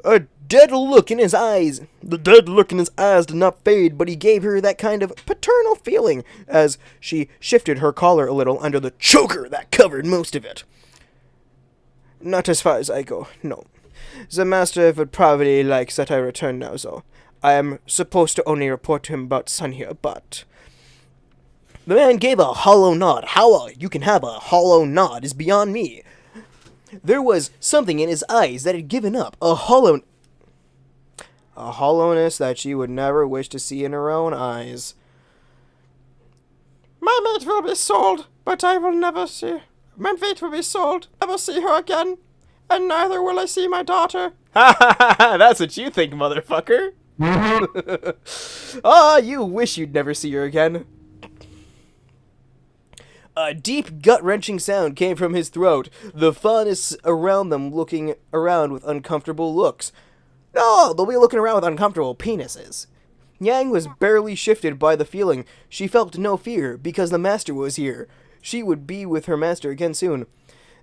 A dead look in his eyes. The dead look in his eyes did not fade, but he gave her that kind of paternal feeling as she shifted her collar a little under the choker that covered most of it. Not as far as I go, no. The master would probably like that I return now, though. I am supposed to only report to him about Sun here, but... The man gave a hollow nod. How you can have a hollow nod is beyond me. There was something in his eyes that had given up, a hollowness that she would never wish to see in her own eyes. My mate will be sold, but I will never see. My mate will be sold, never see her again, and neither will I see my daughter. Ha ha ha ha! That's what you think, motherfucker. Ah, you wish you'd never see her again. A deep, gut-wrenching sound came from his throat. The faunus around them looking around with uncomfortable looks. No, they'll be looking around with uncomfortable penises. Yang was barely shifted by the feeling. She felt no fear, because the master was here. She would be with her master again soon.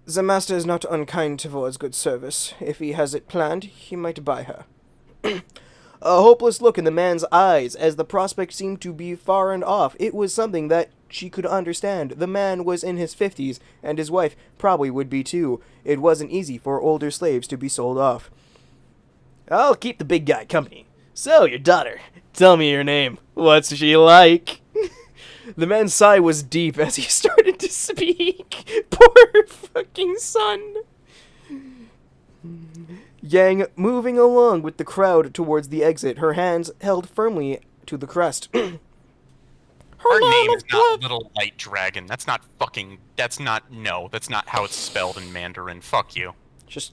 The master is not unkind towards good service. If he has it planned, he might buy her. A hopeless look in the man's eyes, as the prospect seemed to be far and off. It was something that she could understand. The man was in his 50s, and his wife probably would be too. It wasn't easy for older slaves to be sold off. I'll keep the big guy company. So, your daughter. Tell me your name. What's she like? The man's sigh was deep as he started to speak. Poor fucking son. Yang moving along with the crowd towards the exit, her hands held firmly to the crest. Her name is not Little White Dragon. That's not how it's spelled in Mandarin. Fuck you.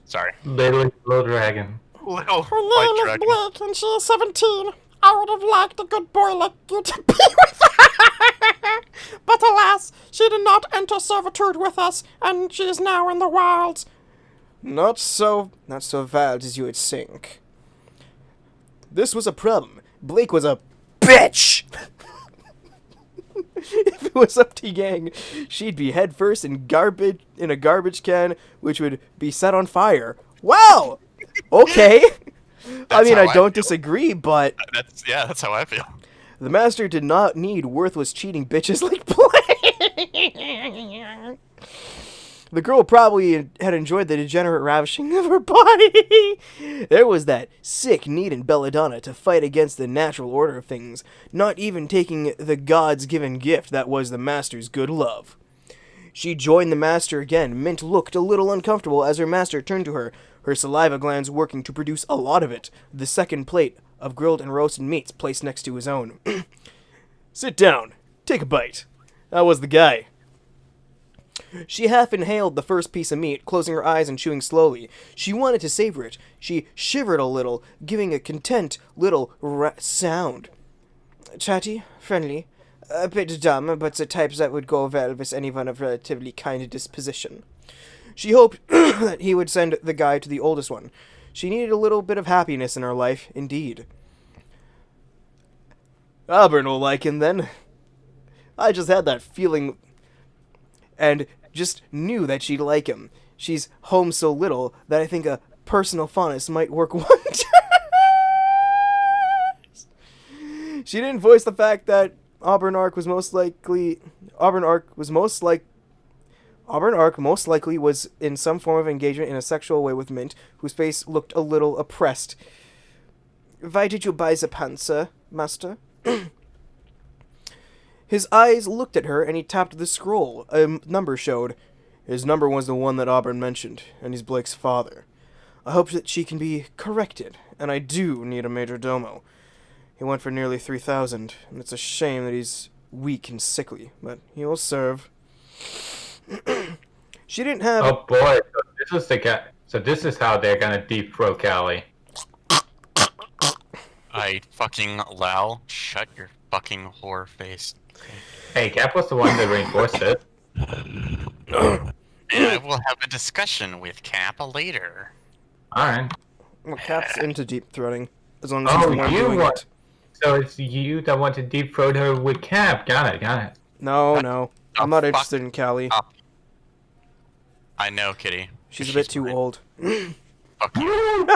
Sorry. Little Dragon. Little Her White name Dragon. is Blake, and she is 17. I would have liked a good boy like you to be with her. But alas, she did not enter servitude with us, and she is now in the wilds. Not so bad as you would think. This was a problem. Blake was a bitch! If it was up to Yang, she'd be headfirst in a garbage can, which would be set on fire. Wow! Okay. I mean, I don't disagree, but That's how I feel. the master did not need worthless cheating bitches like Blake. The girl probably had enjoyed the degenerate ravishing of her body. There was that sick need in Belladonna to fight against the natural order of things, not even taking the gods' given gift that was the master's good love. She joined the master again. Mint looked a little uncomfortable as her master turned to her, her saliva glands working to produce a lot of it, the second plate of grilled and roasted meats placed next to his own. Sit down. Take a bite. That was the guy. She half inhaled the first piece of meat, closing her eyes and chewing slowly. She wanted to savor it. She shivered a little, giving a content little sound. Chatty, friendly, a bit dumb, but the types that would go well with anyone of relatively kind disposition. She hoped that he would send the guy to the oldest one. She needed a little bit of happiness in her life, indeed. Auburn will like him then. I just had that feeling and just knew that she'd like him. She's home so little that I think a personal fondness might work wonders. She didn't voice the fact that Auburn Ark most likely was in some form of engagement in a sexual way with Mint, whose face looked a little oppressed. Why did you buy the panzer, master? His eyes looked at her, and he tapped the scroll. A number showed. His number was the one that Auburn mentioned, and he's Blake's father. I hope that she can be corrected, and I do need a major domo. He went for nearly 3,000, and it's a shame that he's weak and sickly, but he will serve. She didn't have... Oh boy, so this is the guy. So this is how they're gonna deep throat Callie. I fucking Lau, shut your fucking whore face. Hey, Cap was the one that reinforced it. And I will have a discussion with Cap later. Alright. Well, Cap's into deep throating, as long as he's Oh, the one you doing want... it. So it's you that want to deep throat her with Cap. Got it. No. I'm not fuck interested in Callie. up. I know, Kitty. She's a bit too mine. old. Fuck you.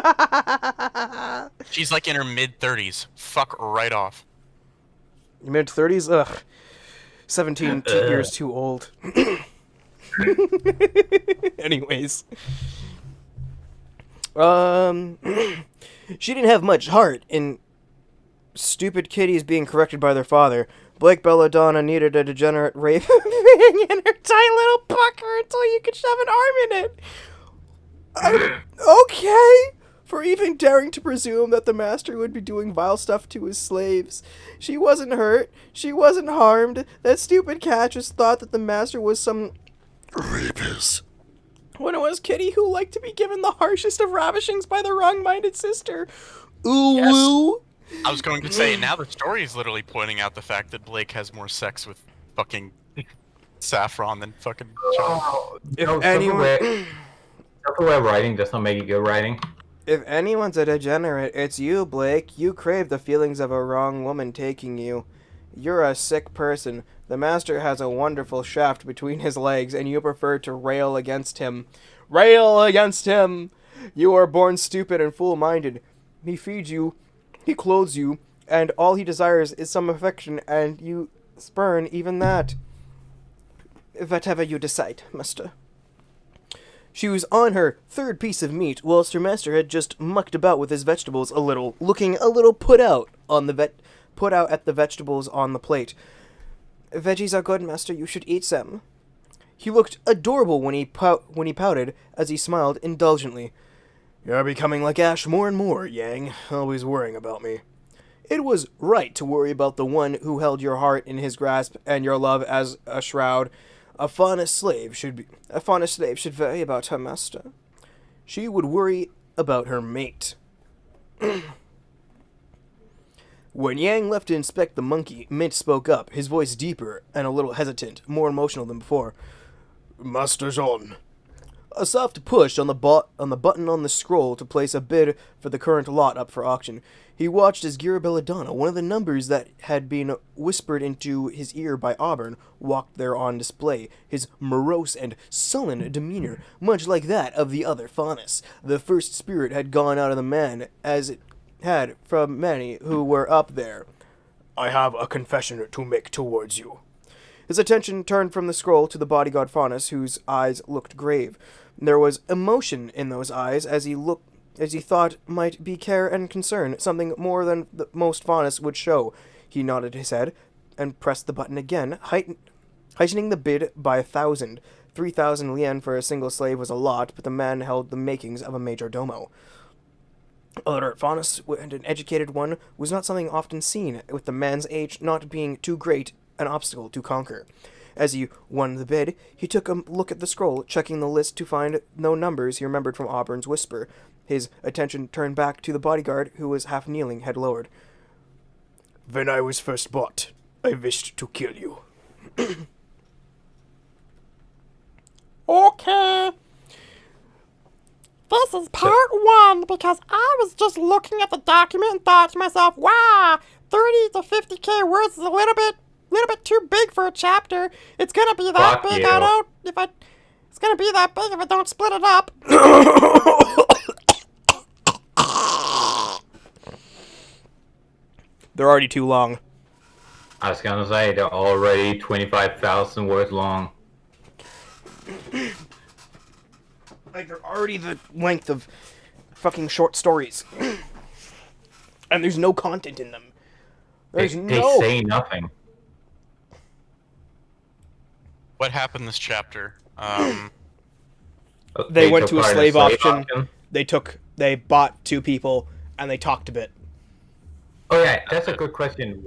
She's like in her mid-30s. Fuck right off. Mid-30s? Ugh. 17 years too old. Anyways. She didn't have much heart in stupid kitties being corrected by their father. Blake Belladonna needed a degenerate rape being in her tight little pucker until you could shove an arm in it. Okay, for even daring to presume that the master would be doing vile stuff to his slaves. She wasn't hurt. She wasn't harmed. That stupid cat just thought that the master was some rapist. When it was Kitty who liked to be given the harshest of ravishings by the wrong-minded sister. Ooh, Yes. woo. I was going to say, now the story is literally pointing out the fact that Blake has more sex with fucking Saffron than fucking John. If No, anyone... self-aware writing does not make it good writing. If anyone's a degenerate, it's you, Blake. You crave the feelings of a wrong woman taking you. You're a sick person. The master has a wonderful shaft between his legs, and you prefer to rail against him. Rail against him! You are born stupid and fool-minded. He feeds you, he clothes you, and all he desires is some affection, and you spurn even that. Whatever you decide, master. She was on her third piece of meat, whilst her master had just mucked about with his vegetables a little, looking a little put out at the vegetables on the plate. Veggies are good, master. You should eat some. He looked adorable when he pouted, as he smiled indulgently. You're becoming like Ash more and more, Yang, always worrying about me. It was right to worry about the one who held your heart in his grasp and your love as a shroud. A fondest slave should worry about her master. She would worry about her mate. When Yang left to inspect the monkey, Mint spoke up, his voice deeper and a little hesitant, more emotional than before. Master Jean, A soft push on the button on the scroll to place a bid for the current lot up for auction. He watched as Gira Belladonna, one of the numbers that had been whispered into his ear by Auburn, walked there on display, his morose and sullen demeanor, much like that of the other Faunus. The first spirit had gone out of the man, as it had from many who were up there. I have a confession to make towards you. His attention turned from the scroll to the bodyguard Faunus, whose eyes looked grave. There was emotion in those eyes as he thought might be care and concern, something more than the most Faunus would show. He nodded his head and pressed the button again, heightening the bid by 1,000. 3,000 lien for a single slave was a lot, but the man held the makings of a major domo. Illiterate Faunus, and an educated one, was not something often seen, with the man's age not being too great an obstacle to conquer. As he won the bid, he took a look at the scroll, checking the list to find no numbers he remembered from Auburn's whisper. His attention turned back to the bodyguard, who was half kneeling, head lowered. When I was first bought, I wished to kill you. Okay. This is part 1 because I was just looking at the document and thought to myself, wow, 30 to 50k words is a little bit too big for a chapter. It's gonna be that Fuck big. you. It's gonna be that big if I don't split it up. They're already too long. I was gonna say, they're already 25,000 words long. Like, they're already the length of fucking short stories. And there's no content in them. They say nothing. What happened this chapter? They went took to a part in slave auction. They bought 2 people, and they talked a bit. Oh yeah, that's a good question.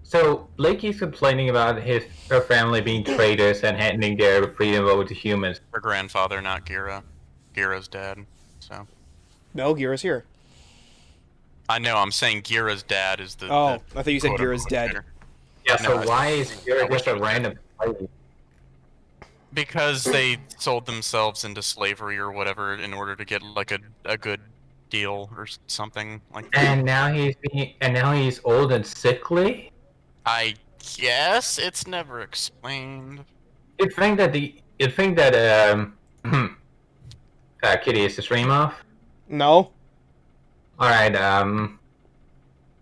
So Blakey's complaining about her family being traitors and handing their freedom over to humans. Her grandfather, not Gira. Gira's dad. So No, Gira's here. I know. I'm saying Gira's dad is the. Oh, I thought you said Gira's dead. traitor. Yeah, No, so why is Gira just a random slave? Because they sold themselves into slavery or whatever in order to get like a good deal or something like that. And now he's old and sickly? I guess it's never explained. You'd think that Kitty is the stream off? No? Alright,